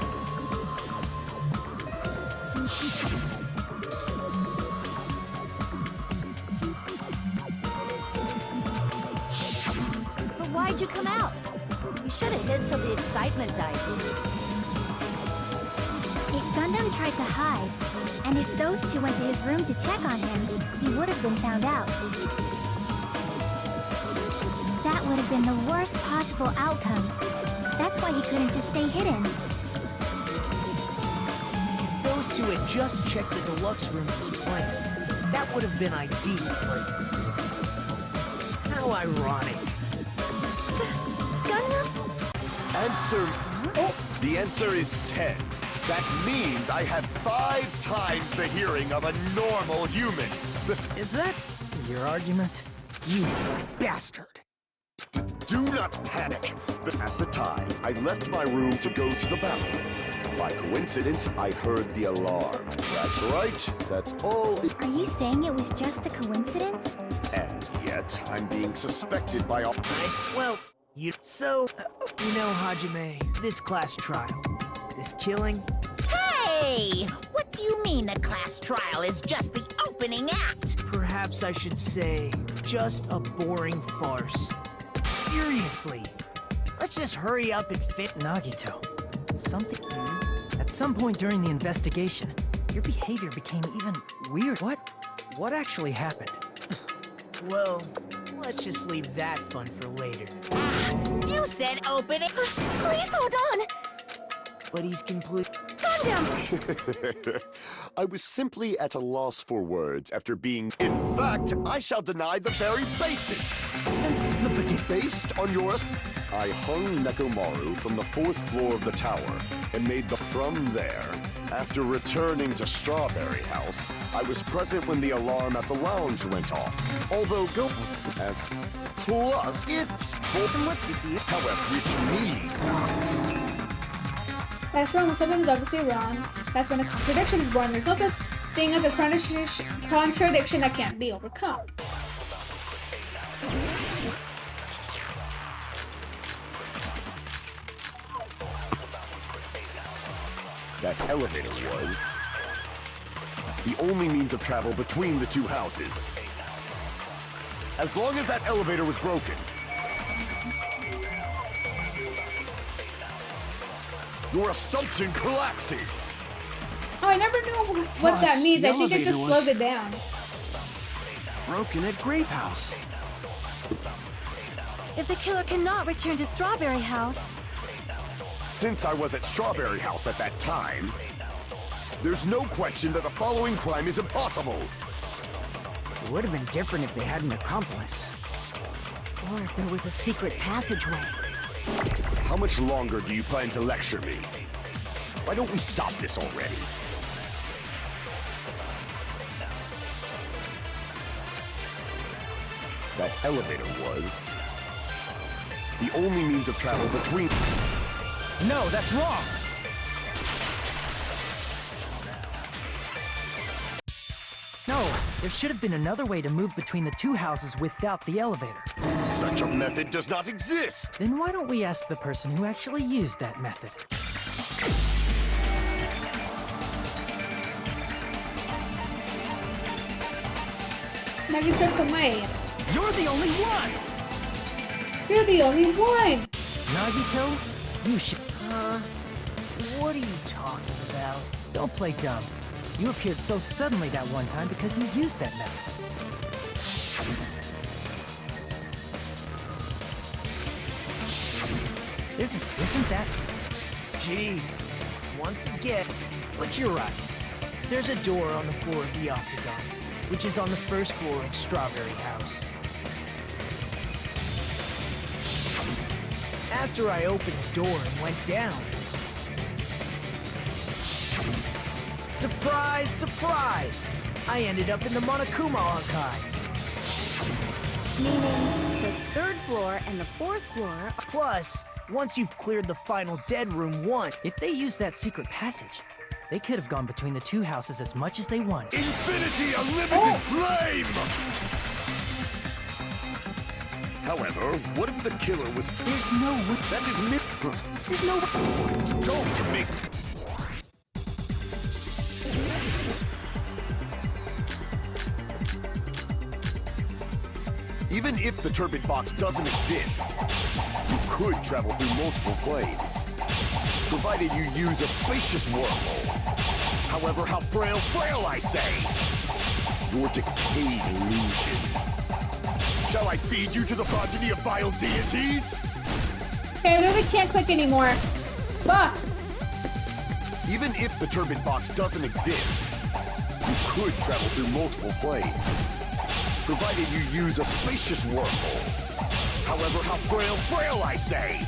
S6: But why'd you come out? You should have hid till the excitement died.
S8: If Gundam tried to hide, and if those two went to his room to check on him, he would have been found out. That would have been the worst possible outcome. That's why he couldn't just stay hidden.
S11: If those two had just checked the deluxe rooms as planned, that would have been ideal, but... How ironic.
S4: Answer... The answer is 10. That means I have 5 times the hearing of a normal human.
S9: Is that your argument?
S11: You bastard.
S4: Do not panic. At the time, I left my room to go to the bathroom. By coincidence, I heard the alarm. That's right. That's all it...
S8: Are you saying it was just a coincidence?
S4: And yet, I'm being suspected by all...
S11: Nice. Well, you know, Hajime, this class trial, this killing...
S2: Hey! What do you mean the class trial is just the opening act?
S11: Perhaps I should say, just a boring farce. Seriously, let's just hurry up and fit...
S9: Nagito, something... At some point during the investigation, your behavior became even weird. What actually happened?
S11: Well, let's just leave that fun for later.
S2: You said opening...
S8: Please hold on!
S11: But he's complete...
S8: Calm down!
S4: I was simply at a loss for words after being... In fact, I shall deny the very basis.
S9: Since the beginning...
S4: Based on your... I hung Nekomaru from the 4th floor of the tower and made the... From there, after returning to Strawberry House, I was present when the alarm at the lounge went off. Although ghosts as... Plus, ifs... However, which means...
S1: That's wrong when something's obviously wrong. That's when a contradiction is born. There's no such thing as a contradiction that can't be overcome.
S4: That elevator was the only means of travel between the 2 houses. As long as that elevator was broken, your assumption collapses.
S1: Oh, I never knew what that means. I think it just slows it down.
S3: Broken at Grape House.
S8: If the killer cannot return to Strawberry House...
S4: Since I was at Strawberry House at that time, there's no question that the following crime is impossible.
S10: It would have been different if they had an accomplice.
S6: Or if there was a secret passageway.
S4: How much longer do you plan to lecture me? Why don't we stop this already? That elevator was the only means of travel between...
S9: No, that's wrong! No, there should have been another way to move between the 2 houses without the elevator.
S4: Such a method does not exist!
S9: Then why don't we ask the person who actually used that method?
S1: Nagito Kumae.
S9: You're the only one!
S1: You're the only one!
S9: Nagito, you should...
S11: What are you talking about?
S9: Don't play dumb. You appeared so suddenly that one time because you used that method. Isn't that...
S11: Jeez. Once again. But you're right. There's a door on the floor of the Octagon, which is on the 1st floor of Strawberry House. After I opened the door and went down... Surprise, surprise! I ended up in the Monokuma archive.
S6: Meaning the 3rd floor and the 4th floor are...
S11: Plus, once you've cleared the final dead room once...
S9: If they used that secret passage, they could have gone between the 2 houses as much as they wanted.
S4: Infinity Unlimited Flame! However, what if the killer was...
S9: There's no way...
S4: That is me...
S9: There's no way...
S4: Don't make... Even if the turbid box doesn't exist, you could travel through multiple planes, provided you use a spacious wormhole. However, how frail I say! Your decayed illusion. Shall I feed you to the progeny of vile deities?
S1: Okay, I literally can't click anymore. Fuck.
S4: Even if the turbine box doesn't exist, you could travel through multiple planes, provided you use a spacious wormhole. However, how frail I say!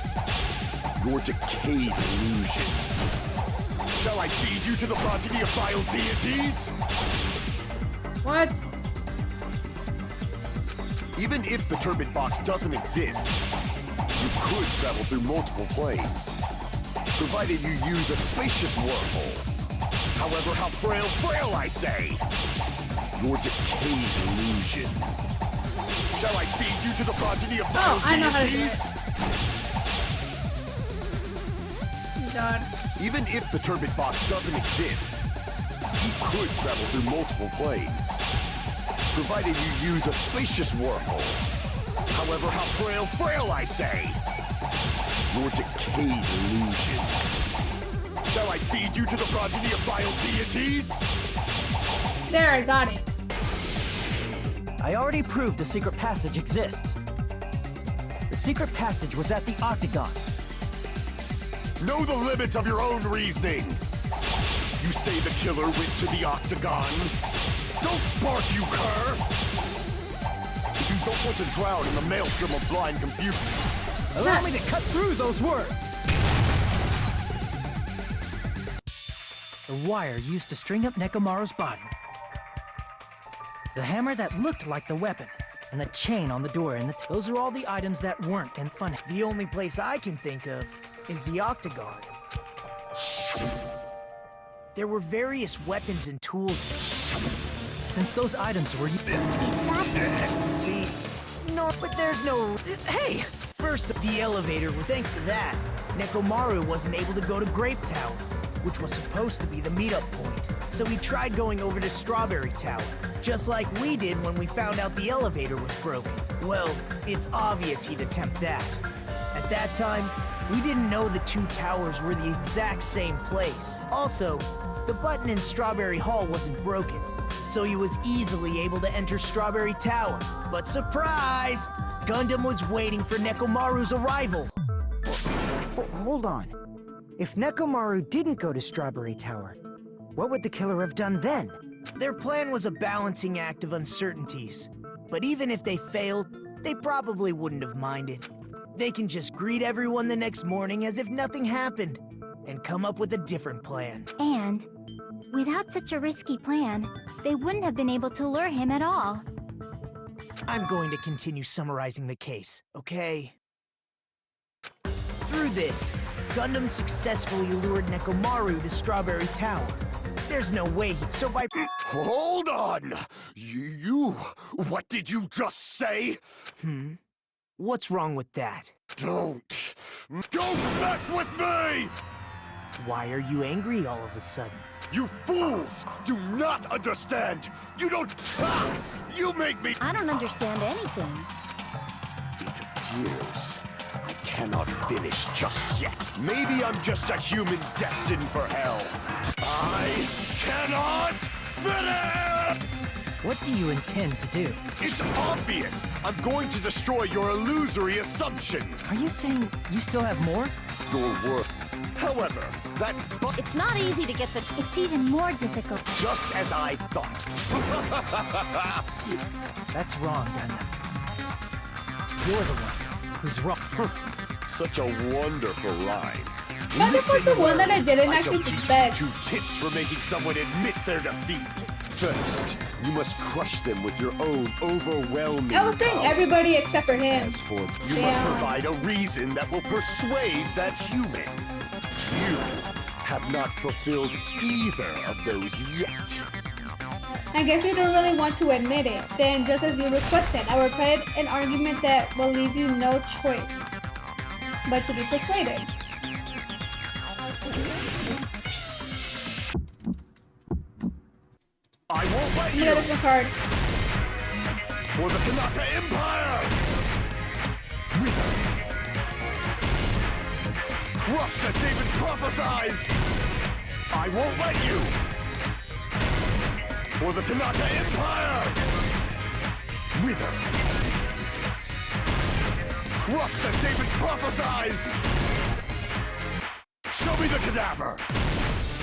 S4: Your decayed illusion. Shall I feed you to the progeny of vile deities?
S1: What?
S4: Even if the turbine box doesn't exist, you could travel through multiple planes, provided you use a spacious wormhole. However, how frail I say! Your decayed illusion. Shall I feed you to the progeny of vile
S1: I know how to do
S4: deities?
S1: it. Oh God.
S4: Even if the turbine box doesn't exist, you could travel through multiple planes, provided you use a spacious wormhole. However, how frail I say! Your decayed illusion. Shall I feed you to the progeny of vile deities?
S1: There, I got it.
S9: I already proved the secret passage exists. The secret passage was at the Octagon.
S4: Know the limits of your own reasoning. You say the killer went to the Octagon. Don't bark, you cur! If you don't want to drown in the maelstrom of blind confusion,
S9: Allow me to cut through those words! The wire used to string up Nekomaru's body. The hammer that looked like the weapon. And the chain on the door, and those are all the items that weren't in Funny.
S11: The only place I can think of is the Octagon. There were various weapons and tools.
S9: Since those items were...
S11: See? No, but there's no...
S9: Hey!
S11: First, the elevator, thanks to that, Nekomaru wasn't able to go to Grape Tower, which was supposed to be the meetup point. So he tried going over to Strawberry Tower, just like we did when we found out the elevator was broken. Well, it's obvious he'd attempt that. At that time, we didn't know the two towers were the exact same place. Also, the button in Strawberry Hall wasn't broken, so he was easily able to enter Strawberry Tower. But surprise! Gundam was waiting for Nekomaru's arrival.
S10: Hold on. If Nekomaru didn't go to Strawberry Tower, what would the killer have done then?
S11: Their plan was a balancing act of uncertainties. But even if they failed, they probably wouldn't have minded. They can just greet everyone the next morning as if nothing happened, and come up with a different plan.
S8: And without such a risky plan, they wouldn't have been able to lure him at all.
S11: I'm going to continue summarizing the case, okay? Through this, Gundam successfully lured Nekomaru to Strawberry Tower. There's no way so by...
S4: hold on! What did you just say?
S11: What's wrong with that?
S4: Don't mess with me!
S11: Why are you angry all of a sudden?
S4: You fools do not understand! You don't... you make me...
S6: I don't understand anything.
S4: It appears I cannot finish just yet. Maybe I'm just a human destined for hell. I cannot finish!
S9: What do you intend to do?
S4: It's obvious! I'm going to destroy your illusory assumption!
S9: Are you saying you still have more?
S4: Your work. However, that
S6: It's not easy to get the...
S8: It's even more difficult.
S4: just as I thought.
S9: That's wrong, Gundam. You're the one who's wrong.
S4: Such a wonderful rhyme.
S1: But this was the one that I didn't actually
S4: shall teach
S1: suspect.
S4: you 2 tips for making someone admit their defeat. First, you must crush them with your own overwhelming
S1: I was saying
S4: power.
S1: everybody except for him.
S4: As for you
S1: Yeah.
S4: must provide a reason that will persuade that human. You have not fulfilled either of those yet.
S1: I guess you don't really want to admit it. Then, just as you requested, I will provide an argument that will leave you no choice but to be persuaded.
S4: I won't let you
S1: Yeah, this one's hard.
S4: for the Tanaka Empire! Wither! Crushed as David prophesies! I won't let you! For the Tanaka Empire! Wither! Crushed as David prophesies! Show me the cadaver!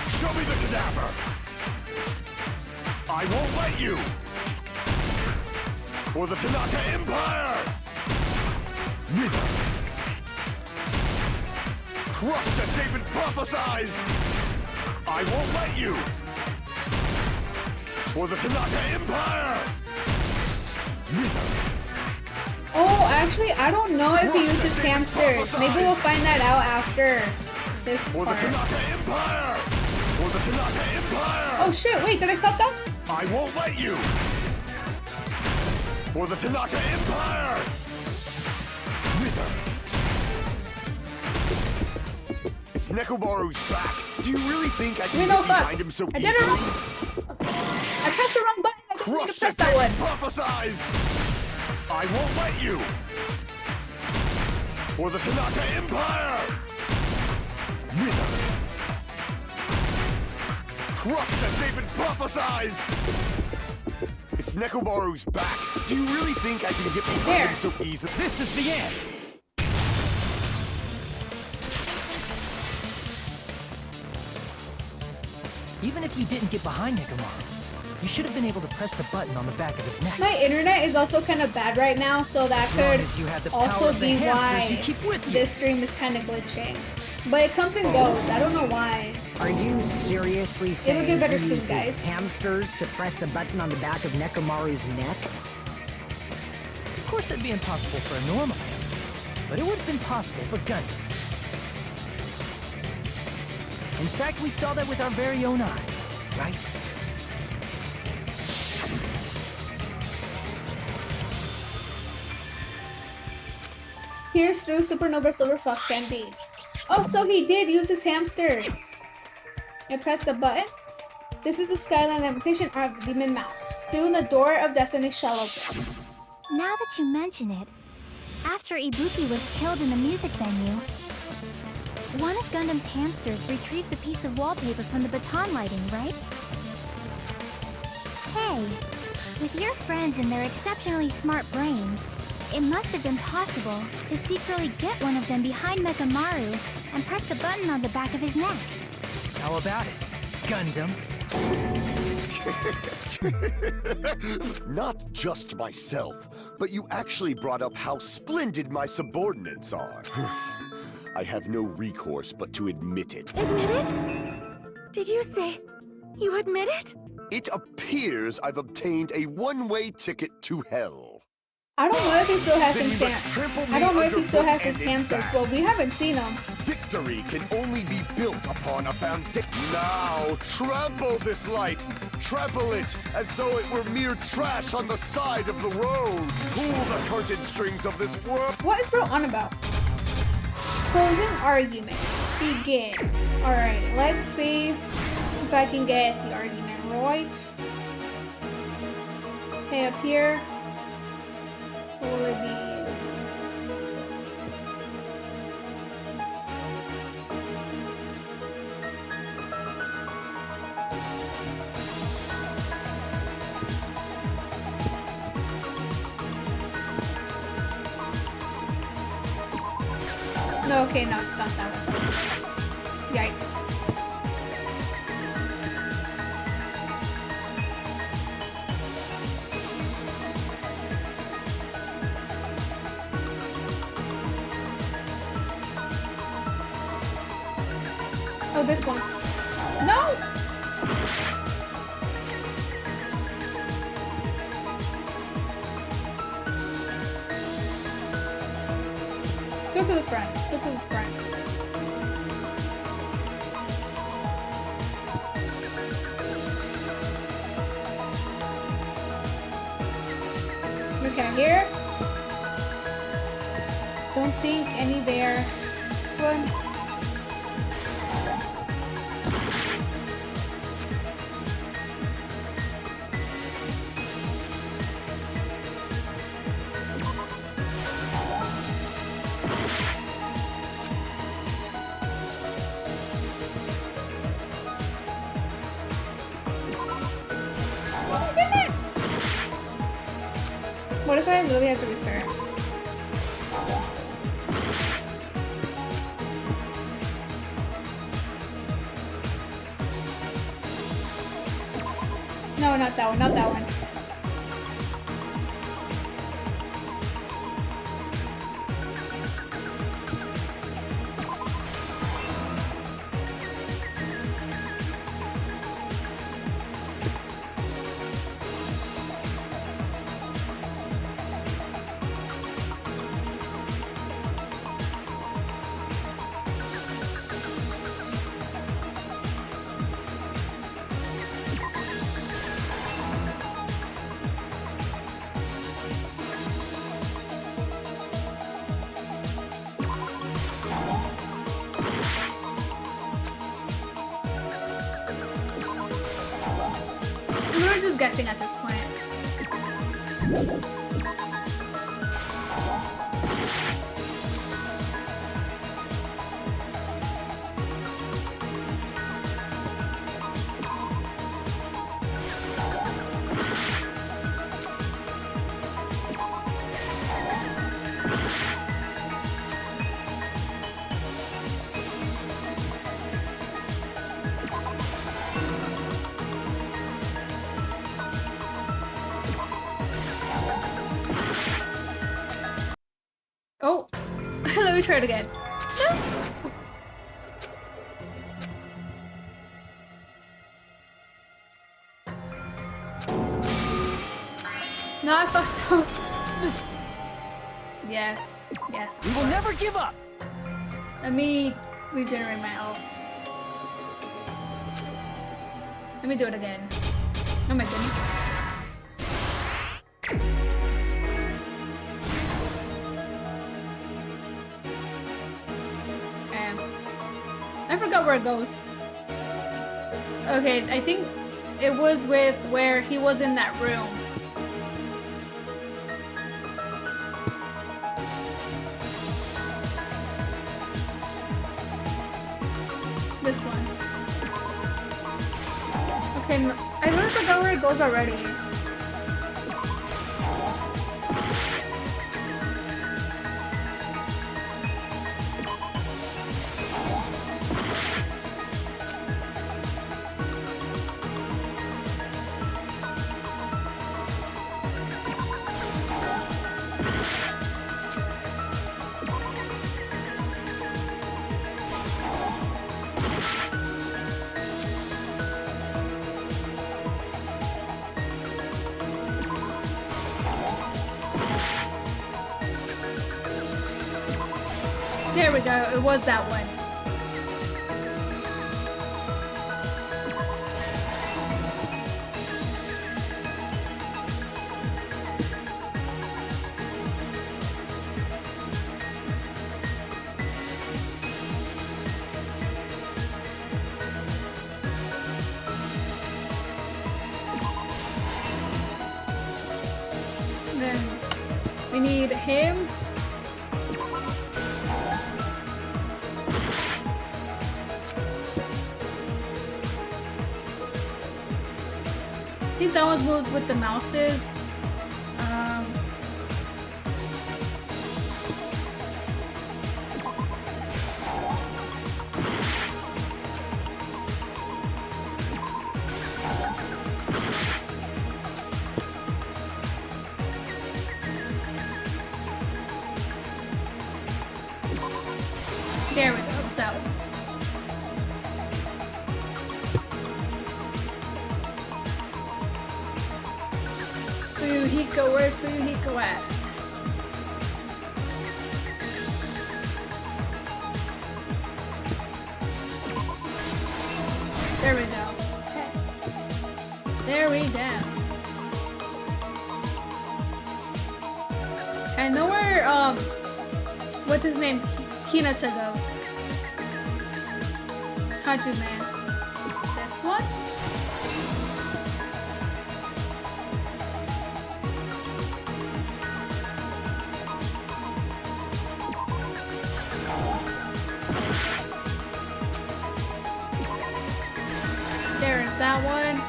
S4: Show me the cadaver! I won't let you! For the Tanaka Empire! Wither! Crushed as David prophesies! I won't let you! For the Tanaka Empire! Wither!
S1: Oh, actually, I don't know if he uses hamsters. Maybe we'll find that out after this
S4: For the
S1: part.
S4: Tanaka Empire! For the Tanaka Empire!
S1: Oh shit, wait, did I fuck up?
S4: I won't let you! For the Tanaka Empire! Wither! It's Nekomaru's back! Do you really think I can
S1: Wait,
S4: get
S1: no, fuck.
S4: behind him so
S1: I
S4: easily?
S1: did it wrong. I pressed the wrong button. I didn't need to
S4: Crushed
S1: press
S4: as
S1: that
S4: David
S1: one.
S4: prophesies! I won't let you! For the Tanaka Empire! Wither! Crushed as David prophesies! It's Nekomaru's back. Do you really think I can get behind
S1: There.
S4: him so easily?
S9: This is the end! Even if you didn't get behind Nekomaru, you should have been able to press the button on the back of his neck.
S1: My internet is also kind of bad right now, so that
S9: As long
S1: could
S9: as you have the power
S1: also
S9: of the
S1: be
S9: hamsters
S1: why
S9: you keep with you.
S1: this stream is kind of glitching. But it comes and goes. I don't know why.
S10: Are you seriously saying
S1: get better
S10: you
S1: soon,
S10: used his
S1: guys.
S10: hamsters to press the button on the back of Nekomaru's neck?
S9: Of course, it'd be impossible for a normal hamster, but it would have been possible for Gundams. In fact, we saw that with our very own eyes, right?
S1: Here's through Supernova Silver Fox ND. Oh, so he did use his hamsters. I pressed the button. This is the Skyline Lamentation of Demon Mouse. Soon the door of destiny shall open.
S8: Now that you mention it, after Ibuki was killed in the music venue, one of Gundam's hamsters retrieved the piece of wallpaper from the baton lighting, right? Hey, with your friends and their exceptionally smart brains, it must have been possible to secretly get one of them behind Mekamaru and press the button on the back of his neck.
S9: How about it, Gundam?
S4: Not just myself, but you actually brought up how splendid my subordinates are. I have no recourse but to admit it.
S8: Admit it? Did you say you admit it?
S4: It appears I've obtained a one-way ticket to hell.
S1: I don't know if he still has
S4: Then
S1: his
S4: you must trample me
S1: I don't know if he still
S4: underfoot
S1: has his
S4: and in
S1: hamsters.
S4: back.
S1: Well, we haven't seen them.
S4: Victory can only be built upon a foundation. Now, trample this light. Trample it as though it were mere trash on the side of the road. Pull the curtain strings of this world.
S1: What is bro on about? Closing argument. Begin. Alright, let's see if I can get the argument right. Okay, up here. What will it be? No, okay, no, not that one. Yikes. Oh, this one. No! Go to the front. Let's go to the front. Okay, here. Don't think any there. This one. Oh my goodness! What if I literally have to restart? No, not that one, not that one. I'm literally just guessing at this point. Oh, let me try it again. No, I fucked up. Yes, yes.
S11: We will never give up.
S1: Let me regenerate my ult. Let me do it again. Oh my goodness. Okay. I forgot where it goes. Okay, I think it was with where he was in that room. This one. Okay, I really forgot where it goes already. There we go, it was that one. Then we need him. I think that one goes with the mouses. There we go, it was that one. Fuyuhiko, where's Fuyuhiko at? There we go. Okay. There we go. I know where, what's his name? Hinata goes. Hajime. This one? There's that one.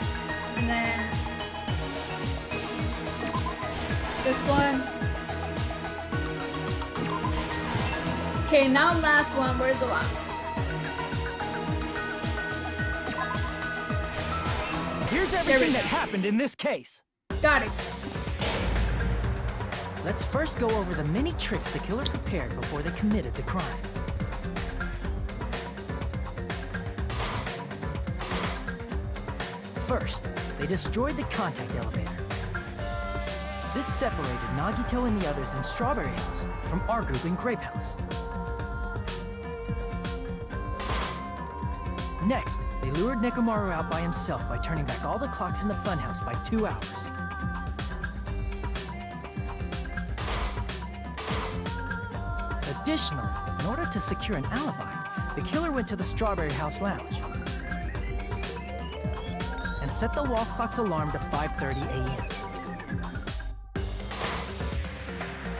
S1: And then this one. Okay, now last one. Where's the last one?
S3: Here's
S9: Here's everything that happened in this case.
S1: Got it.
S9: Let's first go over the many tricks the killer prepared before they committed the crime. First, they destroyed the contact elevator. This separated Nagito and the others in Strawberry House from our group in Grape House. Next, they lured Nekomaru out by himself by turning back all the clocks in the funhouse by 2 hours. Additionally, in order to secure an alibi, the killer went to the Strawberry House lounge and set the wall clock's alarm to 5:30 a.m.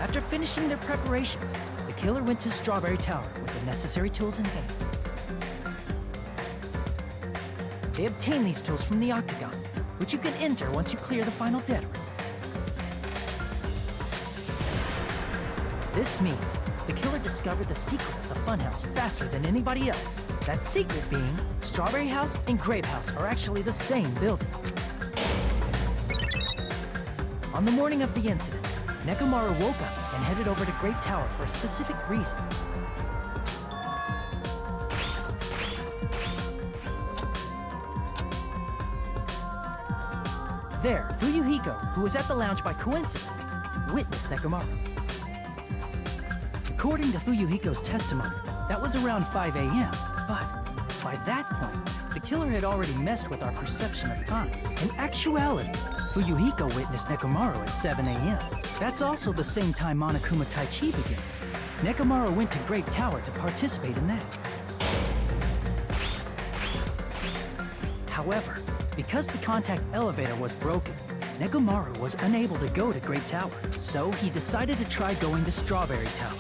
S9: After finishing their preparations, the killer went to Strawberry Tower with the necessary tools in hand. They obtained these tools from the octagon, which you can enter once you clear the final dead room. This means the killer discovered the secret of the funhouse faster than anybody else. That secret being, Strawberry House and Grape House are actually the same building. On the morning of the incident, Nekomaru woke up and headed over to Grape Tower for a specific reason. There, Fuyuhiko, who was at the lounge by coincidence, witnessed Nekomaru. According to Fuyuhiko's testimony, that was around 5 a.m., but by that point, the killer had already messed with our perception of time. In actuality, Fuyuhiko witnessed Nekomaru at 7 a.m. That's also the same time Monokuma Tai Chi begins. Nekomaru went to Grape Tower to participate in that. However, because the contact elevator was broken, Nekomaru was unable to go to Grape Tower, so he decided to try going to Strawberry Tower.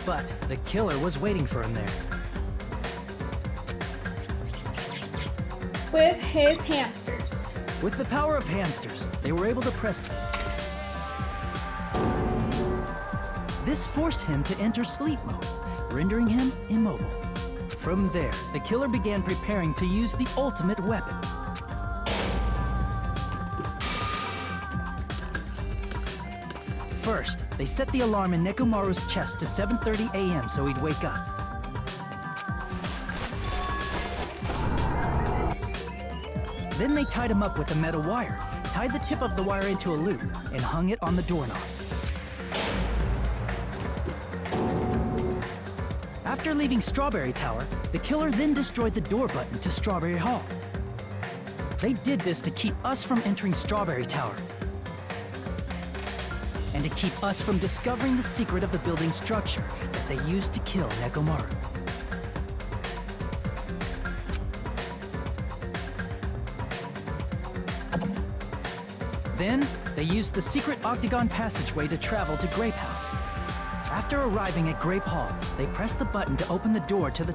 S9: But the killer was waiting for him there.
S1: With his hamsters.
S9: With the power of hamsters, they were able to press them. This forced him to enter sleep mode, rendering him immobile. From there, the killer began preparing to use the ultimate weapon. First, they set the alarm in Nekomaru's chest to 7:30 a.m. so he'd wake up. Then they tied him up with a metal wire, tied the tip of the wire into a loop, and hung it on the doorknob. After leaving Strawberry Tower, the killer then destroyed the door button to Strawberry Hall. They did this to keep us from entering Strawberry Tower, and to keep us from discovering the secret of the building structure that they used to kill Nekomaru. Then, they used the secret octagon passageway to travel to Grape House. After arriving at Grape Hall, they pressed the button to open the door to the...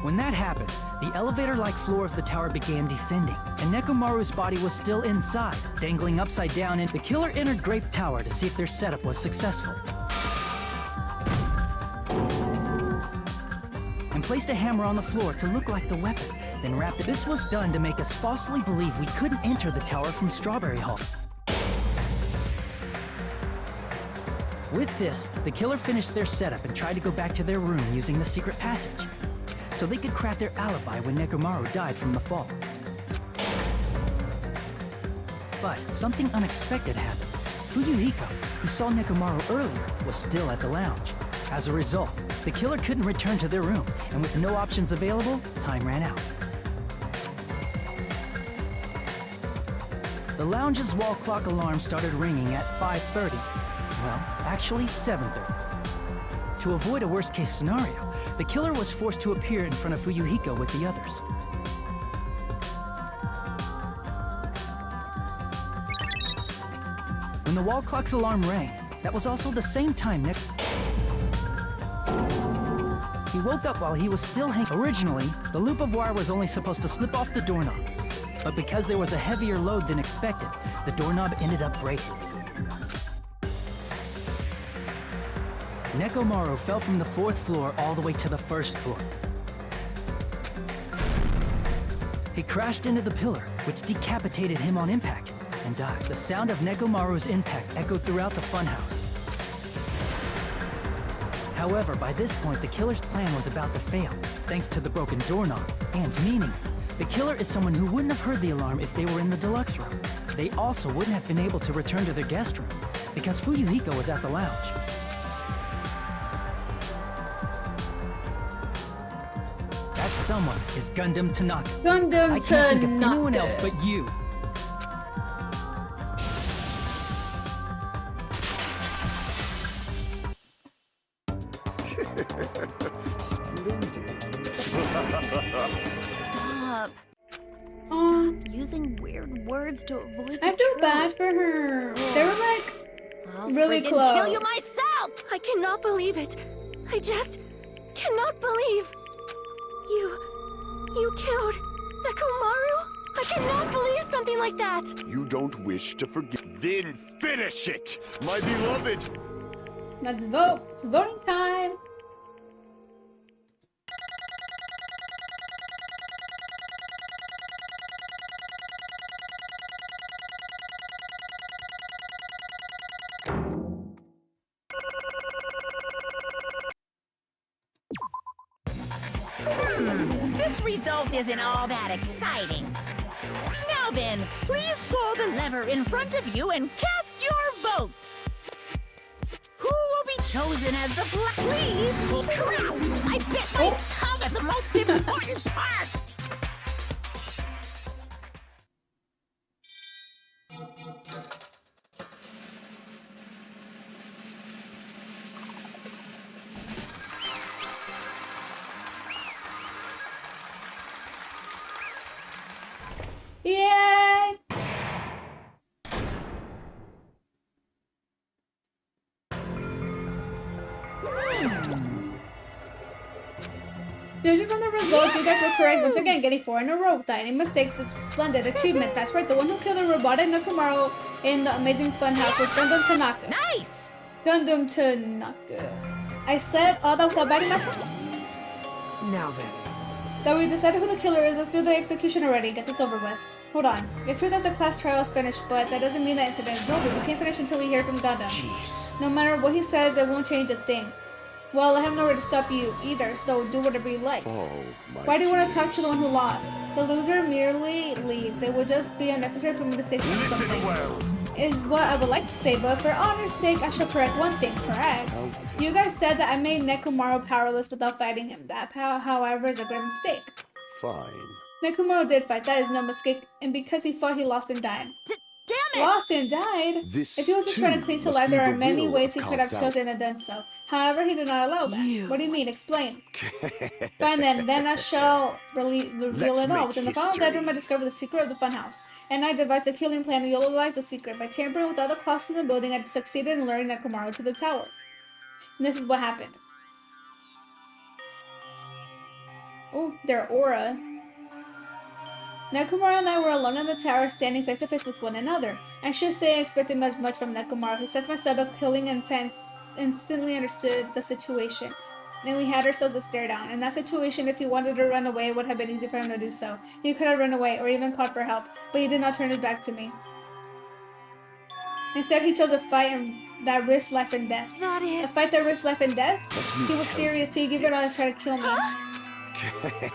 S9: When that happened, the elevator-like floor of the tower began descending, and Nekomaru's body was still inside, dangling upside down, and the killer entered Grape Tower to see if their setup was successful. And placed a hammer on the floor to look like the weapon, then wrapped it. This was done to make us falsely believe we couldn't enter the tower from Strawberry Hall. With this, the killer finished their setup and tried to go back to their room using the secret passage, so they could craft their alibi when Nekomaru died from the fall. But something unexpected happened. Fuyuhiko, who saw Nekomaru earlier, was still at the lounge. As a result, the killer couldn't return to their room, and with no options available, time ran out. The lounge's wall clock alarm started ringing at 5:30. Well, actually 7:30. To avoid a worst-case scenario, the killer was forced to appear in front of Fuyuhiko with the others. When the wall clock's alarm rang, that was also the same time he woke up while he was still hanging. Originally, the loop of wire was only supposed to slip off the doorknob, but because there was a heavier load than expected, the doorknob ended up breaking. Nekomaru fell from the 4th floor all the way to the 1st floor. He crashed into the pillar, which decapitated him on impact, and died. The sound of Nekomaru's impact echoed throughout the funhouse. However, by this point, the killer's plan was about to fail, thanks to the broken doorknob, and meaning, the killer is someone who wouldn't have heard the alarm if they were in the deluxe room. They also wouldn't have been able to return to their guest room, because Fuyuhiko was at the lounge. That someone is Gundam Tanaka.
S1: Gundam
S9: I can't think of
S1: Tanaka.
S9: anyone else but you.
S6: Stop. Stop using weird words to avoid the
S1: I feel
S6: truth.
S1: bad for her. They were like
S6: I'll
S1: really
S6: friggin'
S1: close.
S6: kill you myself! I cannot believe it. I just cannot believe you killed Nekomaru. I cannot believe something like that.
S4: You don't wish to forget. Then finish it, my beloved!
S1: Let's vote. Voting time.
S2: This result isn't all that exciting. Now then, please pull the lever in front of you and cast your vote. Who will be chosen as the black? Please, crap! I bit my tongue at the most important part.
S1: Yay! Judging from the results, you guys were correct once again, getting 4 in a row without any mistakes is a splendid achievement. That's right, the one who killed the robotic Nekomaru in the amazing funhouse was Gundam Tanaka.
S2: Nice!
S1: Gundam Tanaka. I said all that without biting my tongue.
S11: Now then.
S1: That we decided who the killer is, let's do the execution already. Get this over with. Hold on. It's true that the class trial is finished, but that doesn't mean that incident is over. We can't finish until we hear from Gundam.
S11: Jeez.
S1: No matter what he says, it won't change a thing. Well, I have nowhere to stop you either, so do whatever you like.
S4: Fall, my
S1: Why do you want to talk to the
S4: tears.
S1: one who lost? The loser merely leaves. It would just be unnecessary for me to say
S4: Listen
S1: something.
S4: well.
S1: Is what I would like to say, but for honor's sake, I shall correct one thing, correct? You guys said that I made Nekomaru powerless without fighting him. That power, however, is a great mistake.
S4: Fine.
S1: Nekomaru did fight, that is no mistake, and because he fought, he lost and died.
S6: Damn it!
S1: Lost and died?
S4: This
S1: If he was just trying to
S4: too
S1: cling to
S4: must
S1: life,
S4: be
S1: there are
S4: the
S1: many
S4: will
S1: ways
S4: of
S1: he could have
S4: Kalsao.
S1: chosen and done so. However, he did not allow that.
S6: You.
S1: What do you mean? Explain. Fine then I shall reveal
S4: Let's
S1: it all.
S4: make
S1: Within the final
S4: history.
S1: bedroom, I discovered the secret of the funhouse. And I devised a killing plan to utilize the secret. By tampering with other clocks in the building, I succeeded in luring Nekomaru to the tower. And this is what happened. Oh, their aura. Nekomaru and I were alone in the tower, standing face to face with one another. I should say I expected as much from Nekomaru, who sensed my subtle killing intent, instantly understood the situation. Then we had ourselves a stare down. In that situation, if he wanted to run away, it would have been easy for him to do so. He could have run away, or even called for help, but he did not turn his back to me. Instead, he chose a fight that risked life and death.
S6: That
S1: A
S6: is...
S1: fight that risked life and death?
S4: Let me
S1: He was
S4: tell
S1: serious till he gave it all and tried to kill me.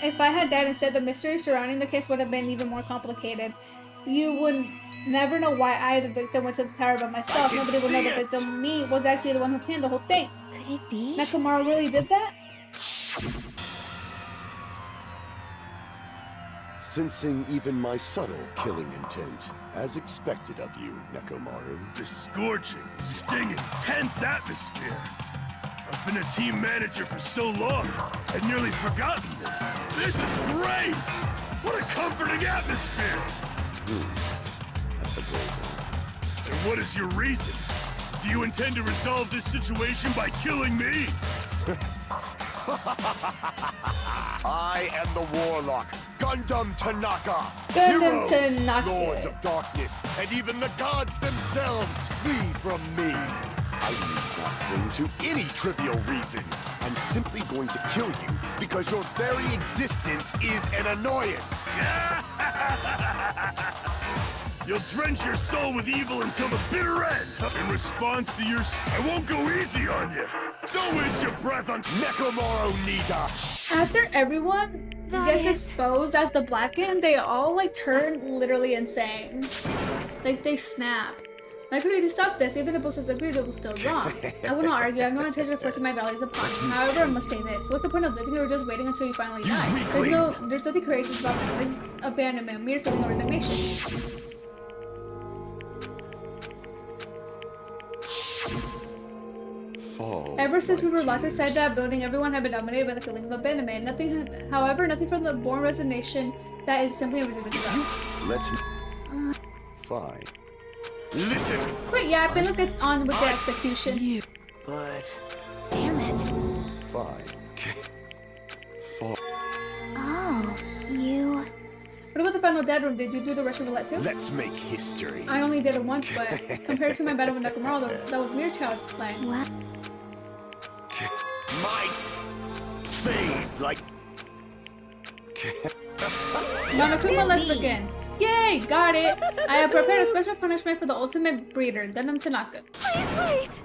S1: If I had died instead, the mystery surrounding the case would have been even more complicated. You would never know why I, the victim, went to the tower by myself. Nobody would know the victim, me, was actually the one who planned the whole thing.
S8: Could it be?
S1: Nekomaru really did that?
S4: Sensing even my subtle killing intent, as expected of you, Nekomaru.
S12: The scorching, stinging, tense atmosphere. I've been a team manager for so long, I'd nearly forgotten this. This is great! What a comforting atmosphere!
S4: That's a bold one.
S12: And what is your reason? Do you intend to resolve this situation by killing me?
S4: I am the warlock, Gundam Tanaka.
S1: Gundam
S4: Heroes,
S1: Tanaka.
S4: Lords of darkness, and even the gods themselves flee from me. I need not cling to any trivial reason. I'm simply going to kill you because your very existence is an annoyance.
S12: You'll drench your soul with evil until the bitter end. In response to your I won't go easy on you. Don't waste your breath on
S4: Nekomoro Nida.
S1: After everyone gets exposed as the Blacken, they all like turn literally insane. Like they snap. Like, could you stop this? Even if bosses agreed, it was still wrong. I will not argue. I have no intention of forcing my values upon you. However, I must say this. What's the point of living or just waiting until you finally die? There's nothing courageous about abandonment, mere feeling of resignation. Ever since we were locked inside that building, everyone had been dominated by the feeling of abandonment. Nothing from the born resignation that is simply a resistance.
S4: Let me. Fine. Listen.
S1: Quit yapping. Let's get on with the execution.
S11: But
S8: Damn it.
S4: Fine. Fine.
S8: Oh, you...
S1: What about the final dead room? Did you do the Russian roulette too?
S4: Let's make history.
S1: I only did it once, but compared to my battle with Nakamura, that was mere child's play.
S8: What?
S4: My fade like.
S1: Monokuma, let's begin. Yay, got it! I have prepared a special punishment for the ultimate breeder, Gundam Tanaka.
S8: Please wait!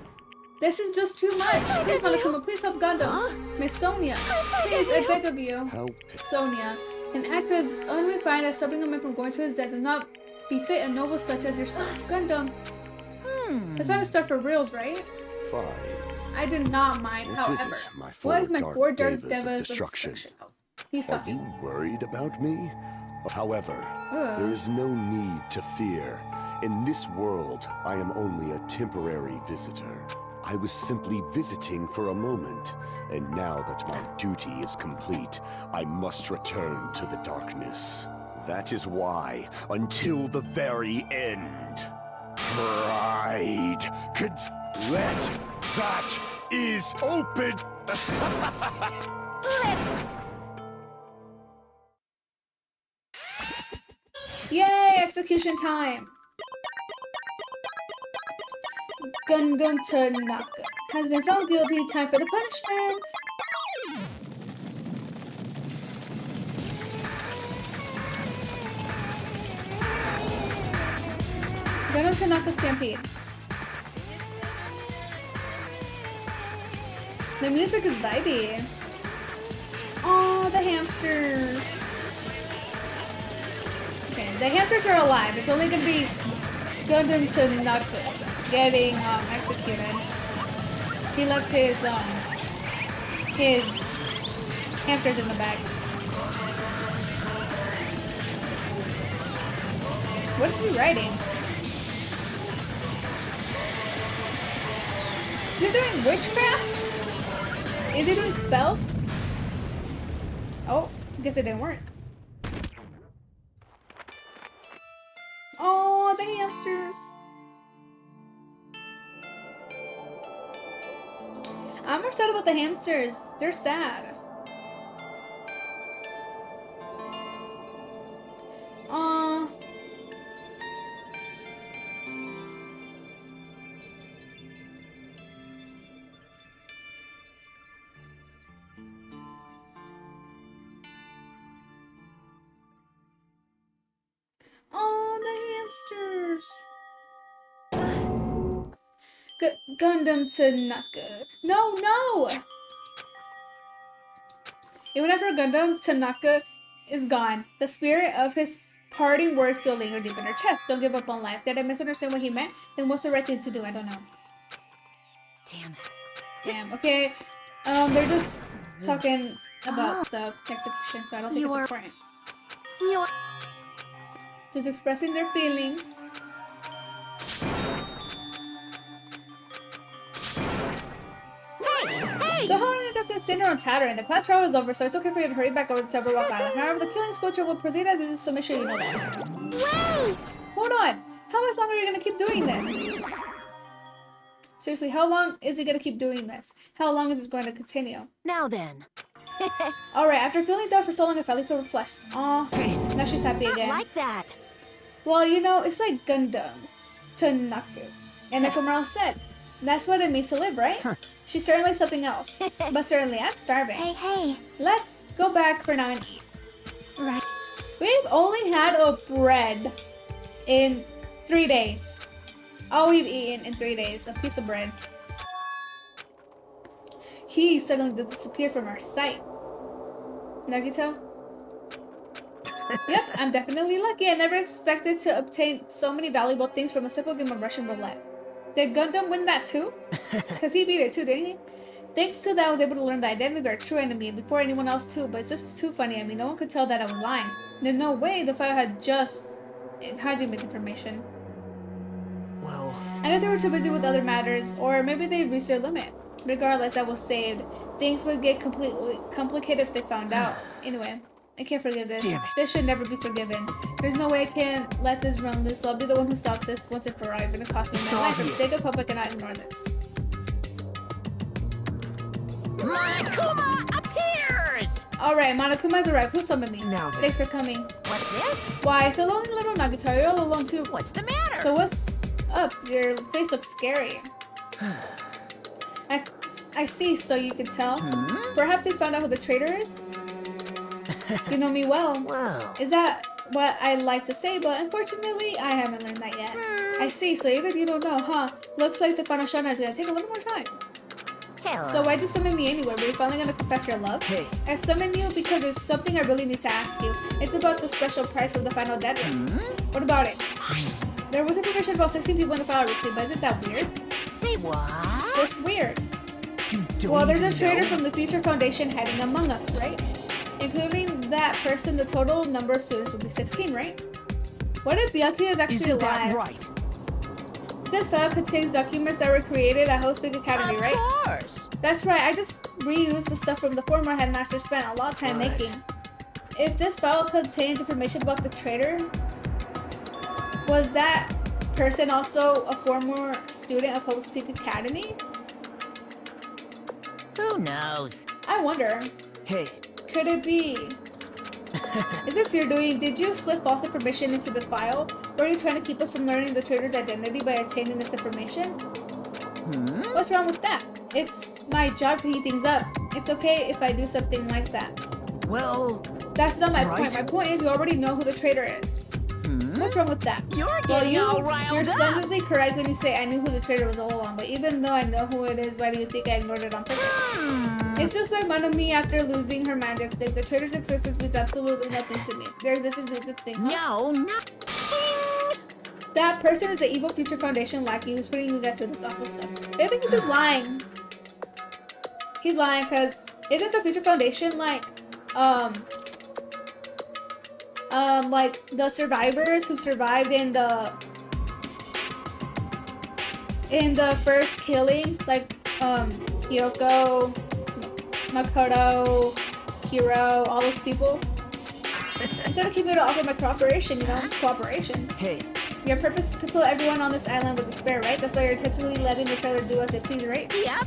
S1: This is just too much. Please, Monokuma, please help Gundam. Miss Sonia, please, I beg of you.
S4: Help.
S1: Sonia, an act as unrefined as stopping a man from going to his death does not befit a noble such as yourself. Gundam. Let's find a start for reals, right?
S4: Fine.
S1: I did not mind,
S4: What is
S1: however.
S4: it, my
S1: What is my four dark
S4: devas of
S1: devas of
S4: destruction?
S1: Oh, he's
S4: Are
S1: talking.
S4: you worried about me? However, there is no need to fear. In this world, I am only a temporary visitor. I was simply visiting for a moment, and now that my duty is complete, I must return to the darkness. That is why, until the very end, pride could let that is open.
S2: Let's
S1: Yay, execution time! Gundam Tanaka has been found guilty. Time for the punishment! Gundam Tanaka Stampede. The music is vibey. Oh, the hamsters. Okay, the hamsters are alive. It's only gonna be Gundam Tanaka getting executed. He left his hamsters in the bag. What is he writing? Is he doing witchcraft? Is he doing spells? Oh, guess it didn't work. Oh, the hamsters. I'm more sad about the hamsters. They're sad. Oh, the hamsters. Gundam Tanaka. No, no! Even after Gundam Tanaka is gone, the spirit of his parting words still linger deep in her chest. Don't give up on life. Did I misunderstand what he meant? Then what's the right thing to do? I don't know.
S6: Damn it.
S1: Damn, okay. They're just talking about the execution, so I don't think it's important. Just expressing their feelings.
S2: Hey!
S1: So how long are you guys gonna sit there and chattering? The class trial is over, so it's okay for you to hurry back over to Tubberwalk Island. However, the killing sculpture will proceed as usual, so make sure you know that.
S2: Wait!
S1: Hold on! How much longer are you gonna keep doing this? Seriously, how long is he gonna keep doing this? How long is this going to continue?
S6: Now then.
S1: Alright, after feeling down for so long, I finally feel refreshed. Aw, now she's happy
S6: Not
S1: again.
S6: like that.
S1: Well, you know, it's like Gundam Tanaka. And Nakamura said, That's what it means to live, right? She's certainly something else. But certainly I'm starving.
S8: Hey.
S1: Let's go back for now and eat.
S8: Right.
S1: We've only had a bread in 3 days. All we've eaten in 3 days, a piece of bread. He suddenly disappeared from our sight. Nagito? Yep, I'm definitely lucky. I never expected to obtain so many valuable things from a simple game of Russian roulette. Did Gundam win that too? Because he beat it too, didn't he? Thanks to that, I was able to learn the identity of our true enemy before anyone else too, but it's just too funny. I mean, no one could tell that I was lying. There's no way the file had just hiding misinformation.
S11: Well,
S1: I guess they were too busy with other matters, or maybe they reached their limit. Regardless, I was saved. Things would get completely complicated if they found out. Anyway, I can't forgive this.
S11: Damn it.
S1: This should never be forgiven. There's no way I can let this run loose, so I'll be the one who stops this once and for all. It's gonna cost me my life. For the sake of hope, I cannot ignore this.
S2: Monokuma appears!
S1: Alright, Monokuma's arrived. Who summoned me?
S11: Now then.
S1: Thanks for coming.
S2: What's this?
S1: Why, it's a lonely little Nagito. You're all alone too.
S2: What's the matter?
S1: So what's up? Your face looks scary. I see, so you can tell. Perhaps you found out who the traitor is? You know me well.
S11: wow.
S1: Is that what I'd like to say, but unfortunately, I haven't learned that yet. I see, so even you don't know, huh? Looks like the final showdown is gonna take a little more time.
S2: Hello.
S1: So why'd you summon me anyway? Were you finally gonna confess your love?
S11: Hey.
S1: I summoned you because there's something I really need to ask you. It's about the special prize from the final dead room. What about it? There was information about 16 people in the file I received, but isn't that weird?
S2: Say what?
S1: What's weird?
S11: You don't
S1: Well, there's a
S11: even
S1: traitor
S11: know?
S1: from the Future Foundation hiding among us, right? Including that person, the total number of students would be 16, right? What if Byakuya is actually
S11: Isn't
S1: alive?
S11: that right?
S1: This file contains documents that were created at Host Peak Academy,
S2: Of
S1: right?
S2: course.
S1: That's right, I just reused the stuff from the former headmaster spent a lot of time
S11: Right.
S1: making. If this file contains information about the traitor, was that person also a former student of Host Peak Academy?
S2: Who knows?
S1: I wonder.
S11: Hey,
S1: Could it be? Is this your doing? Did you slip false information into the file? Or are you trying to keep us from learning the traitor's identity by obtaining this information? What's wrong with that? It's my job to heat things up. It's okay if I do something like that.
S11: well,
S1: That's not my
S11: Right.
S1: point. My point is you already know who the traitor is. What's wrong with that?
S2: You're
S1: Well,
S2: getting all
S1: you're
S2: riled up.
S1: splendidly correct when you say I knew who the traitor was all along, but even though I know who it is, why do you think I ignored it on purpose? It's just like Manami after losing her magic stick. The traitor's existence means absolutely nothing to me. Their existence means nothing. Huh?
S2: No, not. Shing!
S1: That person is the evil Future Foundation lackey who's putting you guys through this awful stuff. Maybe he's lying. He's lying because isn't the Future Foundation like the survivors who survived in the first killing, like Kyoko, Makoto, Hiro, all those people? Instead of keeping it all for my cooperation, you know, cooperation.
S11: hey,
S1: Your purpose is to fill everyone on this island with despair, right? That's why you're intentionally letting the trailer do as they please, right?
S2: Yep.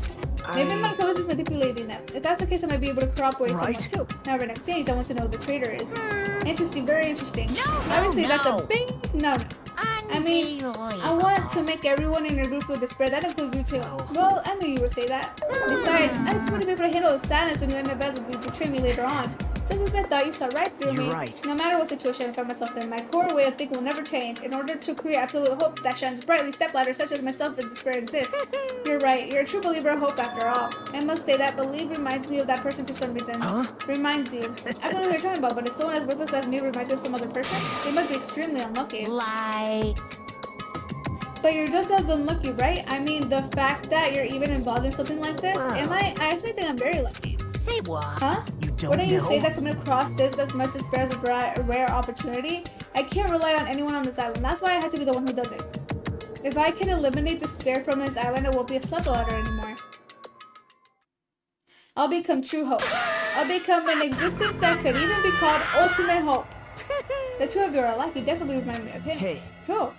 S1: Maybe Makoto is manipulating them. If that's the case, I might be able to cooperate
S11: Right.
S1: someone too. However, in exchange, I want to know who the traitor is. Interesting, very interesting.
S2: No,
S1: Obviously, that's
S2: no.
S1: a big no. I mean, I want to make everyone in your group feel despair. That includes you too. Well, I knew you would say that. Besides, I just want to be able to handle the sadness when you inevitably betray me later on. Just as I thought, you saw right through me.
S11: You're right.
S1: No matter what situation I find myself in, my core way of thinking will never change. In order to create absolute hope that shines brightly, stepladders such as myself in despair exist. You're right. You're a true believer of hope after all. I must say that belief reminds me of that person for some reason.
S11: Huh?
S1: Reminds you. I don't know what you're talking about, but if someone as worthless as me reminds you of some other person, they must be extremely unlucky.
S2: Like.
S1: But you're just as unlucky, right? I mean, the fact that you're even involved in something like this,
S11: Wow.
S1: I actually think I'm very lucky.
S2: Say what?
S1: Huh?
S11: you don't
S1: Wouldn't
S11: know?
S1: you say that coming across this as much despair is a rare opportunity? I can't rely on anyone on this island. That's why I have to be the one who does it. If I can eliminate despair from this island, it won't be a stepladder anymore. I'll become true hope. I'll become an existence that could even be called ultimate hope. The two of you are alike. You definitely remind me of him.
S11: Hey,
S1: Who?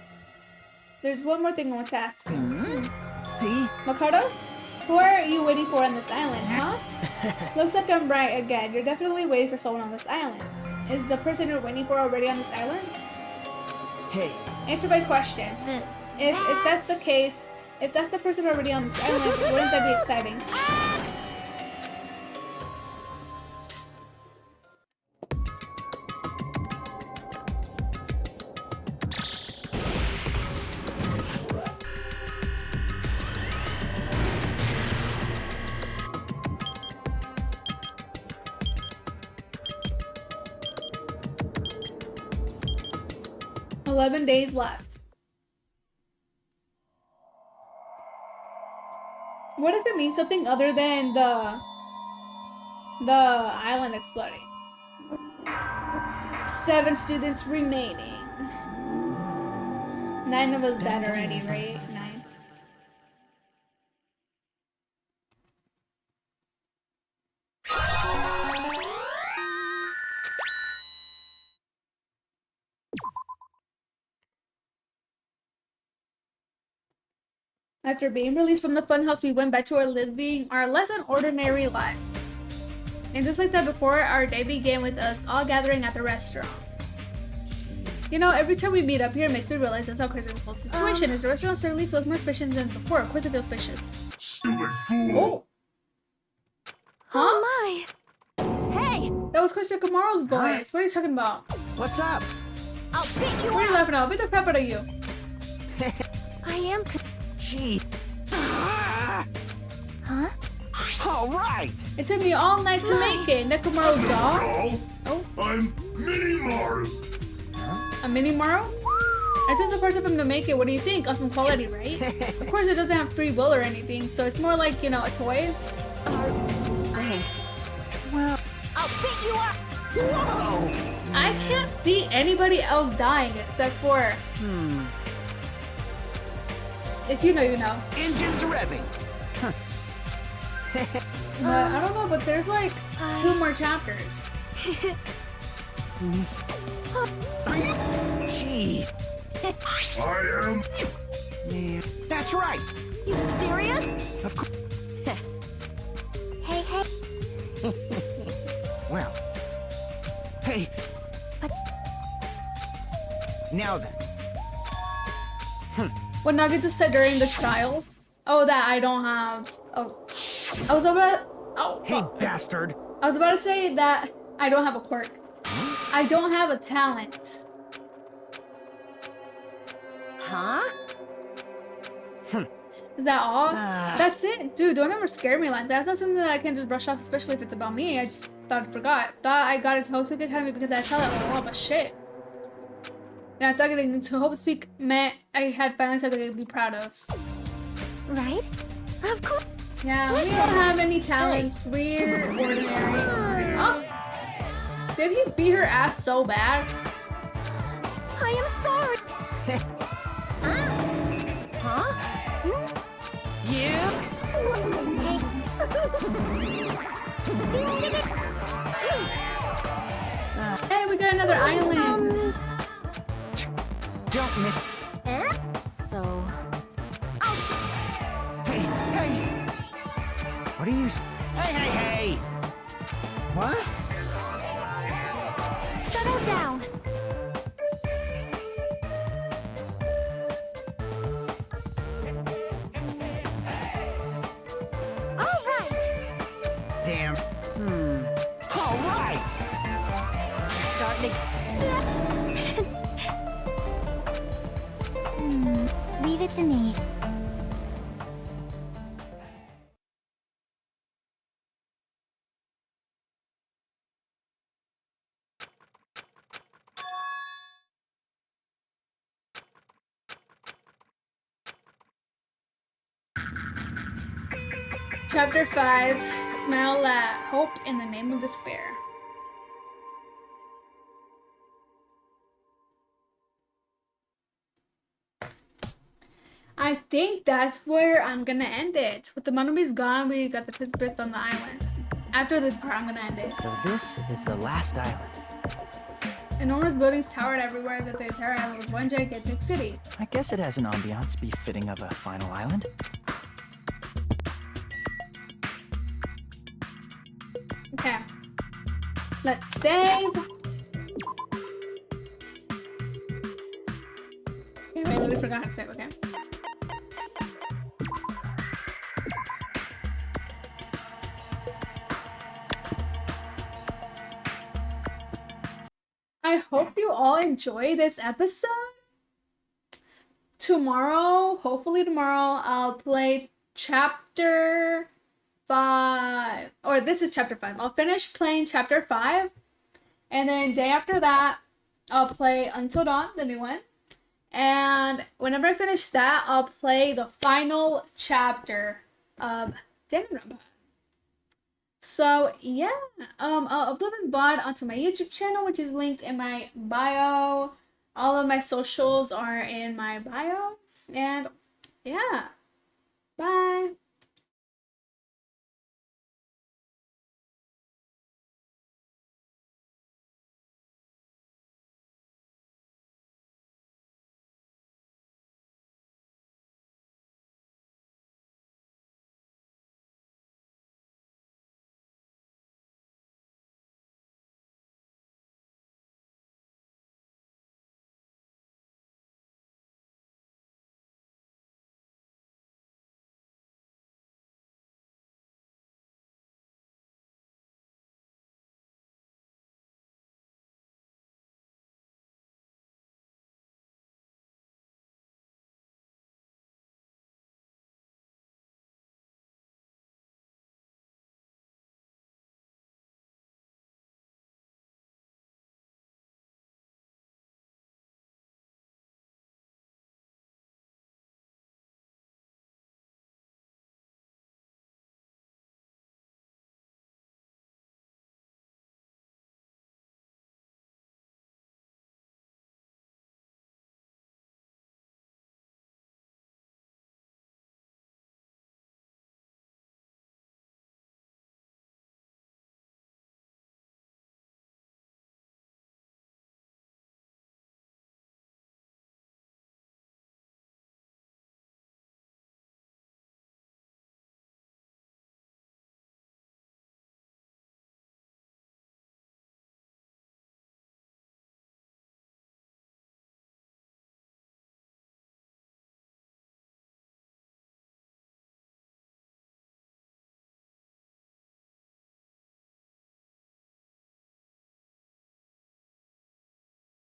S1: There's one more thing I want to ask you.
S11: see?
S1: Makoto? Who are you waiting for on this island, huh? Looks like I'm right again. You're definitely waiting for someone on this island. Is the person you're waiting for already on this island?
S11: Hey,
S1: Answer my question. If that's the case, If that's the person already on this island, wouldn't that be exciting? $11 days left. What if it means something other than the island exploding? 7 students remaining. 9 of us dead already, right? 9. After being released from the funhouse, we went back to living our less than ordinary life. And just like that before, our day began with us all gathering at the restaurant. You know, every time we meet up here, it makes me realize just how crazy the whole situation is. The restaurant certainly feels more spacious than before. Of course it feels spacious.
S12: Stupid fool!
S1: Oh! Huh?
S6: Oh my! Hey!
S1: That was Costa Kamaro's voice. What are you talking about?
S3: What's up?
S6: I'll beat you
S1: What are you
S6: up!
S1: laughing at? I'll beat the crap out of you.
S6: I am.
S3: Gee.
S8: Huh?
S3: All right.
S1: It took me all night to make it. Nekomaru doll?
S12: Doll?
S1: Oh,
S12: I'm Mini Maru.
S1: a mini Maru? I took some parts of him to make it. What do you think? Awesome quality, right? Of course, it doesn't have free will or anything, so it's more like, you know, a toy.
S6: Thanks.
S3: Well,
S6: I'll beat you up!
S3: whoa.
S1: I can't see anybody else dying except for... If you know, you know.
S3: Engines revving.
S1: But I don't know, but there's like 2 more chapters.
S3: Are you? Gee.
S12: I am.
S3: Man. That's right.
S6: You serious?
S3: Of course.
S8: Hey, hey.
S3: Well. Hey.
S8: What's...
S3: Now then.
S1: What Nugget just said during the trial? Oh, that I don't have... Oh. I was about... Oh,
S3: Hey,
S1: fuck.
S3: bastard.
S1: I was about to say that I don't have a quirk. I don't have a talent.
S6: Huh?
S1: Is that all? That's it? Dude, don't ever scare me like that. That's not something that I can just brush off, especially if it's about me. I just thought I forgot. Thought I got into Hope Speak Academy because I had talent. Oh, but shit. And I thought getting into Hope Speak meant I had finally something to be proud of.
S8: Right? Of course.
S1: Yeah, we don't have any talents. We're ordinary. Oh. Did he beat her ass so bad?
S6: I am sorry. Huh?
S1: Hey, we got another island.
S3: Don't miss.
S6: So...
S3: Hey, hey. What are you? Hey, hey, hey. What?
S6: Settle down. All right.
S3: Damn. All right.
S6: Starting to...
S8: Leave it to me.
S1: Chapter 5, Smile at Hope in the Name of Despair. I think that's where I'm gonna end it. With the Monobe's gone, we got the 5th birth on the island. After this part, I'm gonna end it.
S9: So this is the last island.
S1: Enormous buildings towered everywhere that the entire island was one gigantic city.
S9: I guess it has an ambiance befitting of a final island.
S1: Okay. Let's save. Okay, I literally forgot how to save, okay. I hope you all enjoy this episode. Tomorrow, hopefully tomorrow, I'll play chapter 5. Or this is chapter 5. I'll finish playing chapter 5. And then day after that, I'll play Until Dawn, the new one. And whenever I finish that, I'll play the final chapter of Danganronpa. So yeah, I'll upload this VOD onto my YouTube channel, which is linked in my bio. All of my socials are in my bio. And yeah.